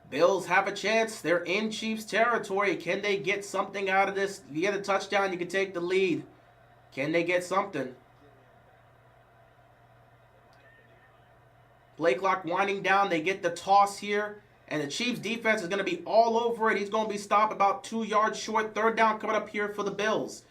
Bills have a chance. They're in Chiefs territory. Can they get something out of this? If you get a touchdown, you can take the lead. Can they get something? Play clock winding down. They get the toss here. And the Chiefs defense is going to be all over it. He's going to be stopped about 2 yards short. 3rd down coming up here for the Bills.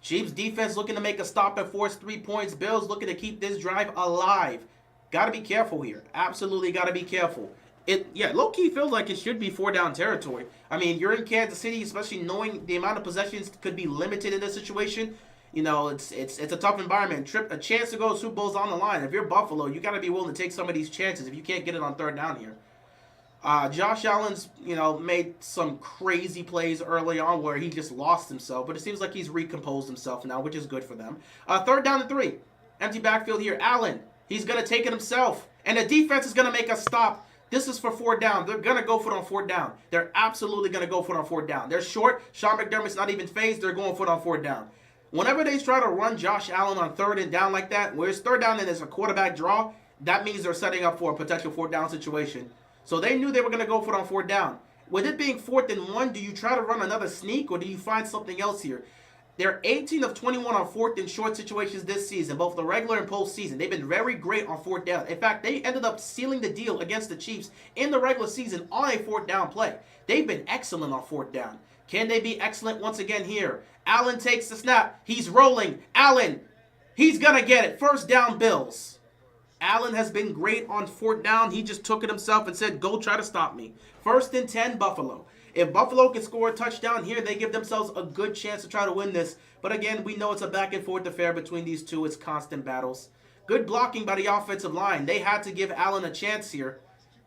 Chiefs defense looking to make a stop and force 3 points. Bills looking to keep this drive alive. Got to be careful here. Absolutely got to be careful. Low-key feels like it should be 4-down territory. I mean, you're in Kansas City, especially knowing the amount of possessions could be limited in this situation. You know, it's a tough environment. A chance to go to Super Bowl's on the line. If you're Buffalo, you got to be willing to take some of these chances if you can't get it on 3rd down here. Josh Allen's, made some crazy plays early on where he just lost himself, but it seems like he's recomposed himself now, which is good for them. 3rd down and 3. Empty backfield here. Allen, he's going to take it himself, and the defense is going to make a stop. This is for 4th down. They're going to go for it on 4th down. They're absolutely going to go for it on 4th down. They're short. Sean McDermott's not even phased. They're going for it on 4th down. Whenever they try to run Josh Allen on 3rd and down like that, where it's 3rd down and it's a quarterback draw, that means they're setting up for a potential 4th down situation. So they knew they were going to go for it on 4th down. With it being 4th and 1, do you try to run another sneak or do you find something else here? They're 18 of 21 on 4th and short situations this season, both the regular and postseason. They've been very great on 4th down. In fact, they ended up sealing the deal against the Chiefs in the regular season on a 4th down play. They've been excellent on 4th down. Can they be excellent once again here? Allen takes the snap. He's rolling. Allen, he's going to get it. 1st down, Bills. Allen has been great on 4th down. He just took it himself and said, go try to stop me. 1st and 10, Buffalo. If Buffalo can score a touchdown here, they give themselves a good chance to try to win this. But again, we know it's a back and forth affair between these two. It's constant battles. Good blocking by the offensive line. They had to give Allen a chance here.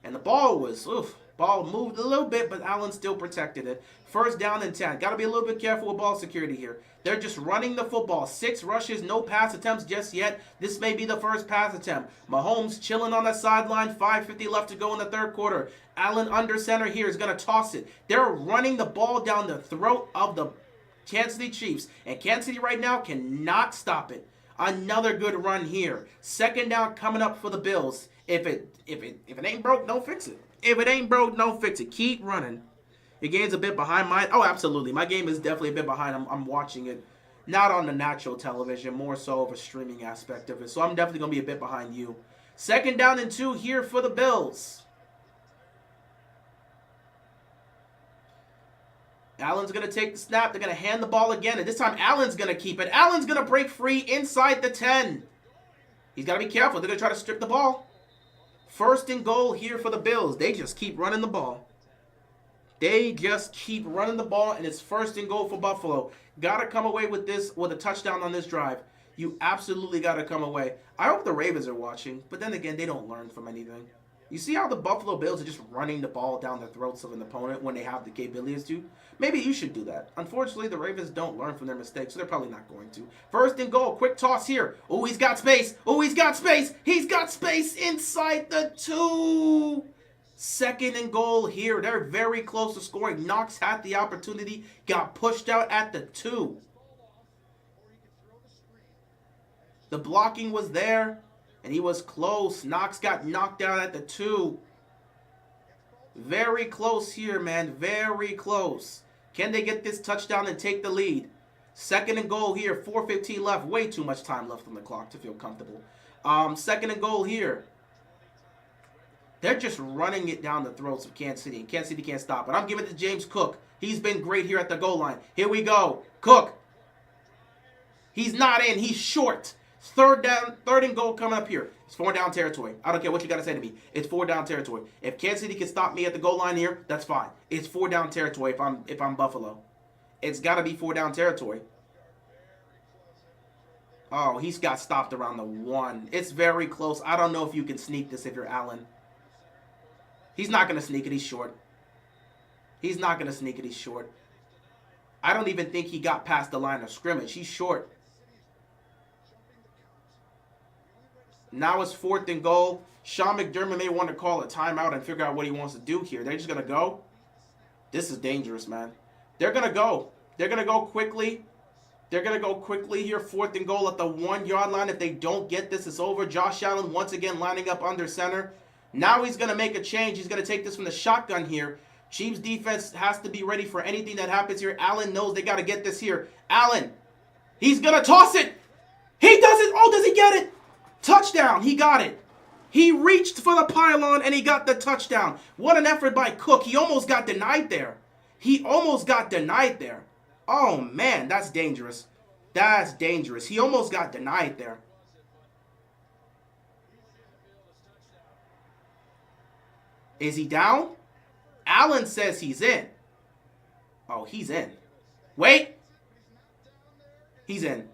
And the ball moved a little bit, but Allen still protected it. 1st down and 10. Got to be a little bit careful with ball security here. They're just running the football. 6 rushes, no pass attempts just yet. This may be the first pass attempt. Mahomes chilling on the sideline. 5:50 left to go in the 3rd quarter. Allen under center here is going to toss it. They're running the ball down the throat of the Kansas City Chiefs. And Kansas City right now cannot stop it. Another good run here. 2nd down coming up for the Bills. If it ain't broke, don't fix it. If it ain't broke, don't fix it. Keep running. Your game's a bit behind mine. Oh, absolutely. My game is definitely a bit behind. I'm watching it. Not on the natural television. More so of a streaming aspect of it. So I'm definitely going to be a bit behind you. 2nd down and 2 here for the Bills. Allen's going to take the snap. They're going to hand the ball again. And this time, Allen's going to keep it. Allen's going to break free inside the 10. He's got to be careful. They're going to try to strip the ball. 1st and goal here for the Bills. They just keep running the ball. They just keep running the ball, and it's 1st and goal for Buffalo. Got to come away with this, with a touchdown on this drive. You absolutely got to come away. I hope the Ravens are watching, but then again, they don't learn from anything. You see how the Buffalo Bills are just running the ball down the throats of an opponent when they have the capabilities to? Maybe you should do that. Unfortunately, the Ravens don't learn from their mistakes, so they're probably not going to. 1st and goal. Quick toss here. Oh, he's got space. Oh, he's got space. He's got space inside the 2. Second and goal here. They're very close to scoring. Knox had the opportunity, got pushed out at the 2. The blocking was there, and he was close. Knox got knocked out at the 2. Very close here, man. Very close. Can they get this touchdown and take the lead? Second and goal here. 4:15 left. Way too much time left on the clock to feel comfortable. Second and goal here. They're just running it down the throats of Kansas City. And Kansas City can't stop it. I'm giving it to James Cook. He's been great here at the goal line. Here we go. Cook. He's not in. He's short. Third and goal coming up here. It's 4 down territory. I don't care what you got to say to me. It's 4 down territory. If Kansas City can stop me at the goal line here, that's fine. It's 4 down territory if I'm Buffalo. It's got to be 4 down territory. Oh, he's got stopped around the 1. It's very close. I don't know if you can sneak this if you're Allen. He's not going to sneak it. He's short. He's not going to sneak it. He's short. I don't even think he got past the line of scrimmage. He's short. Now it's 4th and goal. Sean McDermott may want to call a timeout and figure out what he wants to do here. They're just going to go. This is dangerous, man. They're going to go. They're going to go quickly. They're going to go quickly here. 4th and goal at the 1-yard line. If they don't get this, it's over. Josh Allen once again lining up under center. Now he's going to make a change. He's going to take this from the shotgun here. Chiefs defense has to be ready for anything that happens here. Allen knows they got to get this here. Allen. He's going to toss it. He does it. Oh, does he get it? Touchdown. He got it. He reached for the pylon and he got the touchdown. What an effort by Cook. He almost got denied there. He almost got denied there. Oh, man, that's dangerous. That's dangerous. He almost got denied there. Is he down? Allen says he's in. Oh, he's in. Wait. He's in.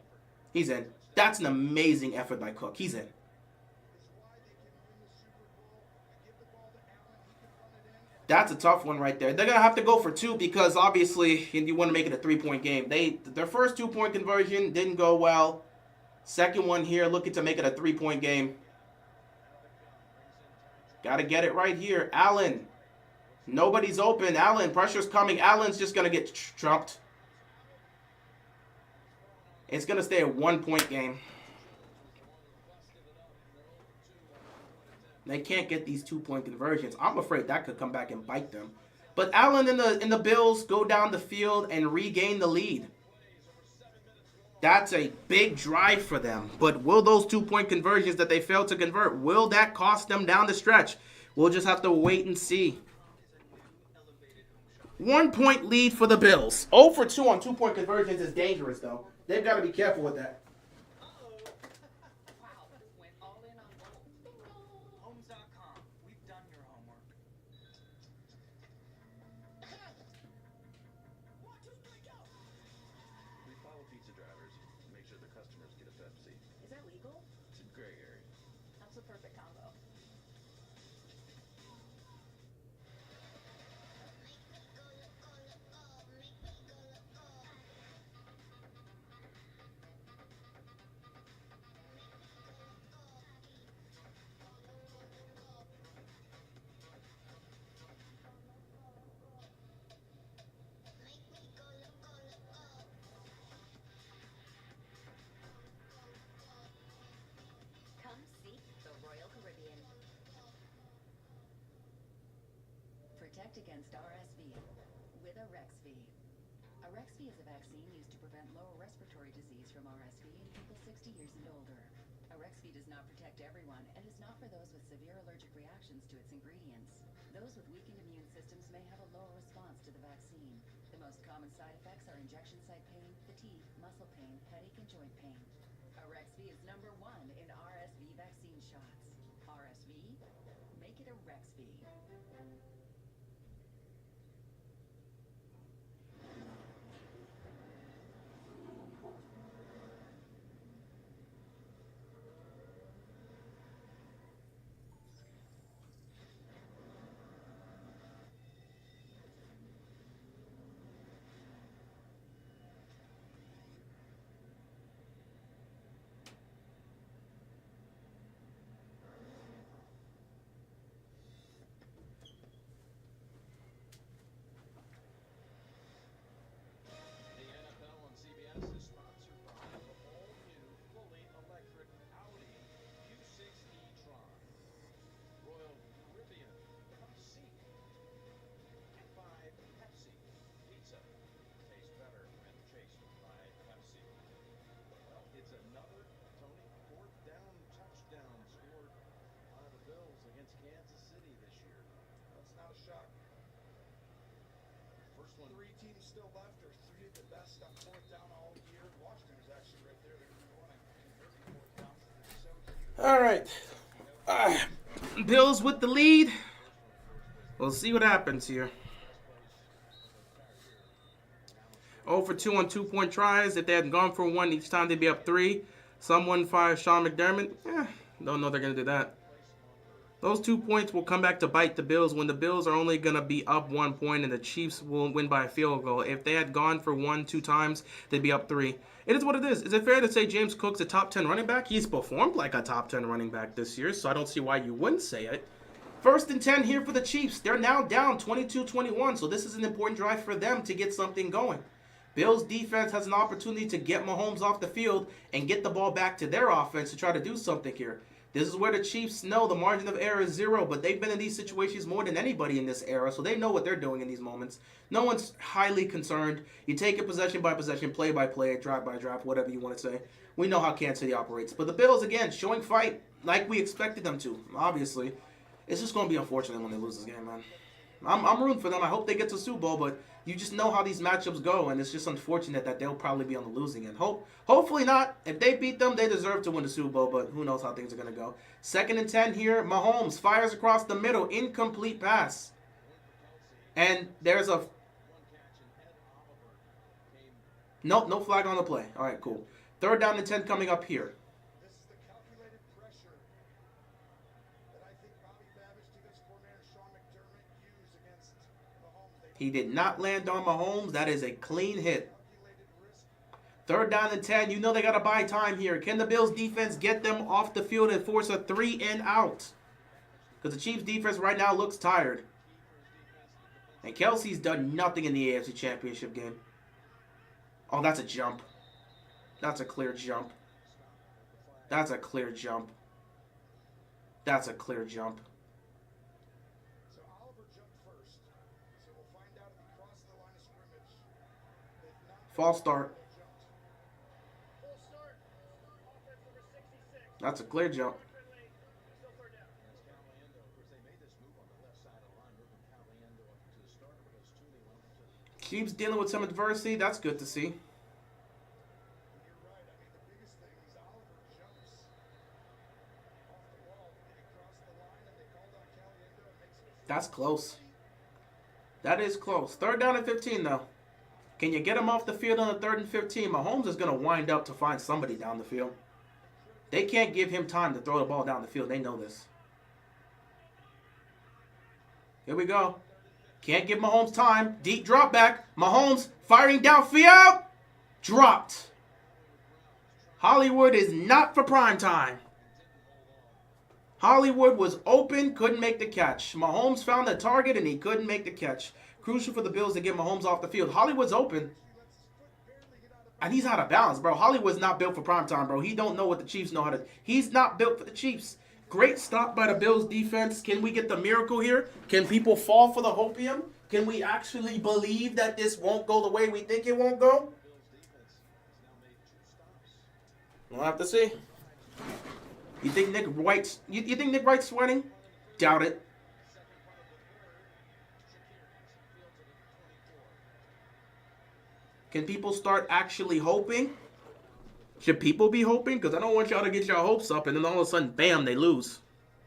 He's in. That's an amazing effort by Cook. He's in. That's a tough one right there. They're going to have to go for 2 because obviously you want to make it a 3-point game. Their first 2-point conversion didn't go well. Second one here, looking to make it a 3-point game. Got to get it right here. Allen. Nobody's open. Allen, pressure's coming. Allen's just going to get trumped. It's going to stay a 1-point game. They can't get these 2-point conversions. I'm afraid that could come back and bite them. But Allen and the Bills go down the field and regain the lead. That's a big drive for them. But will those 2-point conversions that they failed to convert, will that cost them down the stretch? We'll just have to wait and see. 1-point lead for the Bills. 0 for 2 on 2-point conversions is dangerous, though. They've got to be careful with that. Homes.com. We've done your homework. We follow pizza drivers to make sure the customers get a Pepsi. Is that legal? It's a gray area. That's the perfect combo. Come seek the Royal Caribbean. Protect against RSV with Arexvy. Arexvy is a vaccine used to prevent lower respiratory disease from RSV in people 60 years and older. Arexvy does not protect everyone and is not for those with severe allergic reactions to its ingredients. Those with weakened immune systems may have a lower response to the vaccine. The most common side effects are injection site pain, fatigue, muscle pain, headache, and joint pain. Arexvy is #1 in RSV vaccine shots. RSV? Make it Arexvy. Three teams still left. There's three of the best on fourth down all year. Washington's actually right there. They're going to be one on converting fourth downs. They're so huge. All right. Bills with the lead. We'll see what happens here. 0 for 2 on 2-point tries. If they had gone for 1 each time, they'd be up 3. Some 1-5 Sean McDermott. Don't know they're going to do that. Those 2 points will come back to bite the Bills when the Bills are only going to be up 1 point and the Chiefs will win by a field goal. If they had gone for 1, 2 times, they'd be up 3. It is what it is. Is it fair to say James Cook's a top 10 running back? He's performed like a top 10 running back this year, so I don't see why you wouldn't say it. 1st and 10 here for the Chiefs. They're now down 22-21, so this is an important drive for them to get something going. Bills defense has an opportunity to get Mahomes off the field and get the ball back to their offense to try to do something here. This is where the Chiefs know the margin of error is 0, but they've been in these situations more than anybody in this era, so they know what they're doing in these moments. No one's highly concerned. You take it possession by possession, play by play, drive by drive, whatever you want to say. We know how Kansas City operates. But the Bills, again, showing fight like we expected them to, obviously. It's just going to be unfortunate when they lose this game, man. I'm rooting for them. I hope they get to the Super Bowl, but you just know how these matchups go, and it's just unfortunate that they'll probably be on the losing end. Hopefully not. If they beat them, they deserve to win the Super Bowl, but who knows how things are going to go. 2nd and 10 here. Mahomes fires across the middle. Incomplete pass. And there's a... Nope, no flag on the play. All right, cool. 3rd down and 10 coming up here. This is the calculated pressure that I think Bobby Babbage, defense coordinator Sean McDermott, used against Mahomes. He did not land on Mahomes. That is a clean hit. 3rd down and 10. You know they got to buy time here. Can the Bills defense get them off the field and force a 3 and out? Because the Chiefs defense right now looks tired. And Kelsey's done nothing in the AFC Championship game. Oh, that's a jump. That's a clear jump. That's a clear jump. That's a clear jump. So Oliver jumped first. So we'll find out if he crosses the line of scrimmage. If not, False start. Full start. Offense number 66. That's a clear jump. Still 3rd down. Chiefs dealing with some adversity. That's good to see. you're right. I mean, the biggest thing is Oliver jumps off the wall. Did he cross the line and they called on Caliendo and makes it? That's close. That is close. 3rd down and 15, though. Can you get him off the field on the 3rd and 15? Mahomes is going to wind up to find somebody down the field. They can't give him time to throw the ball down the field. They know this. Here we go. Can't give Mahomes time. Deep drop back. Mahomes firing downfield. Dropped. Hollywood is not for prime time. Hollywood was open, couldn't make the catch. Mahomes found the target and he couldn't make the catch. Crucial for the Bills to get Mahomes off the field. Hollywood's open. And he's out of balance, bro. Hollywood's not built for prime time, bro. He don't know what the Chiefs know how to. He's not built for the Chiefs. Great stop by the Bills defense. Can we get the miracle here? Can people fall for the Hopium? Can we actually believe that this won't go the way we think it won't go? We'll have to see. You think Nick Wright's sweating? Doubt it. Can people start actually hoping? Should people be hoping? Because I don't want y'all to get y'all hopes up and then all of a sudden, bam, they lose.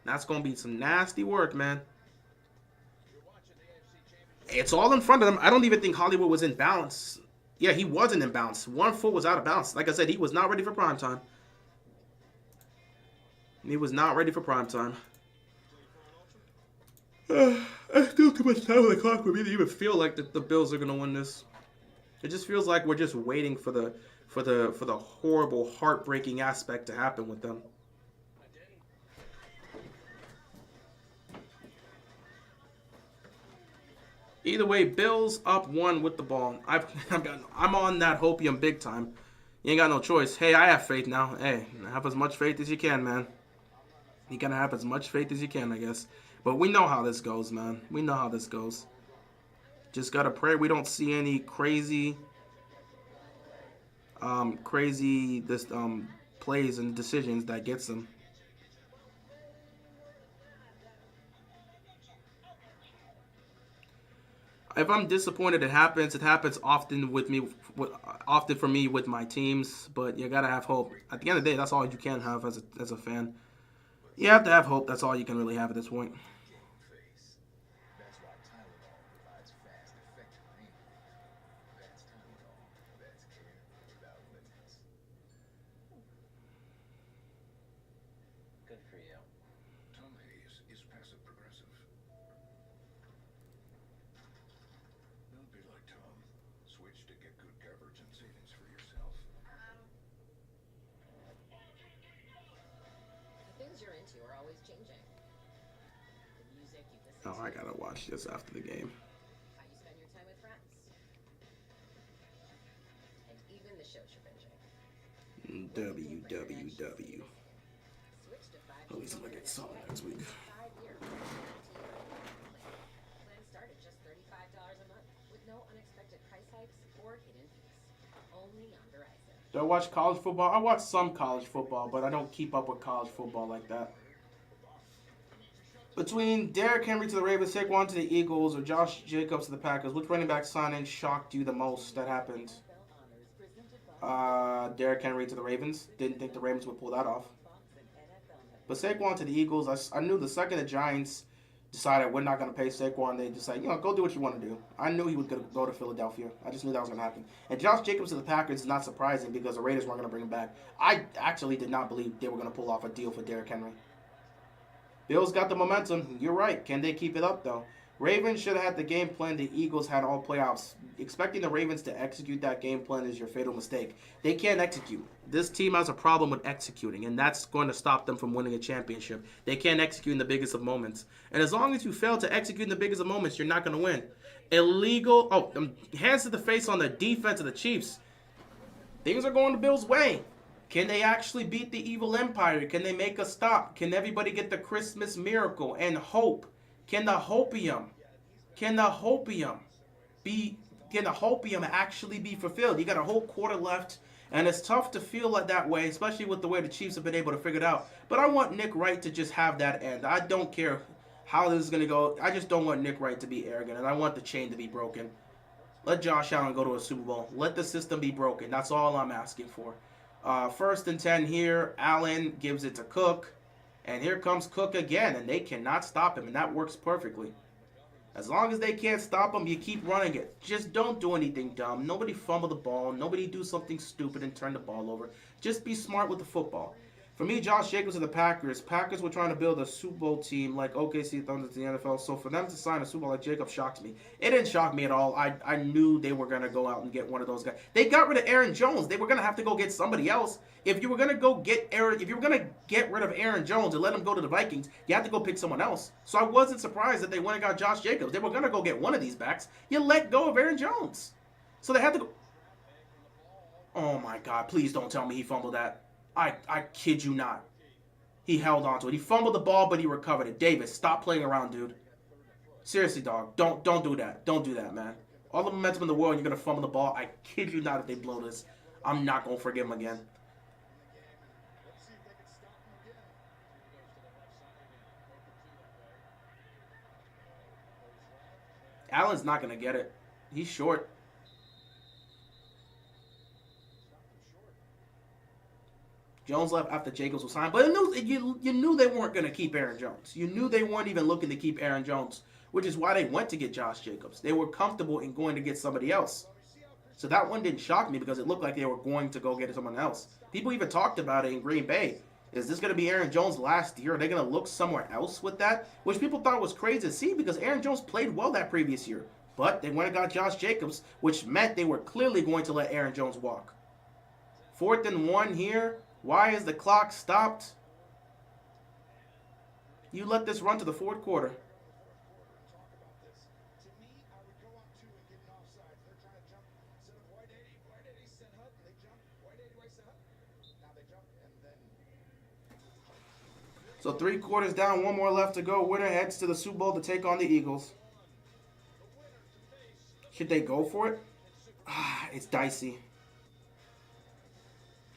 That's going to be some nasty work, man. It's all in front of them. I don't even think Hollywood was in balance. Yeah, he wasn't in balance. 1 foot was out of balance. Like I said, he was not ready for prime time. He was not ready for prime time. That's still too much time on the clock for me to even feel like the Bills are going to win this. It just feels like we're just waiting for the horrible, heartbreaking aspect to happen with them. Either way, Bills up 1 with the ball. I'm on that Hopium big time. You ain't got no choice. Hey, I have faith now. Hey, have as much faith as you can, man. You gotta have as much faith as you can, I guess. But we know how this goes, man. We know how this goes. Just gotta pray we don't see any crazy plays and decisions that gets them. if I'm disappointed, it happens. It happens often with me, often for me with my teams. But you gotta have hope. At the end of the day, that's all you can have as a fan. You have to have hope. That's all you can really have at this point. That's why Tylenol provides fast, effective pain relief. That's Tylenol. That's care without limits. Good for you. Tom Hayes is passive progressive. Don't be like Tom. Switch to get good coverage and savings for yourself. The things you're into are always changing. The music you listen Oh, to, I gotta watch this after the game. how you spend your time with friends, and even the shows you're binging. WWW. Switch to 5G. At least I'm gonna get something next week. 5-year plan start at just $35 a month with no unexpected price hikes or hidden fees. Only on Verizon. Do I watch college football? I watch some college football, but I don't keep up with college football like that. Between Derrick Henry to the Ravens, Saquon to the Eagles, or Josh Jacobs to the Packers, which running back signing shocked you the most that happened? Derrick Henry to the Ravens. Didn't think the Ravens would pull that off. But Saquon to the Eagles, I knew the second the Giants decided we're not going to pay Saquon, they decided, go do what you want to do. I knew he was going to go to Philadelphia. I just knew that was going to happen. And Josh Jacobs to the Packers is not surprising because the Raiders weren't going to bring him back. I actually did not believe they were going to pull off a deal for Derrick Henry. Bills got the momentum. You're right. Can they keep it up, though? Ravens should have had the game plan the Eagles had all playoffs. Expecting the Ravens to execute that game plan is your fatal mistake. They can't execute. This team has a problem with executing, and that's going to stop them from winning a championship. They can't execute in the biggest of moments. And as long as you fail to execute in the biggest of moments, you're not going to win. Hands to the face on the defense of the Chiefs. Things are going the Bills' way. Can they actually beat the evil empire? Can they make a stop? Can everybody get the Christmas miracle and hope? Can the Hopium actually be fulfilled? You got a whole quarter left, and it's tough to feel like that way, especially with the way the Chiefs have been able to figure it out. But I want Nick Wright to just have that end. I don't care how this is going to go. I just don't want Nick Wright to be arrogant, and I want the chain to be broken. Let Josh Allen go to a Super Bowl. Let the system be broken. That's all I'm asking for. 1st and 10 here. Allen gives it to Cook. And here comes Cook again, and they cannot stop him, and that works perfectly. As long as they can't stop him, you keep running it. Just don't do anything dumb. Nobody fumble the ball. Nobody do something stupid and turn the ball over. Just be smart with the football. For me, Josh Jacobs of the Packers. Packers were trying to build a Super Bowl team like OKC Thunder to the NFL. So for them to sign a Super Bowl like Jacobs shocks me. It didn't shock me at all. I knew they were going to go out and get one of those guys. They got rid of Aaron Jones. They were going to have to go get somebody else. If you were going to get rid of Aaron Jones and let him go to the Vikings, you have to go pick someone else. So I wasn't surprised that they went and got Josh Jacobs. They were going to go get one of these backs. You let go of Aaron Jones. So they had to go. Oh my God, please don't tell me he fumbled that. I kid you not. He held on to it. He fumbled the ball, but he recovered it. Davis, stop playing around, dude. Seriously, dog. Don't do that. Don't do that, man. All the momentum in the world, you're going to fumble the ball. I kid you not if they blow this. I'm not going to forgive him again. Allen's not going to get it. He's short. Jones left after Jacobs was signed, but you knew they weren't going to keep Aaron Jones. You knew they weren't even looking to keep Aaron Jones, which is why they went to get Josh Jacobs. They were comfortable in going to get somebody else. So that one didn't shock me because it looked like they were going to go get someone else. People even talked about it in Green Bay. Is this going to be Aaron Jones' last year? Are they going to look somewhere else with that? Which people thought was crazy to see because Aaron Jones played well that previous year. But they went and got Josh Jacobs, which meant they were clearly going to let Aaron Jones walk. 4th and 1 here. Why is the clock stopped? You let this run to the 4th quarter. So 3 quarters down, 1 more left to go. Winner heads to the Super Bowl to take on the Eagles. Should they go for it? It's dicey.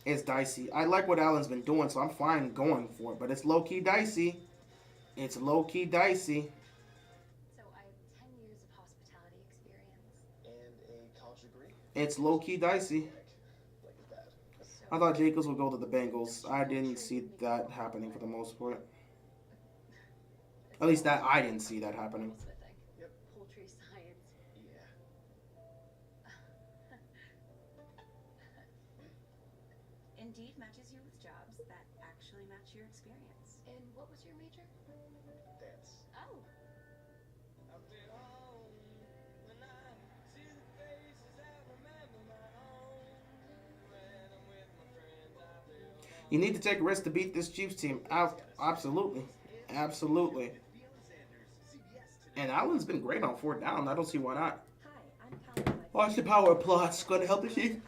It's dicey. I like what Allen's been doing, so I'm fine going for it. But it's low-key dicey. It's low-key dicey. So I have 10 years of hospitality experience. It's low-key dicey. I thought Jacobs would go to the Bengals. I didn't see that happening for the most part. At least that I didn't see that happening. Yep. Poultry science. Yeah. Indeed matches you with jobs that actually match your experience. And what was your major? Dance. Oh. You need to take a risk to beat this Chiefs team. Absolutely. Absolutely. And Allen's been great on fourth down. I don't see why not. Watch the power plots. Going to help the Chiefs.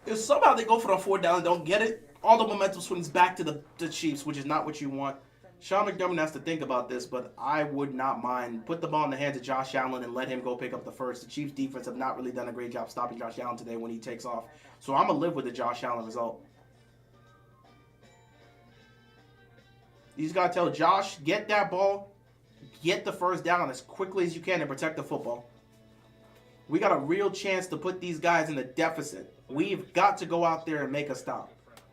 If somehow they go for the fourth down and don't get it, all the momentum swings back to the Chiefs, which is not what you want. Sean McDermott has to think about this, but I would not mind. Put the ball in the hands of Josh Allen and let him go pick up the first. The Chiefs defense have not really done a great job stopping Josh Allen today when he takes off. So I'm going to live with the Josh Allen result. You just got to tell Josh, get that ball, get the first down as quickly as you can and protect the football. We got a real chance to put these guys in a deficit. We've got to go out there and make a stop.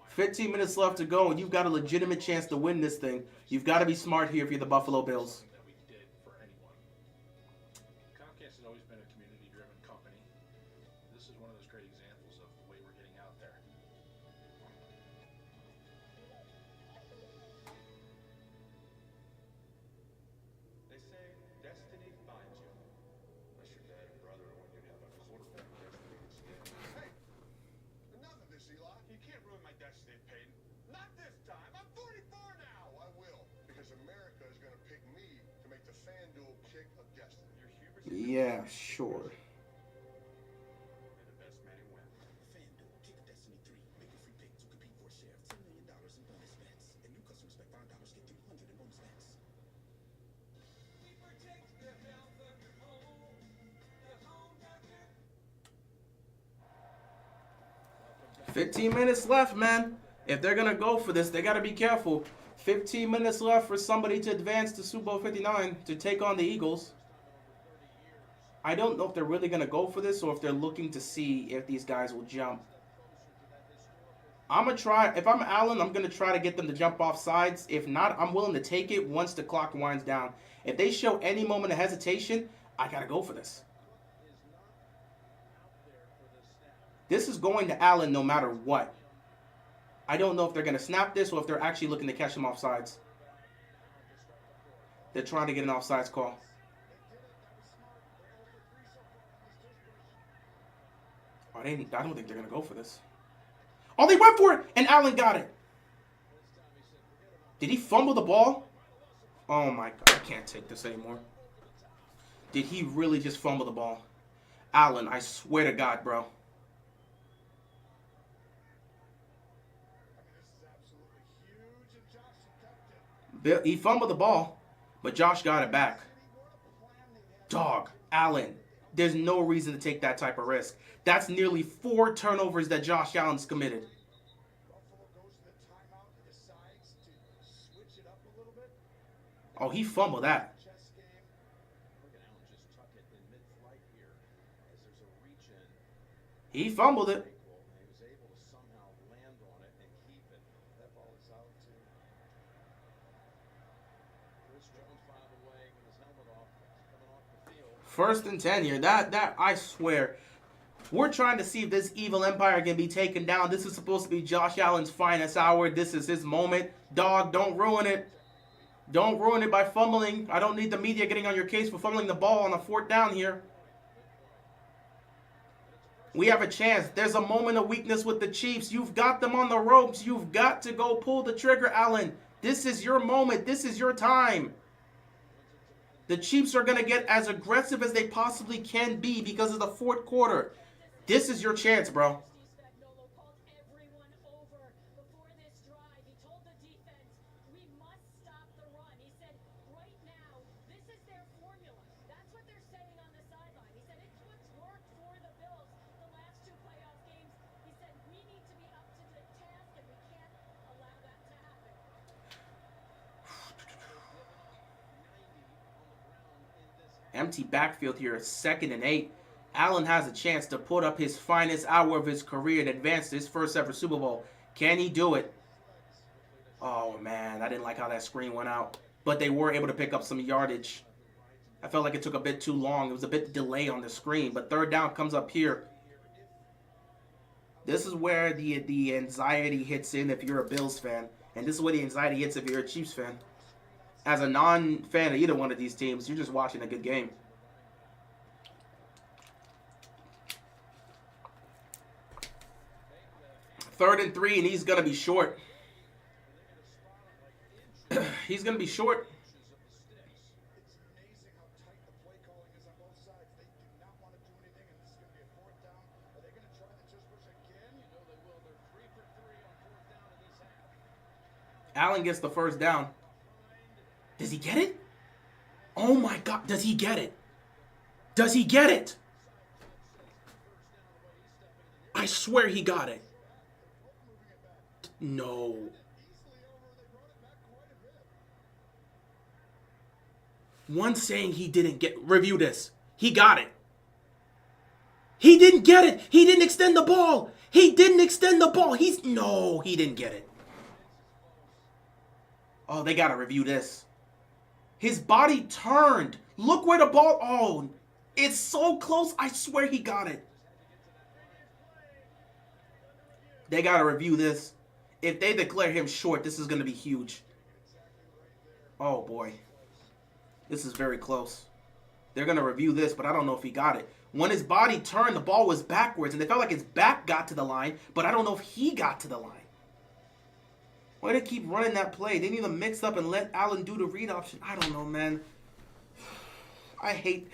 15 minutes left to go, and you've got a legitimate chance to win this thing. You've got to be smart here if you're the Buffalo Bills. That we did for anyone. Comcast has always been a community-driven company. This is one of those great examples of the way we're getting out there. They say destiny finds you. Unless your dad and brother are when you have a quarterback destiny instead. Hey! Enough of this, Eli. You can't ruin my destiny, Peyton. Not this time. I'm 44 now. I will. Because America is going to pick me to make the FanDuel kick of destiny. Your hubris. Yeah, sure. May the best man win. FanDuel, Kick of Destiny 3. Make a free pick to compete for a share of $10 million in bonus bets. And new customers bet $5 get $300 in bonus bets. 15 minutes left, man. If they're going to go for this, they got to be careful. 15 minutes left for somebody to advance to Super Bowl 59 to take on the Eagles. I don't know if they're really going to go for this or if they're looking to see if these guys will jump. I'm going to try. If I'm Allen, I'm going to try to get them to jump off sides. If not, I'm willing to take it once the clock winds down. If they show any moment of hesitation, I got to go for this. This is going to Allen no matter what. I don't know if they're going to snap this or if they're actually looking to catch him off sides. They're trying to get an offsides call. I don't think they're going to go for this. Oh, they went for it, and Allen got it. Did he fumble the ball? Oh, my God. I can't take this anymore. Did he really just fumble the ball? Allen, I swear to God, bro. He fumbled the ball, but Josh got it back. Dog, Allen, there's no reason to take that type of risk. That's nearly 4 turnovers that Josh Allen's committed. Oh, he fumbled that. He fumbled it. First and 10 here. That I swear. We're trying to see if this evil empire can be taken down. This is supposed to be Josh Allen's finest hour. This is his moment. Dog, don't ruin it. Don't ruin it by fumbling. I don't need the media getting on your case for fumbling the ball on a 4th down here. We have a chance. There's a moment of weakness with the Chiefs. You've got them on the ropes. You've got to go pull the trigger, Allen. This is your moment. This is your time. The Chiefs are going to get as aggressive as they possibly can be because of the 4th quarter. This is your chance, bro. empty backfield here. 2nd and 8. Allen has a chance to put up his finest hour of his career and advance to his first ever Super Bowl. Can he do it? Oh, man. I didn't like how that screen went out. But they were able to pick up some yardage. I felt like it took a bit too long. It was a bit delay on the screen. But 3rd down comes up here. This is where the anxiety hits in if you're a Bills fan. And this is where the anxiety hits if you're a Chiefs fan. As a non-fan of either one of these teams, you're just watching a good game. 3rd and 3, and he's going to be short. He's going to be short. It's amazing how tight the play calling is on both sides. They do not want to do anything, and this is going to be a 4th down. Are they going to try the tush push again? You know they will. They're 3 for 3 on 4th down in this half. Allen gets the 1st down. Does he get it? Oh my God, does he get it? Does he get it? I swear he got it. No. One saying he didn't get... Review this. He got it. He didn't get it. He didn't extend the ball. He didn't extend the ball. No, he didn't get it. Oh, they got to review this. His body turned. Look where the ball... Oh, it's so close. I swear he got it. They got to review this. If they declare him short, this is going to be huge. Oh, boy. This is very close. They're going to review this, but I don't know if he got it. When his body turned, the ball was backwards, and it felt like his back got to the line, but I don't know if he got to the line. Why they keep running that play? They need to mix up and let Allen do the read option. I don't know, man. I hate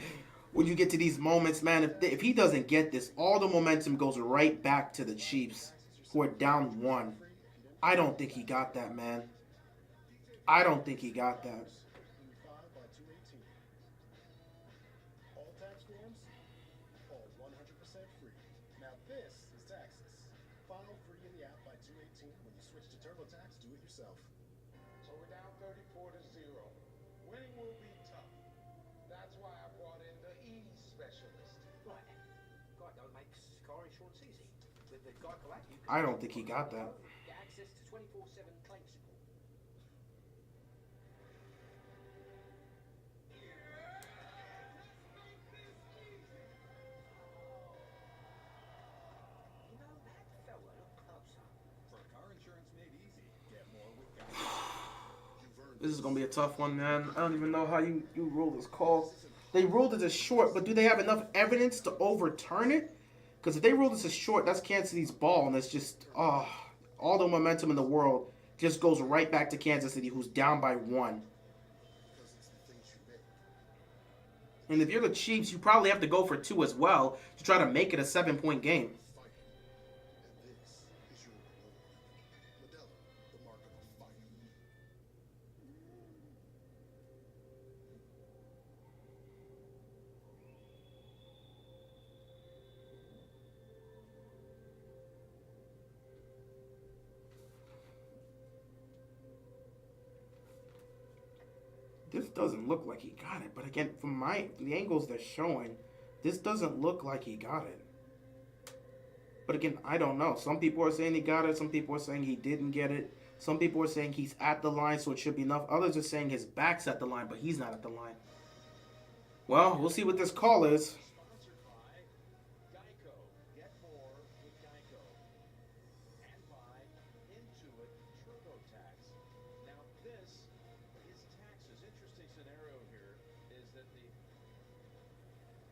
when you get to these moments, man. If he doesn't get this, all the momentum goes right back to the Chiefs, who are down 1. I don't think he got that, man. I don't think he got that. All tax forms, all 100% free. Now this is taxes. File free in the app by 2/18. When you switch to TurboTax, do it yourself. So we're down 34-0. Winning will be tough. That's why I brought in the E specialist. Right. Geico makes car insurance easy. With the Geico app, you can I don't think he got that. get access to 24/7 claim support. You know, that fella looked closer. For car insurance made easy, get more with Geico. This is going to be a tough one, man. I don't even know how you rule this call. They ruled it as short, but do they have enough evidence to overturn it? Because if they rule this as short, that's Kansas City's ball, and it's just, all the momentum in the world just goes right back to Kansas City, who's down by 1. And if you're the Chiefs, you probably have to go for 2 as well to try to make it a 7-point game. And this is your reward. Modelo, the mark of a fighter. This doesn't look like he got it. But again, from the angles they're showing, this doesn't look like he got it. But again, I don't know. Some people are saying he got it. Some people are saying he didn't get it. Some people are saying he's at the line, so it should be enough. Others are saying his back's at the line, but he's not at the line. Well, we'll see what this call is. Sponsored by Geico. Get more with Geico. And by Intuit TurboTax. Now this is taxes. Interesting scenario here is that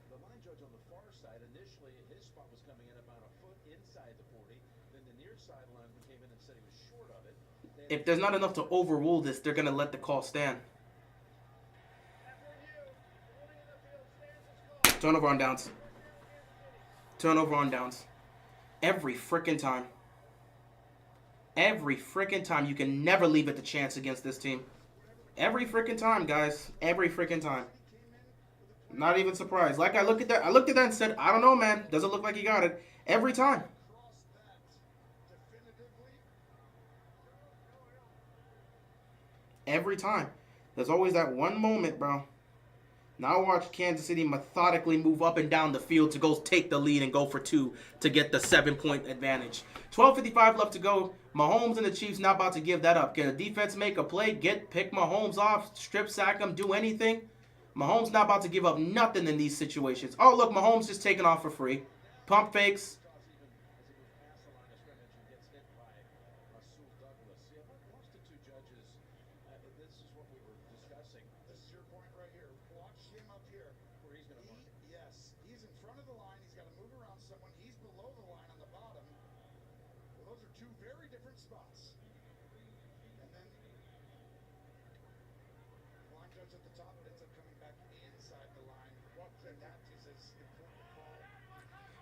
the line judge on the far side, initially his spot was coming in about a foot inside the 40. Then the near sideline came in and said he was short of it. If there's not enough to overrule this, they're going to let the call stand. Turnover on downs. Turnover on downs. Every freaking time. Every freaking time. You can never leave it to chance against this team. Every freaking time, guys. Every freaking time. Not even surprised. Like I looked at that and said, I don't know, man. Doesn't look like he got it. Every time. Every time. There's always that one moment, bro. Now watch Kansas City methodically move up and down the field to go take the lead and go for 2 to get the 7-point advantage. 12:55 left to go. Mahomes and the Chiefs not about to give that up. Can the defense make a play? Pick Mahomes off, strip sack him, do anything? Mahomes not about to give up nothing in these situations. Oh, look, Mahomes just taking off for free. Pump fakes.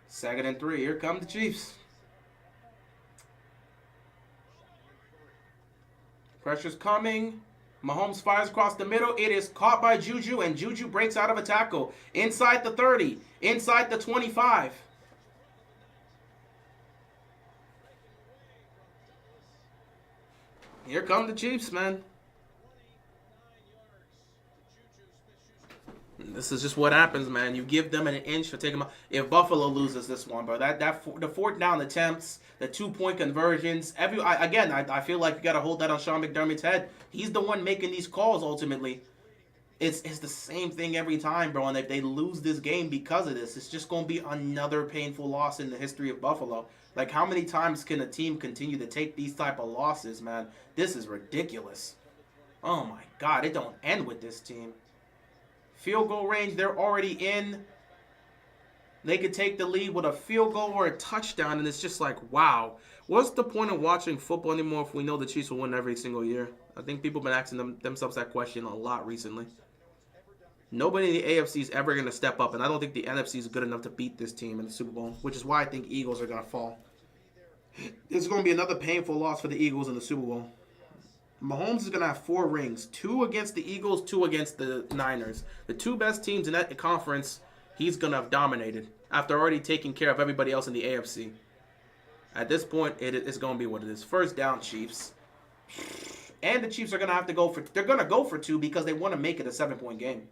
Second and 3. Here come the Chiefs. Pressure's coming. Mahomes fires across the middle. It is caught by Juju, and Juju breaks out of a tackle. Inside the 30. Inside the 25. Here come the Chiefs, man. This is just what happens, man. You give them an inch to take them out. If Buffalo loses this one, bro, the 4th down attempts, the 2-point conversions, I feel like you got to hold that on Sean McDermott's head. He's the one making these calls ultimately. It's the same thing every time, bro. And if they lose this game because of this, it's just going to be another painful loss in the history of Buffalo. Like, how many times can a team continue to take these type of losses, man? This is ridiculous. Oh, my God. It don't end with this team. Field goal range, they're already in. They could take the lead with a field goal or a touchdown, and it's just like, wow. What's the point of watching football anymore if we know the Chiefs will win every single year? I think people have been asking themselves that question a lot recently. Nobody in the AFC is ever going to step up, and I don't think the NFC is good enough to beat this team in the Super Bowl, which is why I think Eagles are going to fall. It's going to be another painful loss for the Eagles in the Super Bowl. Mahomes is going to have 4 rings, 2 against the Eagles, 2 against the Niners. The 2 best teams in that conference, he's going to have dominated after already taking care of everybody else in the AFC. At this point, it's going to be what it is. First down, Chiefs. And the Chiefs are going to have to go for, they're going to go for 2 because they want to make it a 7-point game.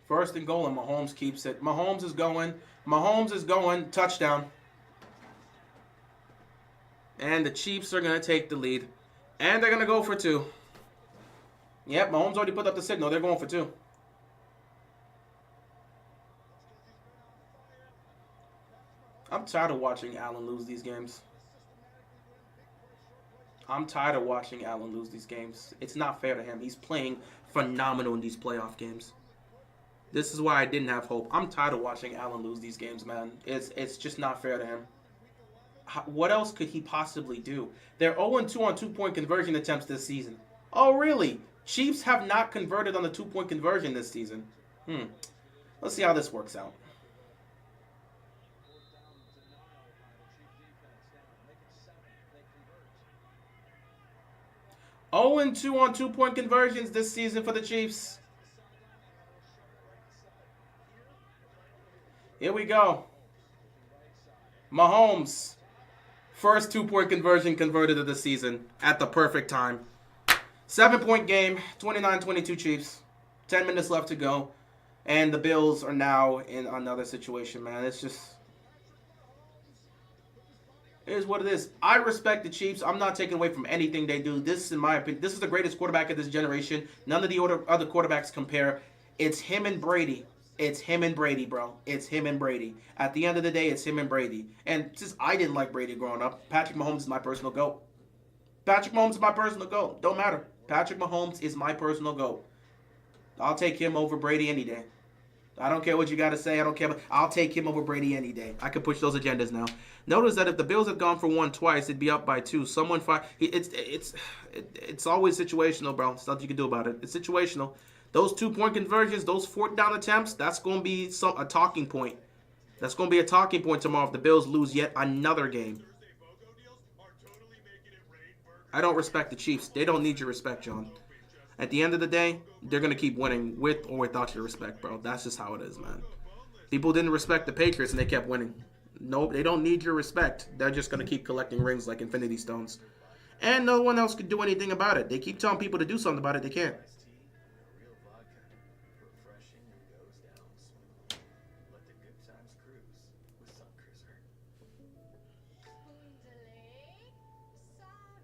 First and goal, and Mahomes keeps it. Mahomes is going. Mahomes is going. Touchdown. And the Chiefs are going to take the lead. And they're going to go for 2. Yep, Mahomes already put up the signal. They're going for 2. I'm tired of watching Allen lose these games. I'm tired of watching Allen lose these games. It's not fair to him. He's playing phenomenal in these playoff games. This is why I didn't have hope. I'm tired of watching Allen lose these games, man. It's just not fair to him. What else could he possibly do? They're 0-2 on 2-point conversion attempts this season. Oh, really? Chiefs have not converted on the 2-point conversion this season. Let's see how this works out. Oh, 2 on 2-point conversions this season for the Chiefs. Here we go. Mahomes. First 2-point conversion converted of the season at the perfect time. 7-point game. 29-22 Chiefs. 10 minutes left to go. And the Bills are now in another situation, man. It's just... it is what it is. I respect the Chiefs. I'm not taking away from anything they do. This, in my opinion, this is the greatest quarterback of this generation. None of the other quarterbacks compare. It's him and Brady. It's him and Brady, bro. It's him and Brady. At the end of the day, it's him and Brady. And since I didn't like Brady growing up, Patrick Mahomes is my personal GOAT. Patrick Mahomes is my personal GOAT. Don't matter. Patrick Mahomes is my personal GOAT. I'll take him over Brady any day. I don't care what you got to say. I don't care. I'll take him over Brady any day. I can push those agendas now. Notice that if the Bills had gone for 1 twice, it'd be up by 2. Someone it's always situational, bro. There's nothing you can do about it. It's situational. Those 2-point conversions, those 4th down attempts, that's going to be a talking point. That's going to be a talking point tomorrow if the Bills lose yet another game. I don't respect the Chiefs. They don't need your respect, John. At the end of the day, they're going to keep winning with or without your respect, bro. That's just how it is, man. People didn't respect the Patriots and they kept winning. Nope, they don't need your respect. They're just going to keep collecting rings like Infinity Stones. And no one else could do anything about it. They keep telling people to do something about it. They can't.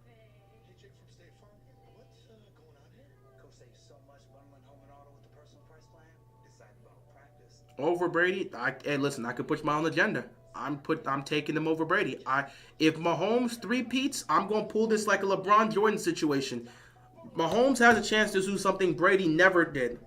Hey, Jake from State Farm. What's going on here? Coach saves so much bundling home and auto with the personal price plan. Decided about practice. Over Brady, hey, listen, I could push my own agenda. I'm taking them over Brady. If Mahomes three-peats, I'm gonna pull this like a LeBron Jordan situation. Mahomes has a chance to do something Brady never did.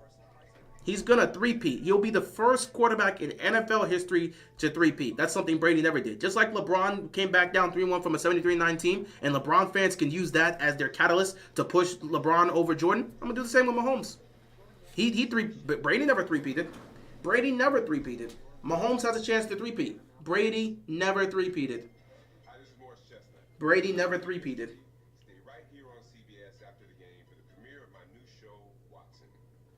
He's gonna three-peat. He'll be the first quarterback in NFL history to three-peat. That's something Brady never did. Just like LeBron came back down 3-1 from a 73-9 team, and LeBron fans can use that as their catalyst to push LeBron over Jordan. I'm gonna do the same with Mahomes. Brady never three-peated. Brady never three-peated. Mahomes has a chance to three-peat. Brady never three-peated. Brady never three-peated. Stay right here on CBS after the game for the premiere of my new show, Watson.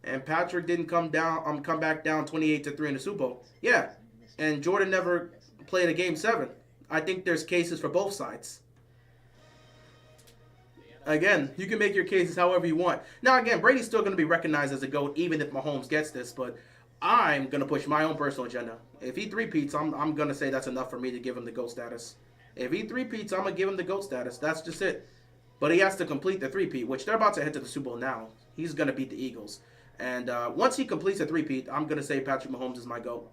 And Patrick didn't come back down 28-3 in the Super Bowl. Yeah, and Jordan never played a Game 7. I think there's cases for both sides. Again, you can make your cases however you want. Now, again, Brady's still going to be recognized as a GOAT even if Mahomes gets this, but I'm going to push my own personal agenda. If he three-peats, I'm going to say that's enough for me to give him the GOAT status. If he three-peats, I'm going to give him the GOAT status. That's just it. But he has to complete the three-peat, which they're about to head to the Super Bowl now. He's going to beat the Eagles. And once he completes a three-peat, I'm going to say Patrick Mahomes is my GOAT.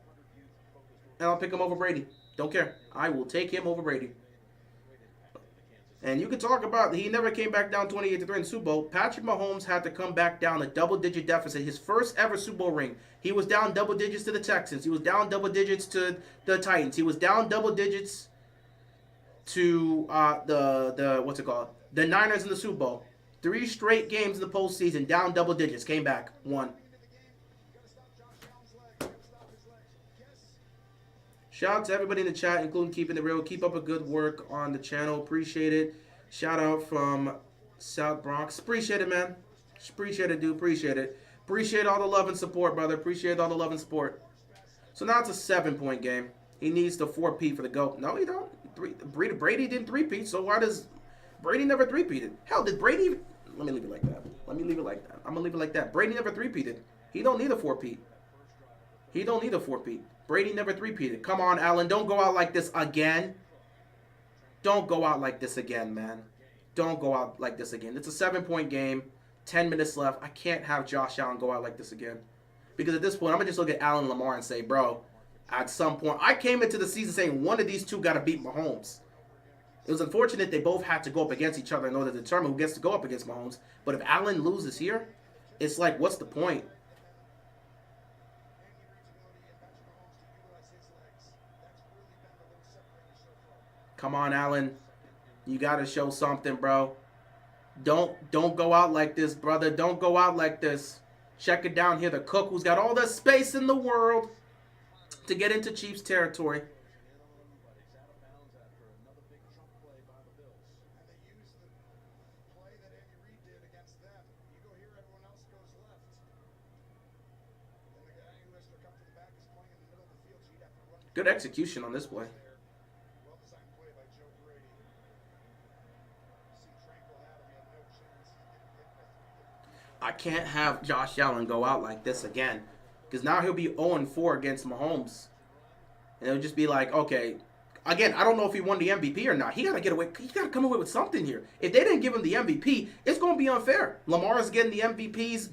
And I'll pick him over Brady. Don't care. I will take him over Brady. And you can talk about he never came back down 28-3 in the Super Bowl. Patrick Mahomes had to come back down a double-digit deficit. His first ever Super Bowl ring. He was down double digits to the Texans. He was down double digits to the Titans. He was down double digits to the Niners in the Super Bowl. 3 straight games in the postseason, down double digits. Came back, won. Shout out to everybody in the chat, including Keeping It Real. Keep up a good work on the channel. Appreciate it. Shout out from South Bronx. Appreciate it, man. Appreciate it, dude. Appreciate it. Appreciate all the love and support, brother. Appreciate all the love and support. So now it's a 7-point game. He needs the 4-peat for the GOAT. No, he don't. Brady didn't 3-peat, so why does Brady never 3-peated? Hell, did Brady... Let me leave it like that. I'm going to leave it like that. Brady never 3-peated. He don't need a 4-peat. He don't need a 4-peat. Brady never 3-peated. Come on, Allen. Don't go out like this again. Don't go out like this again, man. Don't go out like this again. It's a 7-point game. 10 minutes left. I can't have Josh Allen go out like this again. Because at this point, I'm going to just look at Allen Lamar and say, bro, at some point, I came into the season saying one of these two got to beat Mahomes. It was unfortunate they both had to go up against each other in order to determine who gets to go up against Mahomes. But if Allen loses here, it's like, what's the point? Come on, Allen. You got to show something, bro. Don't go out like this, brother. Don't go out like this. Check it down here. The cook who's got all the space in the world to get into Chiefs territory. Good execution on this play. I can't have Josh Allen go out like this again. Because now he'll be 0-4 against Mahomes. And it'll just be like, okay. Again, I don't know if he won the MVP or not. He got to get away. He got to come away with something here. If they didn't give him the MVP, it's going to be unfair. Lamar is getting the MVPs.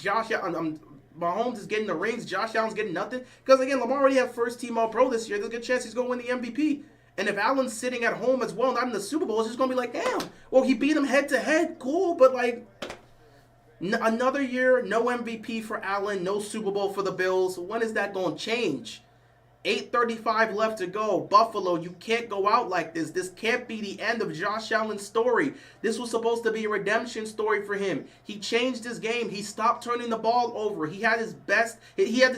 Mahomes is getting the rings. Josh Allen's getting nothing. Because, again, Lamar already had first-team All-Pro this year. There's a good chance he's going to win the MVP. And if Allen's sitting at home as well, not in the Super Bowl, it's just going to be like, damn. Well, he beat him head-to-head. Cool, but, like... Another year, no MVP for Allen, no Super Bowl for the Bills. When is that going to change? 8:35 left to go. Buffalo, you can't go out like this. This can't be the end of Josh Allen's story. This was supposed to be a redemption story for him. He changed his game. He stopped turning the ball over. He had his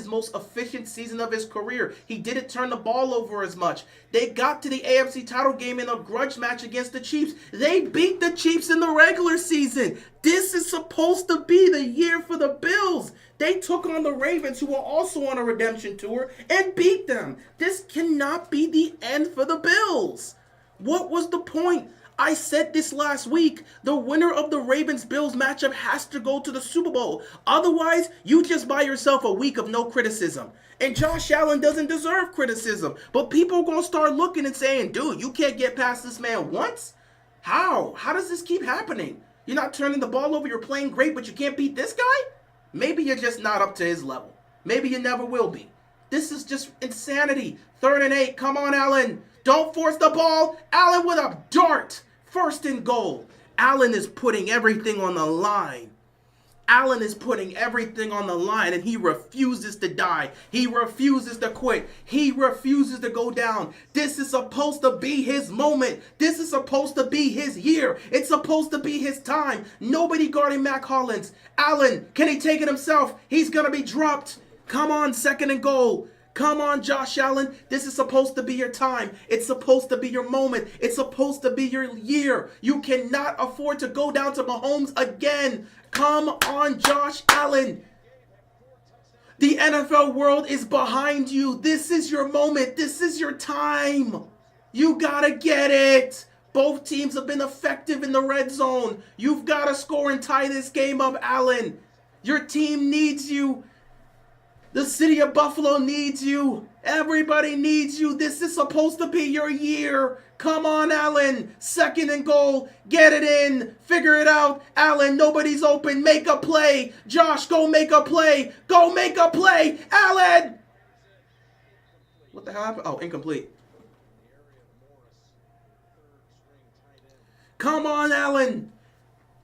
most efficient season of his career. He didn't turn the ball over as much. They got to the AFC title game in a grudge match against the Chiefs. They beat the Chiefs in the regular season. This is supposed to be the year for the Bills. They took on the Ravens, who were also on a redemption tour, and beat them. This cannot be the end for the Bills. What was the point? I said this last week. The winner of the Ravens-Bills matchup has to go to the Super Bowl. Otherwise, you just buy yourself a week of no criticism. And Josh Allen doesn't deserve criticism. But people are going to start looking and saying, dude, you can't get past this man once? How? How does this keep happening? You're not turning the ball over, you're playing great, but you can't beat this guy? Maybe you're just not up to his level. Maybe you never will be. This is just insanity. 3rd and 8. Come on, Allen. Don't force the ball. Allen with a dart. 1st and goal. Allen is putting everything on the line. Allen is putting everything on the line, and he refuses to die. He refuses to quit. He refuses to go down. This is supposed to be his moment. This is supposed to be his year. It's supposed to be his time. Nobody guarding Mac Hollins. Allen, can he take it himself? He's going to be dropped. Come on, 2nd and goal. Come on, Josh Allen. This is supposed to be your time. It's supposed to be your moment. It's supposed to be your year. You cannot afford to go down to Mahomes again. Come on, Josh Allen. The NFL world is behind you. This is your moment. This is your time. You gotta get it. Both teams have been effective in the red zone. You've got to score and tie this game up, Allen. Your team needs you. The city of Buffalo needs you. Everybody needs you. This is supposed to be your year. Come on, Allen. 2nd and goal. Get it in. Figure it out. Allen, nobody's open. Make a play. Josh, go make a play. Go make a play. Allen. What the hell happened? Oh, incomplete. Come on, Allen.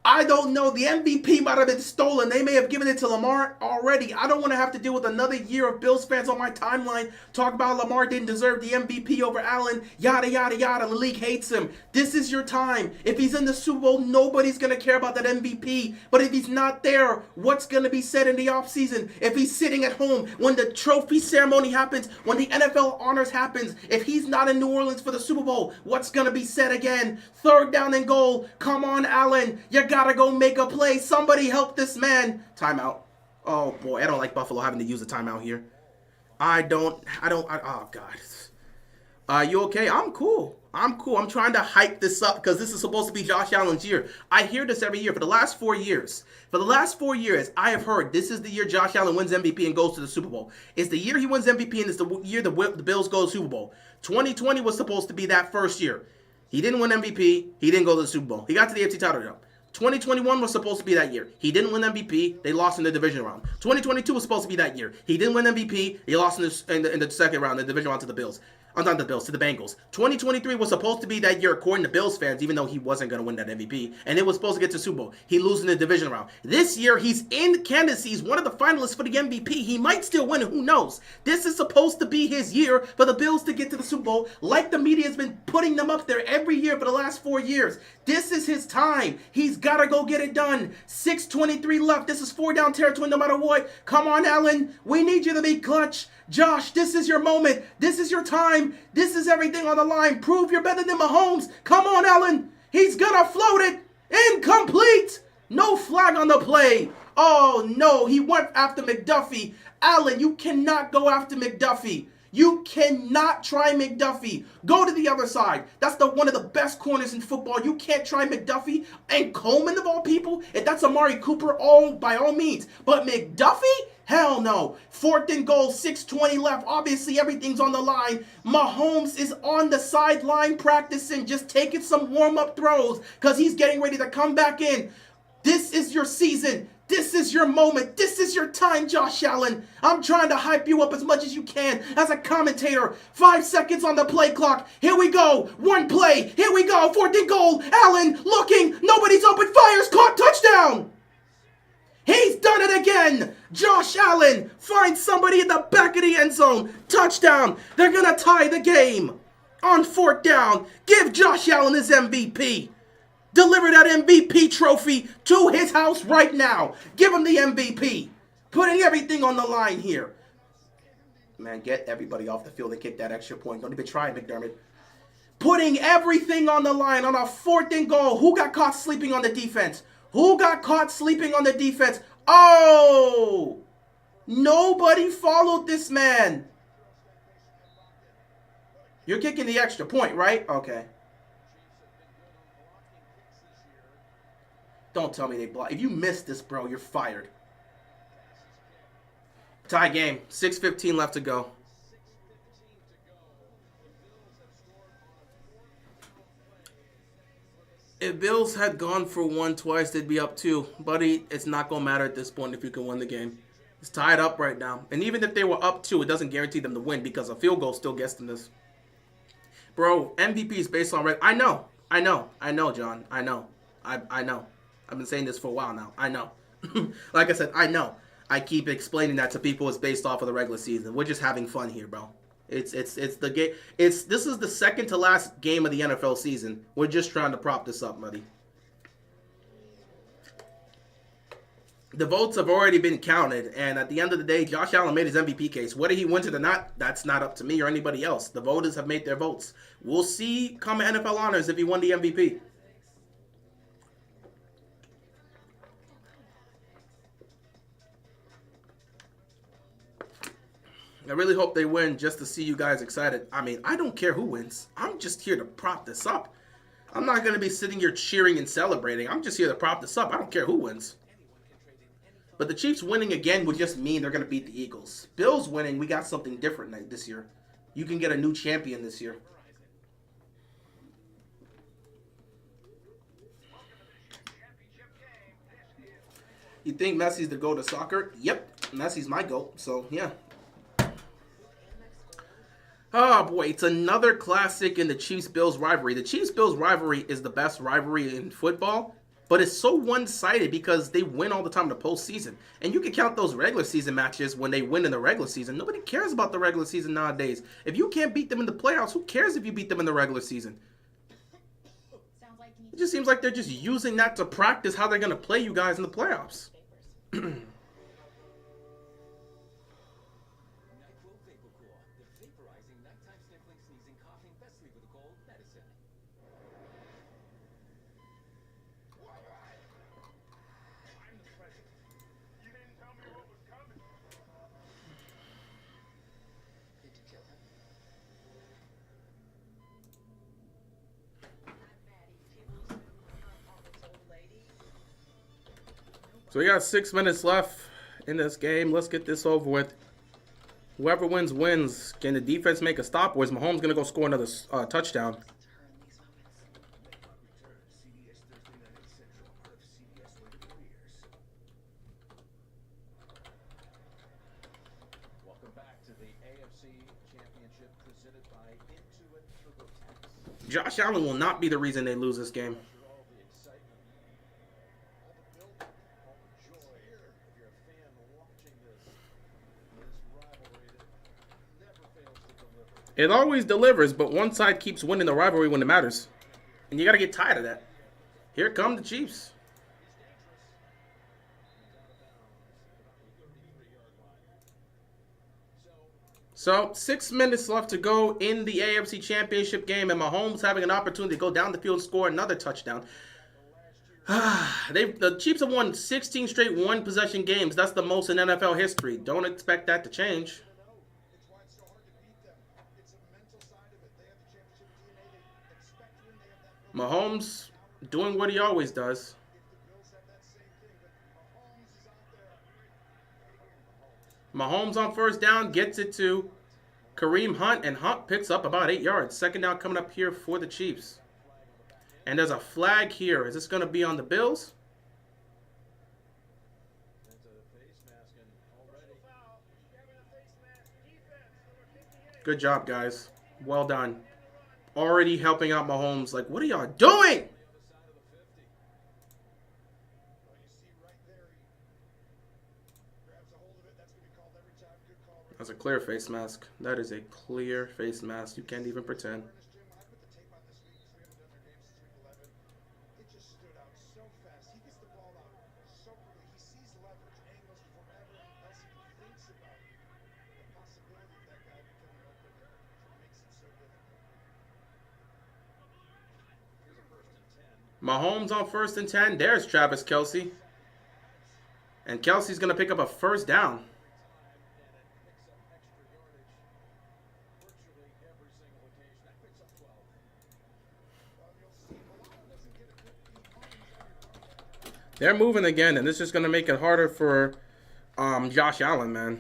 I don't know. The MVP might have been stolen. They may have given it to Lamar already. I don't want to have to deal with another year of Bills fans on my timeline talk about Lamar didn't deserve the MVP over Allen. Yada, yada, yada. The league hates him. This is your time. If he's in the Super Bowl, nobody's going to care about that MVP. But if he's not there, what's going to be said in the offseason? If he's sitting at home, when the trophy ceremony happens, when the NFL honors happens, if he's not in New Orleans for the Super Bowl, what's going to be said again? 3rd down and goal. Come on, Allen. You gotta go make a play. Somebody help this man. Timeout. Oh boy, I don't like Buffalo having to use a timeout here. Oh God. You okay? I'm cool. I'm trying to hype this up because this is supposed to be Josh Allen's year. I hear this every year for the last 4 years. For the last 4 years, I have heard this is the year Josh Allen wins MVP and goes to the Super Bowl. It's the year he wins MVP and it's the year the Bills go to the Super Bowl. 2020 was supposed to be that first year. He didn't win MVP. He didn't go to the Super Bowl. He got to the AFC title though. 2021 was supposed to be that year. He didn't win MVP. They lost in the division round. 2022 was supposed to be that year. He didn't win MVP. He lost in the second round, the division round to the Bills. Not the Bills, to the Bengals. 2023 was supposed to be that year according to Bills fans, even though he wasn't going to win that MVP. And it was supposed to get to Super Bowl. He loses in the division round. This year, he's in Kansas. He's one of the finalists for the MVP. He might still win it. Who knows? This is supposed to be his year for the Bills to get to the Super Bowl. Like the media has been putting them up there every year for the last 4 years. This is his time. He's got to go get it done. 6:23 left. This is 4 down territory no matter what. Come on, Allen. We need you to be clutch. Josh, this is your moment. This is your time. This is everything on the line. Prove you're better than Mahomes. Come on, Allen. He's gonna float it. Incomplete. No flag on the play. Oh, no. He went after McDuffie. Allen, you cannot go after McDuffie. You cannot try McDuffie. Go to the other side. That's one of the best corners in football. You can't try McDuffie and Coleman of all people. If that's Amari Cooper, by all means. But McDuffie? Hell no. 4th and goal, 6:20 left. Obviously, everything's on the line. Mahomes is on the sideline practicing, just taking some warm-up throws because he's getting ready to come back in. This is your season. This is your moment. This is your time, Josh Allen. I'm trying to hype you up as much as you can as a commentator. 5 seconds on the play clock. Here we go. 1 play. Here we go. 4th and goal. Allen looking. Nobody's open. Fires. Caught. Touchdown. He's done it again. Josh Allen finds somebody in the back of the end zone. Touchdown. They're going to tie the game. On 4th down, give Josh Allen his MVP. Deliver that MVP trophy to his house right now. Give him the MVP. Putting everything on the line here. Man, get everybody off the field and kick that extra point. Don't even try, McDermott. Putting everything on the line on a 4th and goal. Who got caught sleeping on the defense? Who got caught sleeping on the defense? Oh! Nobody followed this man. You're kicking the extra point, right? Okay. Don't tell me they block. If you miss this, bro, you're fired. Tie game. 6:15 left to go. If Bills had gone for one twice, they'd be up 2. Buddy, it's not going to matter at this point if you can win the game. It's tied up right now. And even if they were up 2, it doesn't guarantee them to win because a field goal still gets them this. Bro, MVP is based on... I know, John. I know. I know. I've been saying this for a while now. I know. Like I said, I know. I keep explaining that to people. It's based off of the regular season. We're just having fun here, bro. It's the game. This is the second to last game of the NFL season. We're just trying to prop this up, buddy. The votes have already been counted, and at the end of the day, Josh Allen made his MVP case. Whether he wins it or not, that's not up to me or anybody else. The voters have made their votes. We'll see come NFL honors if he won the MVP. I really hope they win just to see you guys excited. I mean, I don't care who wins. I'm just here to prop this up. I'm not going to be sitting here cheering and celebrating. I'm just here to prop this up. I don't care who wins. But the Chiefs winning again would just mean they're going to beat the Eagles. Bills winning, we got something different this year. You can get a new champion this year. You think Messi's the GOAT of soccer? Yep, Messi's my GOAT, so yeah. Oh boy, it's another classic in the Chiefs-Bills rivalry. The Chiefs-Bills rivalry is the best rivalry in football, but it's so one-sided because they win all the time in the postseason. And you can count those regular season matches when they win in the regular season. Nobody cares about the regular season nowadays. If you can't beat them in the playoffs, who cares if you beat them in the regular season? It just seems like they're just using that to practice how they're going to play you guys in the playoffs. So we got 6 minutes left in this game. Let's get this over with. Whoever wins, wins. Can the defense make a stop, or is Mahomes going to go score another touchdown? Welcome back to the AFC Championship presented by Intuit TurboTax. Josh Allen will not be the reason they lose this game. It always delivers, but one side keeps winning the rivalry when it matters. And you got to get tired of that. Here come the Chiefs. So, 6 minutes left to go in the AFC Championship game, and Mahomes having an opportunity to go down the field and score another touchdown. The Chiefs have won 16 straight one-possession games. That's the most in NFL history. Don't expect that to change. Mahomes doing what he always does. Mahomes on first down gets it to Kareem Hunt, and Hunt picks up about 8 yards. Second down coming up here for the Chiefs. And there's a flag here. Is this going to be on the Bills? Good job, guys. Well done. Already helping out Mahomes. Like, what are y'all doing? That's a clear face mask. That is a clear face mask. You can't even pretend. It just stood out so fast. He gets the ball out so quickly. He sees leverage, angles before everyone else even thinks about the possibility of that guy becoming open there. It makes it so difficult. Here's a 1st and 10. Mahomes on 1st and 10. There's Travis Kelce. And Kelsey's going to pick up a first down. They're moving again, and this is going to make it harder for Josh Allen, man. You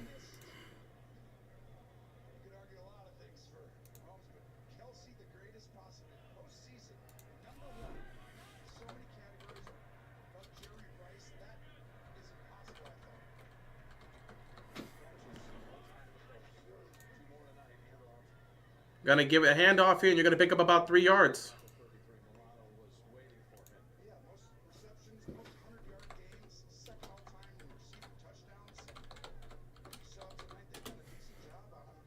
could argue a lot of things for Mahomes, but Kelsey, the greatest possible postseason, #1. So many categories above Jerry Rice. That is impossible, I thought. Going to give it a handoff here, and you're going to pick up about 3 yards. Yeah, most receptions, most 100-yard games, second all-time in receiving touchdowns. You saw tonight they did a decent job on him.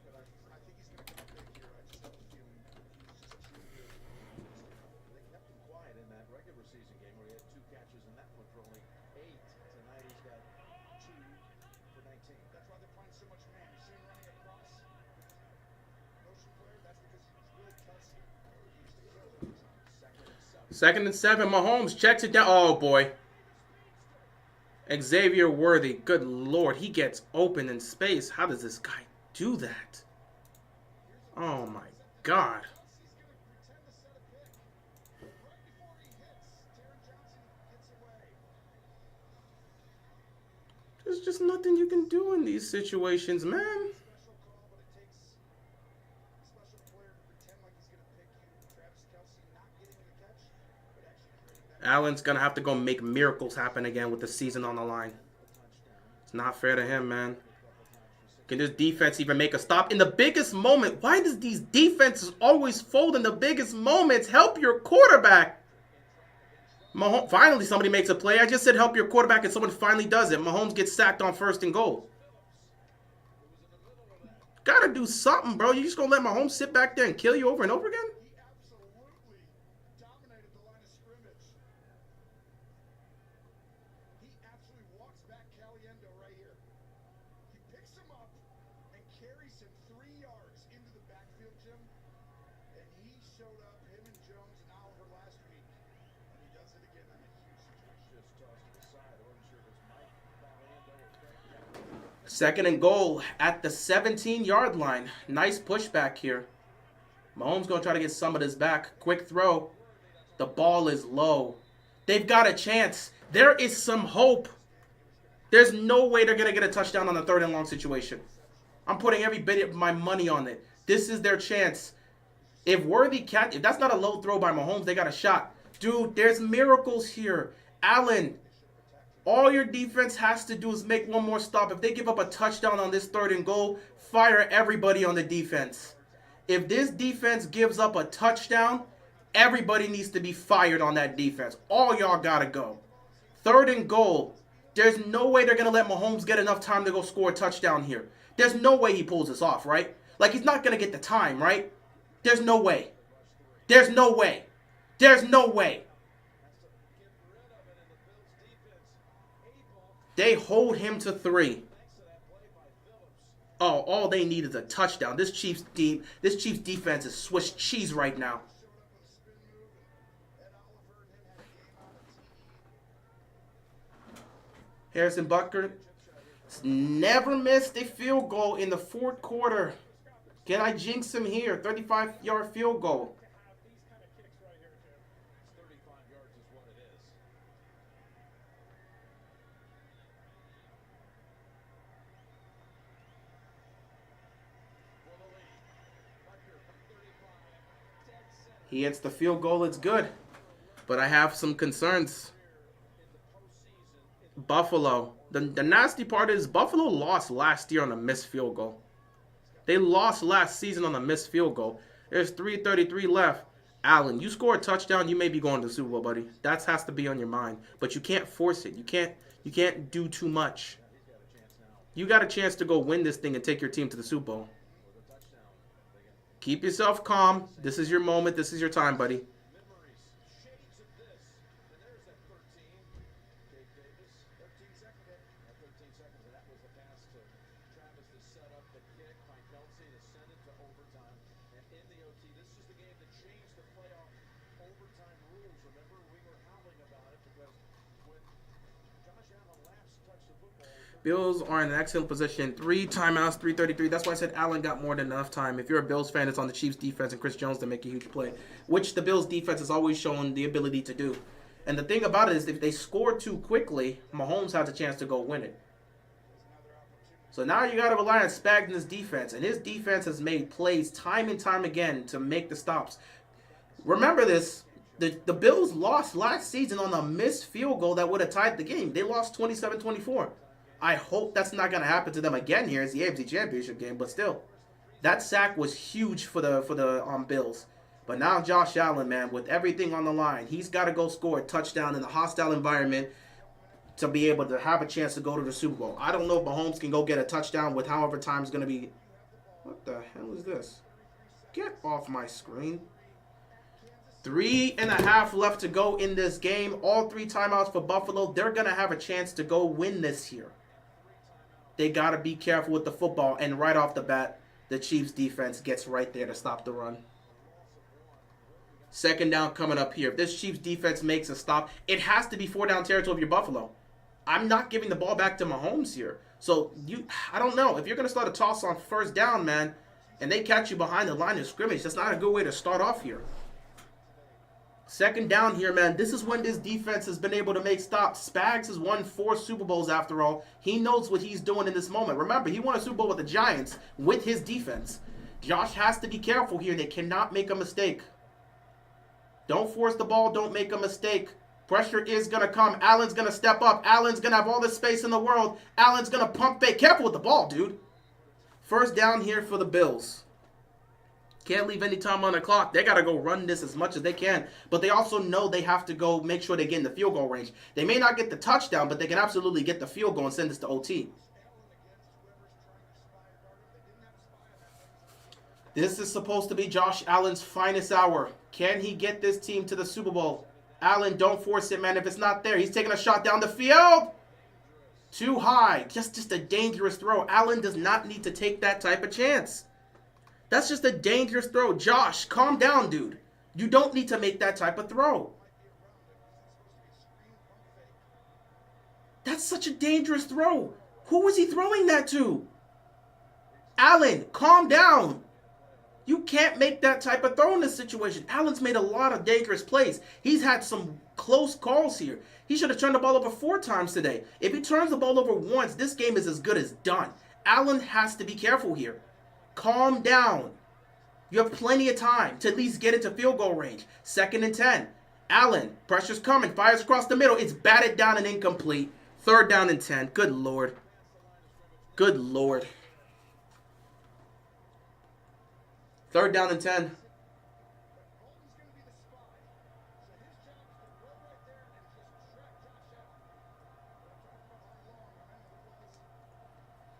But I think he's going to come up big here. I just have a feeling he's just too good. They kept him quiet in that regular season game where he had 2 catches and that one for only 8. Tonight he's got 2 for 19. That's why they're playing so much man. You see him running across. Motion player, that's because he's really Kelsey. He's the killer. 2nd and 7. Mahomes checks it down. Oh, boy. Xavier Worthy. Good Lord. He gets open in space. How does this guy do that? Oh, my God. Kelsey's going to pretend to set a pick. Right before he hits, Taron Johnson gets away. There's just nothing you can do in these situations, man. Special call, but it takes a special player to pretend like he's going to pick you. Travis Kelsey not getting the catch, but actually creating that. Allen's going to have to go make miracles happen again with the season on the line. It's not fair to him, man. Can this defense even make a stop in the biggest moment? Why does these defenses always fold in the biggest moments? Help your quarterback. Mahomes, finally, somebody makes a play. I just said help your quarterback, and someone finally does it. Mahomes gets sacked on 1st and goal. Gotta do something, bro. You just gonna let Mahomes sit back there and kill you over and over again? He absolutely dominated the line of scrimmage. He absolutely walks back Caliendo right here. He picks him up and carries him 3 yards into the backfield, Jim. And he showed up, him and Jones and Oliver last week. And he does it again on a huge situation. Just tossed it aside. I wasn't sure if it was Mike Valiendo or Craig. 2nd and goal at the 17-yard line. Nice pushback here. Mahomes going to try to get some of this back. Quick throw. The ball is low. They've got a chance. There is some hope. There's no way they're going to get a touchdown on a 3rd and long situation. I'm putting every bit of my money on it. This is their chance. If that's not a low throw by Mahomes, they got a shot. Dude, there's miracles here. Allen, all your defense has to do is make one more stop. If they give up a touchdown on this 3rd and goal, fire everybody on the defense. If this defense gives up a touchdown, everybody needs to be fired on that defense. All y'all got to go. 3rd and goal. There's no way they're going to let Mahomes get enough time to go score a touchdown here. There's no way he pulls this off, right? Like, he's not going to get the time, right? There's no way. There's no way. There's no way. They hold him to 3. Oh, all they need is a touchdown. This Chiefs defense is Swiss cheese right now. Harrison Butker never missed a field goal in the 4th quarter. Can I jinx him here? 35-yard field goal. 35 yards is what it is. For the lead. Butker from 35. Dead center. He hits the field goal. It's good. But I have some concerns. Buffalo. The nasty part is Buffalo lost last year on a missed field goal. They lost last season on a missed field goal. There's 3:33 left. Allen, you score a touchdown, you may be going to the Super Bowl, buddy. That has to be on your mind. But you can't force it. You can't do too much. You got a chance to go win this thing and take your team to the Super Bowl. Keep yourself calm. This is your moment. This is your time, buddy. Memories, shades of this. And there's that 13. Dave Davis, 13 seconds. At 13 seconds, and that was the pass to Travis to set up the kick by Kelsey to send it to overtime. And in the OT, this is the game that changed the playoff overtime rules. Remember, we were howling about it because when Josh Allen last touched the football, Bills are in an excellent position. 3 timeouts, 3:33. That's why I said Allen got more than enough time. If you're a Bills fan, it's on the Chiefs defense and Chris Jones to make a huge play, which the Bills defense has always shown the ability to do. And the thing about it is if they score too quickly, Mahomes has a chance to go win it. So now you got to rely on Spagnon's defense. And his defense has made plays time and time again to make the stops. Remember this. The Bills lost last season on a missed field goal that would have tied the game. They lost 27-24. I hope that's not going to happen to them again here. It's the AFC Championship game, but still. That sack was huge for the Bills. But now Josh Allen, man, with everything on the line, he's got to go score a touchdown in a hostile environment to be able to have a chance to go to the Super Bowl. I don't know if Mahomes can go get a touchdown with however time is going to be. What the hell is this? Get off my screen. 3.5 left to go in this game. All 3 timeouts for Buffalo. They're going to have a chance to go win this here. They got to be careful with the football. And right off the bat, the Chiefs defense gets right there to stop the run. Second down coming up here. If this Chiefs defense makes a stop, it has to be 4-down territory if you're Buffalo. I'm not giving the ball back to Mahomes here. So, I don't know. If you're going to start a toss on first down, man, and they catch you behind the line of scrimmage, that's not a good way to start off here. Second down here, man. This is when this defense has been able to make stops. Spags has won 4 Super Bowls after all. He knows what he's doing in this moment. Remember, he won a Super Bowl with the Giants with his defense. Josh has to be careful here. They cannot make a mistake. Don't force the ball. Don't make a mistake. Pressure is going to come. Allen's going to step up. Allen's going to have all the space in the world. Allen's going to pump fake. Careful with the ball, dude. First down here for the Bills. Can't leave any time on the clock. They got to go run this as much as they can. But they also know they have to go make sure they get in the field goal range. They may not get the touchdown, but they can absolutely get the field goal and send this to OT. This is supposed to be Josh Allen's finest hour. Can he get this team to the Super Bowl? Allen, don't force it, man. If it's not there, he's taking a shot down the field. Too high. Just a dangerous throw. Allen does not need to take that type of chance. That's just a dangerous throw. Josh, calm down, dude. You don't need to make that type of throw. That's such a dangerous throw. Who was he throwing that to? Allen, calm down. You can't make that type of throw in this situation. Allen's made a lot of dangerous plays. He's had some close calls here. He should have turned the ball over 4 times today. If he turns the ball over once, this game is as good as done. Allen has to be careful here. Calm down. You have plenty of time to at least get into field goal range. 2nd and 10. Allen, pressure's coming, fires across the middle. It's batted down and incomplete. 3rd down and 10. Good Lord. Good Lord. 3rd down and 10.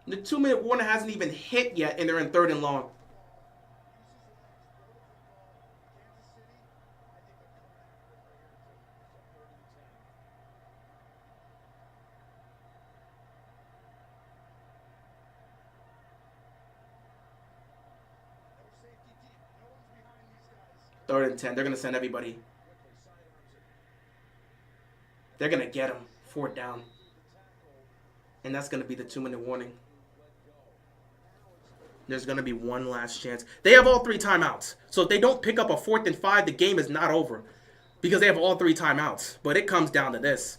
The 2-minute warning hasn't even hit yet, and they're in 3rd and long. Third and 10. They're going to send everybody. They're going to get him. 4th down. And that's going to be the 2-minute warning. There's going to be one last chance. They have all 3 timeouts. So if they don't pick up a 4th and 5, the game is not over. Because they have all 3 timeouts. But it comes down to this.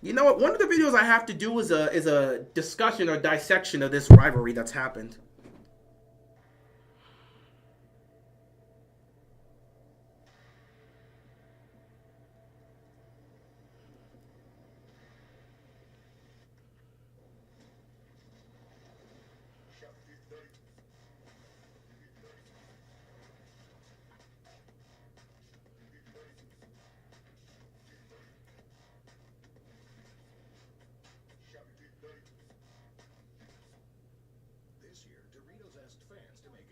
You know what? One of the videos I have to do is a discussion or dissection of this rivalry that's happened.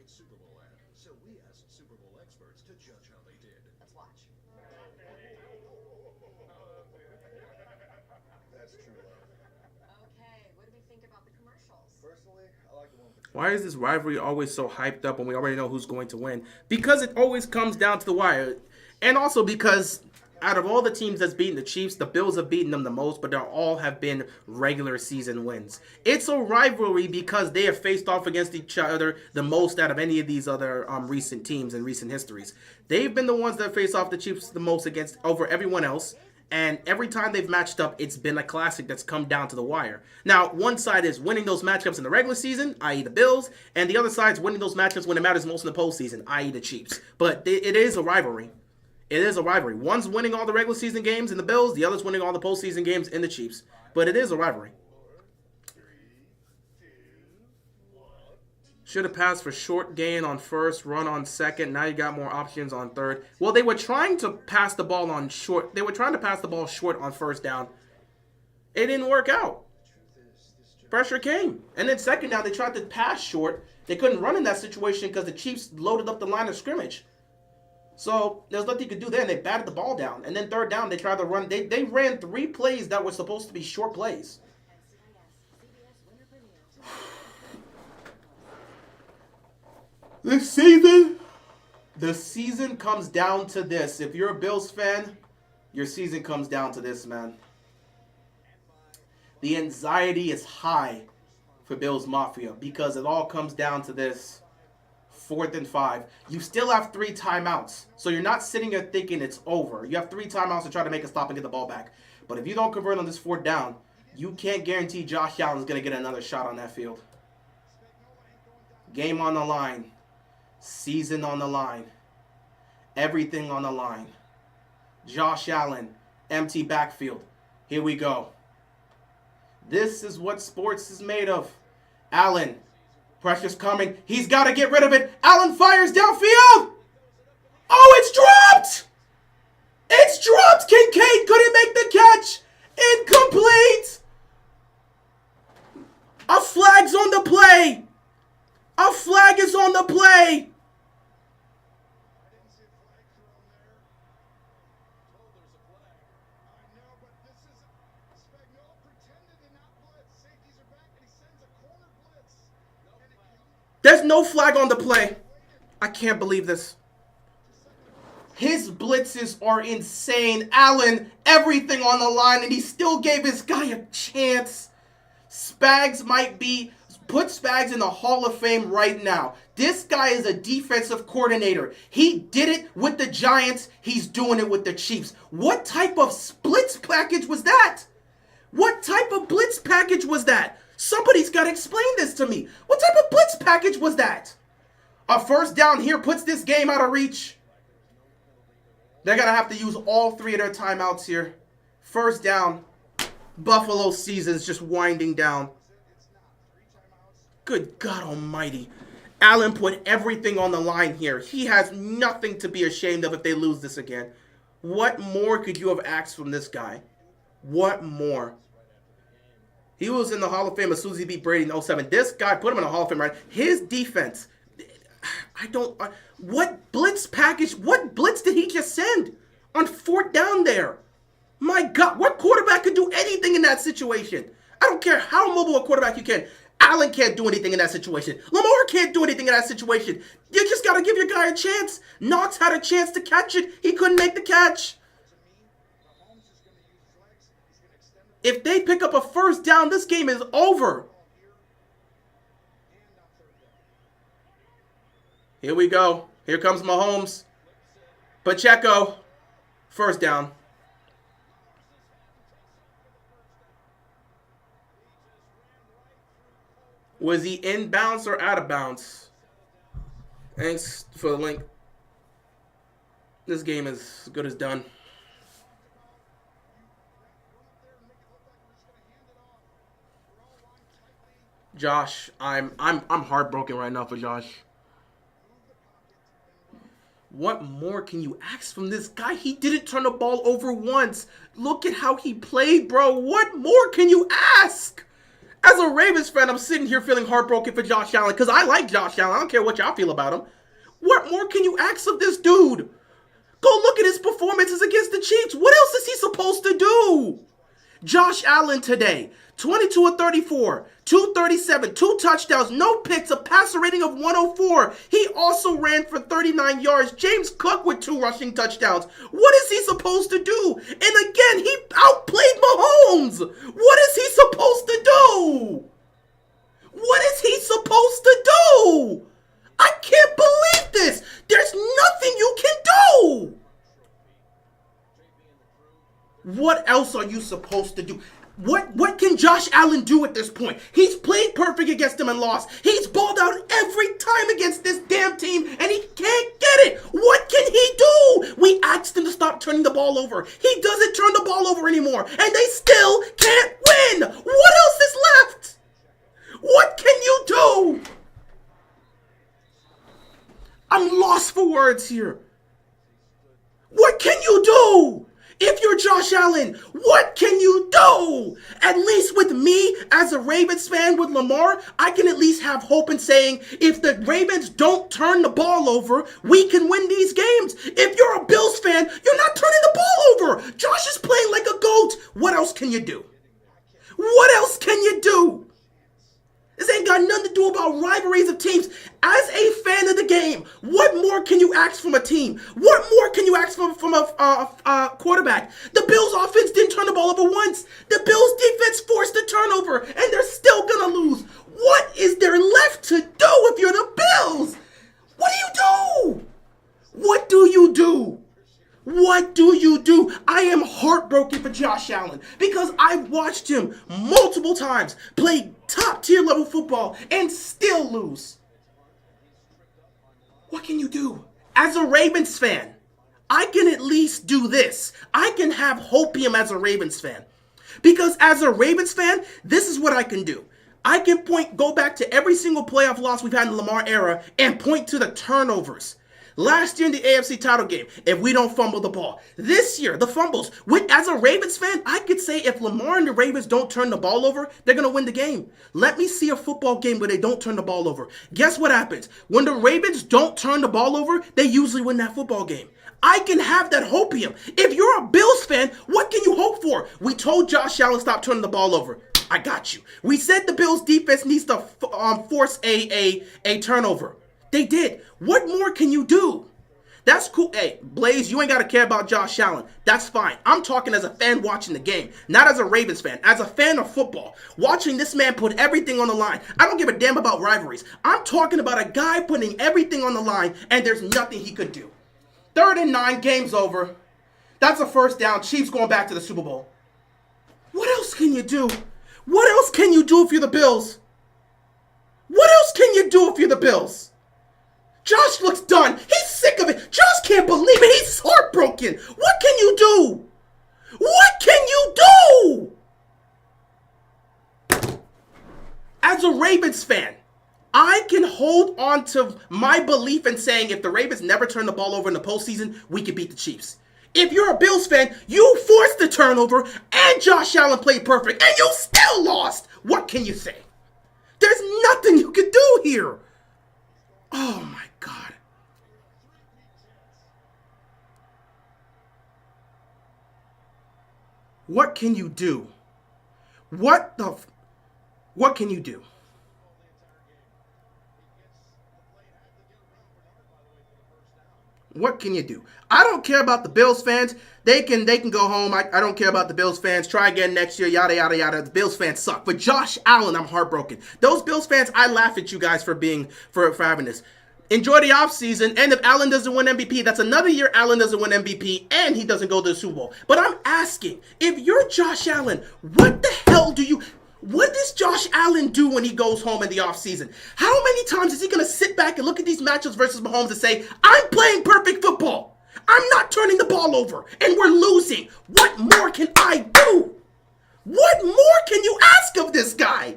great Super Bowl ad, so we asked Super Bowl experts to judge how they did. Let's watch. That's true love. Okay, what do we think about the commercials? Personally, I like the one with Why is this rivalry always so hyped up when we already know who's going to win? Because it always comes down to the wire. And also because out of all the teams that's beaten the Chiefs, the Bills have beaten them the most, but they all have been regular season wins. It's a rivalry because they have faced off against each other the most out of any of these other recent teams in recent histories. They've been the ones that face off the Chiefs the most against over everyone else. And every time they've matched up, it's been a classic that's come down to the wire. Now, one side is winning those matchups in the regular season, i.e. the Bills, and the other side is winning those matchups when it matters most in the postseason, i.e. the Chiefs. But it is a rivalry. It is a rivalry. One's winning all the regular season games in the Bills, the other's winning all the postseason games in the Chiefs. But it is a rivalry. Should have passed for short gain on first, run on second. Now you got more options on third. Well, they were trying to pass the ball on short. They were trying to pass the ball short on first down. It didn't work out. Pressure came. And then second down, they tried to pass short. They couldn't run in that situation because the Chiefs loaded up the line of scrimmage. So there's nothing you could do there, and they batted the ball down. And then third down, they tried to run. They ran 3 plays that were supposed to be short plays. This season, the season comes down to this. If you're a Bills fan, your season comes down to this, man. The anxiety is high for Bills Mafia because it all comes down to this. 4th and 5. You still have 3 timeouts. So you're not sitting there thinking it's over. You have 3 timeouts to try to make a stop and get the ball back. But if you don't convert on this 4th down, you can't guarantee Josh Allen's going to get another shot on that field. Game on the line. Season on the line. Everything on the line. Josh Allen, empty backfield. Here we go. This is what sports is made of. Allen. Pressure's coming. He's got to get rid of it. Allen fires downfield. Oh, it's dropped. It's dropped. Kincaid couldn't make the catch. Incomplete. A flag's on the play. A flag is on the play. There's no flag on the play. I can't believe this. His blitzes are insane. Allen, everything on the line, and he still gave his guy a chance. Spags might be, put Spags in the Hall of Fame right now. This guy is a defensive coordinator. He did it with the Giants. He's doing it with the Chiefs. What type of blitz package was that? What type of blitz package was that? Somebody's got to explain this to me. What type of blitz package was that? A first down here puts this game out of reach. They're going to have to use all 3 of their timeouts here. First down. Buffalo season's just winding down. Good God almighty. Allen put everything on the line here. He has nothing to be ashamed of if they lose this again. What more could you have asked from this guy? What more? He was in the Hall of Fame as soon as he beat Brady in 2007. This guy put him in the Hall of Fame, right? His defense. What blitz package, what blitz did he just send on 4th down there? My God, what quarterback could do anything in that situation? I don't care how mobile a quarterback you can. Allen can't do anything in that situation. Lamar can't do anything in that situation. You just got to give your guy a chance. Knox had a chance to catch it. He couldn't make the catch. If they pick up a first down, this game is over. Here we go. Here comes Mahomes. Pacheco. First down. Was he in bounds or out of bounds? Thanks for the link. This game is as good as done. Josh, I'm heartbroken right now for Josh. What more can you ask from this guy? He didn't turn the ball over once. Look at how he played, bro. What more can you ask? As a Ravens fan, I'm sitting here feeling heartbroken for Josh Allen because I like Josh Allen. I don't care what y'all feel about him. What more can you ask of this dude? Go look at his performances against the Chiefs. What else is he supposed to do? Josh Allen today, 22 of 34, 237, 2 touchdowns, no picks, a passer rating of 104. He also ran for 39 yards. James Cook with 2 rushing touchdowns. What is he supposed to do? And again, he outplayed Mahomes. What is he supposed to do? What is he supposed to do? I can't believe this. There's nothing you can do. What else are you supposed to do? What can Josh Allen do at this point? He's played perfect against them and lost. He's balled out every time against this damn team, and he can't get it. What can he do? We asked him to stop turning the ball over. He doesn't turn the ball over anymore, and they still can't win. What else is left? What can you do? I'm lost for words here. What can you do? If you're Josh Allen, what can you do? At least with me, as a Ravens fan with Lamar, I can at least have hope in saying, if the Ravens don't turn the ball over, we can win these games. If you're a Bills fan, you're not turning the ball over. Josh is playing like a goat. What else can you do? What else can you do? This ain't got nothing to do about rivalries of teams. As a fan of the game, what more can you ask from a team? What more can you ask from a quarterback? The Bills' offense didn't turn the ball over once. The Bills' defense forced a turnover, and they're still going to lose. What is there left to do if you're the Bills? What do you do? What do you do? What do you do? I am heartbroken for Josh Allen because I've watched him multiple times play top tier level football and still lose. What can you do? As a Ravens fan, I can at least do this. I can have Hopium as a Ravens fan. Because as a Ravens fan, this is what I can do. I can go back to every single playoff loss we've had in the Lamar era and point to the turnovers. Last year in the AFC title game, if we don't fumble the ball. This year, the fumbles. As a Ravens fan, I could say if Lamar and the Ravens don't turn the ball over, they're going to win the game. Let me see a football game where they don't turn the ball over. Guess what happens? When the Ravens don't turn the ball over, they usually win that football game. I can have that hopium. If you're a Bills fan, what can you hope for? We told Josh Allen stop turning the ball over. I got you. We said the Bills defense needs to force a turnover. They did. What more can you do? That's cool. Hey, Blaze, you ain't got to care about Josh Allen. That's fine. I'm talking as a fan watching the game, not as a Ravens fan. As a fan of football, watching this man put everything on the line. I don't give a damn about rivalries. I'm talking about a guy putting everything on the line, and there's nothing he could do. 3rd and 9, game's over. That's a first down. Chiefs going back to the Super Bowl. What else can you do? What else can you do if you're the Bills? What else can you do if you're the Bills? Josh looks done. He's sick of it. Josh can't believe it. He's heartbroken. What can you do? What can you do? As a Ravens fan, I can hold on to my belief in saying if the Ravens never turn the ball over in the postseason, we can beat the Chiefs. If you're a Bills fan, you forced the turnover and Josh Allen played perfect and you still lost. What can you say? There's nothing you can do here. Oh my God. What can you do? What can you do? What can you do? I don't care about the Bills fans. They can go home. I don't care about the Bills fans. Try again next year, yada, yada, yada. The Bills fans suck. But Josh Allen, I'm heartbroken. Those Bills fans, I laugh at you guys for having this. Enjoy the offseason, and if Allen doesn't win MVP, that's another year Allen doesn't win MVP, and he doesn't go to the Super Bowl. But I'm asking, if you're Josh Allen, what does Josh Allen do when he goes home in the offseason? How many times is he going to sit back and look at these matchups versus Mahomes and say, I'm playing perfect football. I'm not turning the ball over, and we're losing. What more can I do? What more can you ask of this guy?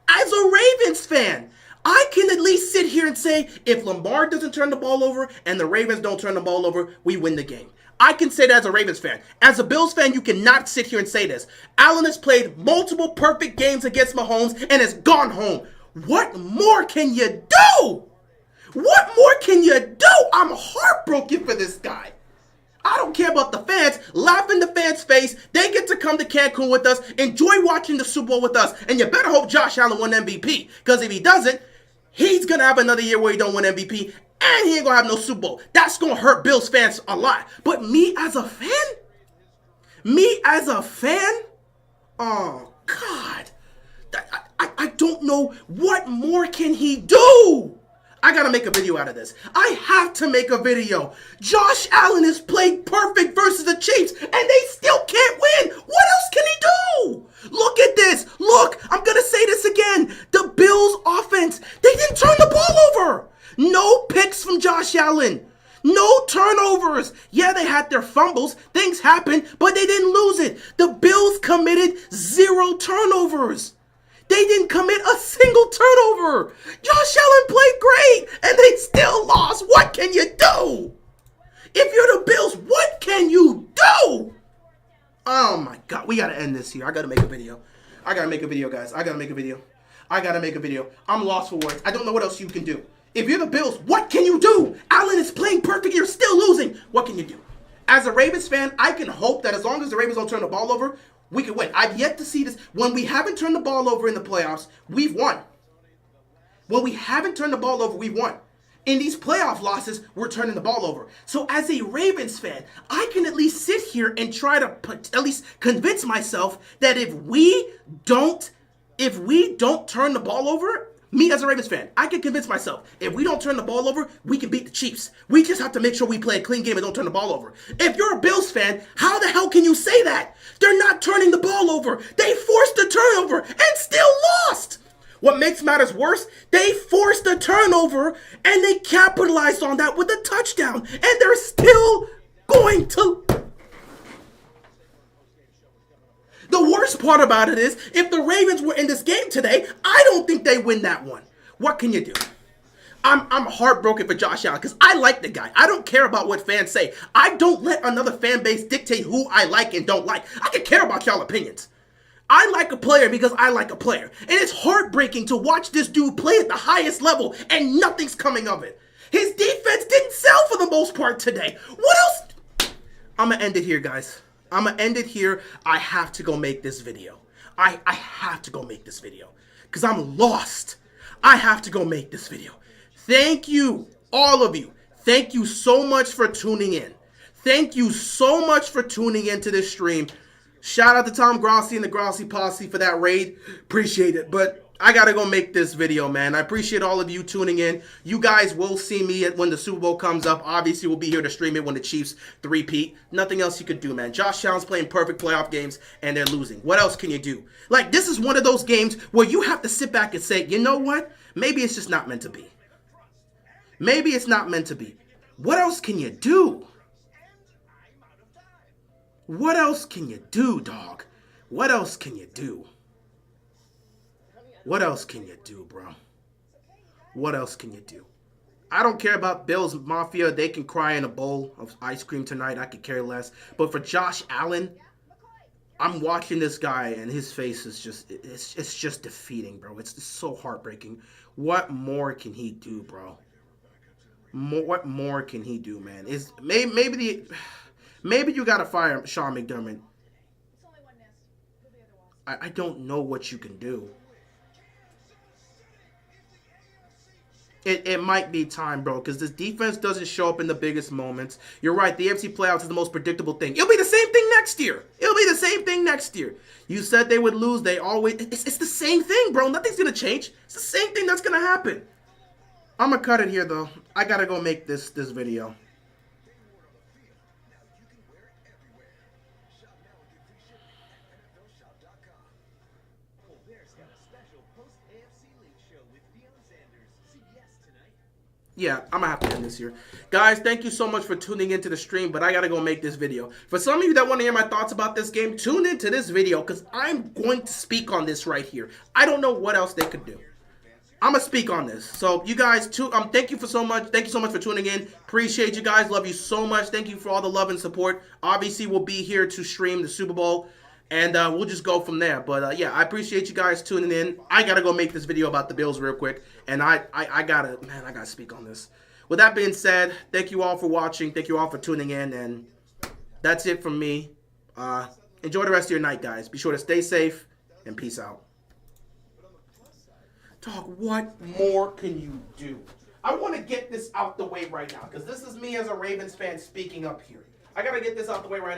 As a Ravens fan, I can at least sit here and say, if Lamar doesn't turn the ball over and the Ravens don't turn the ball over, we win the game. I can say that as a Ravens fan. As a Bills fan, you cannot sit here and say this. Allen has played multiple perfect games against Mahomes and has gone home. What more can you do? What more can you do? I'm heartbroken for this guy. I don't care about the fans. Laugh in the fans' face. They get to come to Cancun with us. Enjoy watching the Super Bowl with us. And you better hope Josh Allen won MVP. Because if he doesn't, he's going to have another year where he don't win MVP. And he ain't going to have no Super Bowl. That's going to hurt Bills fans a lot. But me as a fan? Oh, God. I don't know what more can he do. I gotta make a video out of this. I have to make a video. Josh Allen is playing perfect versus the Chiefs, and they still can't win. What else can he do? Look at this. Look, I'm gonna say this again. The Bills offense, they didn't turn the ball over. No picks from Josh Allen. No turnovers. Yeah, they had their fumbles. Things happened, but they didn't lose it. The Bills committed 0 turnovers. They didn't commit a single turnover. Josh Allen played great, and they still lost. What can you do? If you're the Bills, what can you do? Oh, my God. We got to end this here. I got to make a video. I got to make a video, guys. I got to make a video. I'm lost for words. I don't know what else you can do. If you're the Bills, what can you do? Allen is playing perfect. You're still losing. What can you do? As a Ravens fan, I can hope that as long as the Ravens don't turn the ball over, we can win. I've yet to see this. When we haven't turned the ball over in the playoffs, we've won. When we haven't turned the ball over, we've won. In these playoff losses, we're turning the ball over. So as a Ravens fan, I can at least sit here and try to at least convince myself that if we don't turn the ball over, me as a Ravens fan, I can convince myself, if we don't turn the ball over, we can beat the Chiefs. We just have to make sure we play a clean game and don't turn the ball over. If you're a Bills fan, how the hell can you say that? They're not turning the ball over. They forced a turnover and still lost. What makes matters worse, they forced a turnover and they capitalized on that with a touchdown. And they're still going to... The worst part about it is, if the Ravens were in this game today, I don't think they win that one. What can you do? I'm heartbroken for Josh Allen because I like the guy. I don't care about what fans say. I don't let another fan base dictate who I like and don't like. I can care about y'all opinions. I like a player because I like a player. And it's heartbreaking to watch this dude play at the highest level and nothing's coming of it. His defense didn't sell for the most part today. What else? I'm going to end it here, guys. I'm going to end it here. I have to go make this video. I have to go make this video because I'm lost. I have to go make this video. Thank you, all of you. Thank you so much for tuning in. Thank you so much for tuning into this stream. Shout out to Tom Grossi and the Grossi Posse for that raid. Appreciate it. But I got to go make this video, man. I appreciate all of you tuning in. You guys will see me when the Super Bowl comes up. Obviously, we'll be here to stream it when the Chiefs three-peat. Nothing else you could do, man. Josh Allen's playing perfect playoff games, and they're losing. What else can you do? Like, this is one of those games where you have to sit back and say, you know what? Maybe it's just not meant to be. Maybe it's not meant to be. What else can you do? What else can you do, dog? What else can you do? What else can you do, bro? What else can you do? I don't care about Bills Mafia. They can cry in a bowl of ice cream tonight. I could care less. But for Josh Allen, I'm watching this guy and his face is just, it's just defeating, bro. It's just so heartbreaking. What more can he do, bro? What more can he do, man? Maybe you got to fire Sean McDermott. I don't know what you can do. It might be time, bro, because this defense doesn't show up in the biggest moments. You're right, the AFC playoffs is the most predictable thing. It'll be the same thing next year. You said they would lose. They always... It's the same thing, bro. Nothing's going to change. It's the same thing that's going to happen. I'm going to cut it here, though. I got to go make this video. Yeah, I'm going to have to end this here. Guys, thank you so much for tuning into the stream, but I got to go make this video. For some of you that want to hear my thoughts about this game, tune into this video because I'm going to speak on this right here. I don't know what else they could do. I'm gonna speak on this. So you guys, thank you so much for tuning in. Appreciate you guys. Love you so much. Thank you for all the love and support. Obviously, we'll be here to stream the Super Bowl, and we'll just go from there. But yeah, I appreciate you guys tuning in. I gotta go make this video about the Bills real quick, and I gotta speak on this. With that being said, thank you all for watching. Thank you all for tuning in, and that's it from me. Enjoy the rest of your night, guys. Be sure to stay safe, and peace out. Dog, what more can you do? I want to get this out the way right now, because this is me as a Ravens fan speaking up here. I got to get this out the way right now.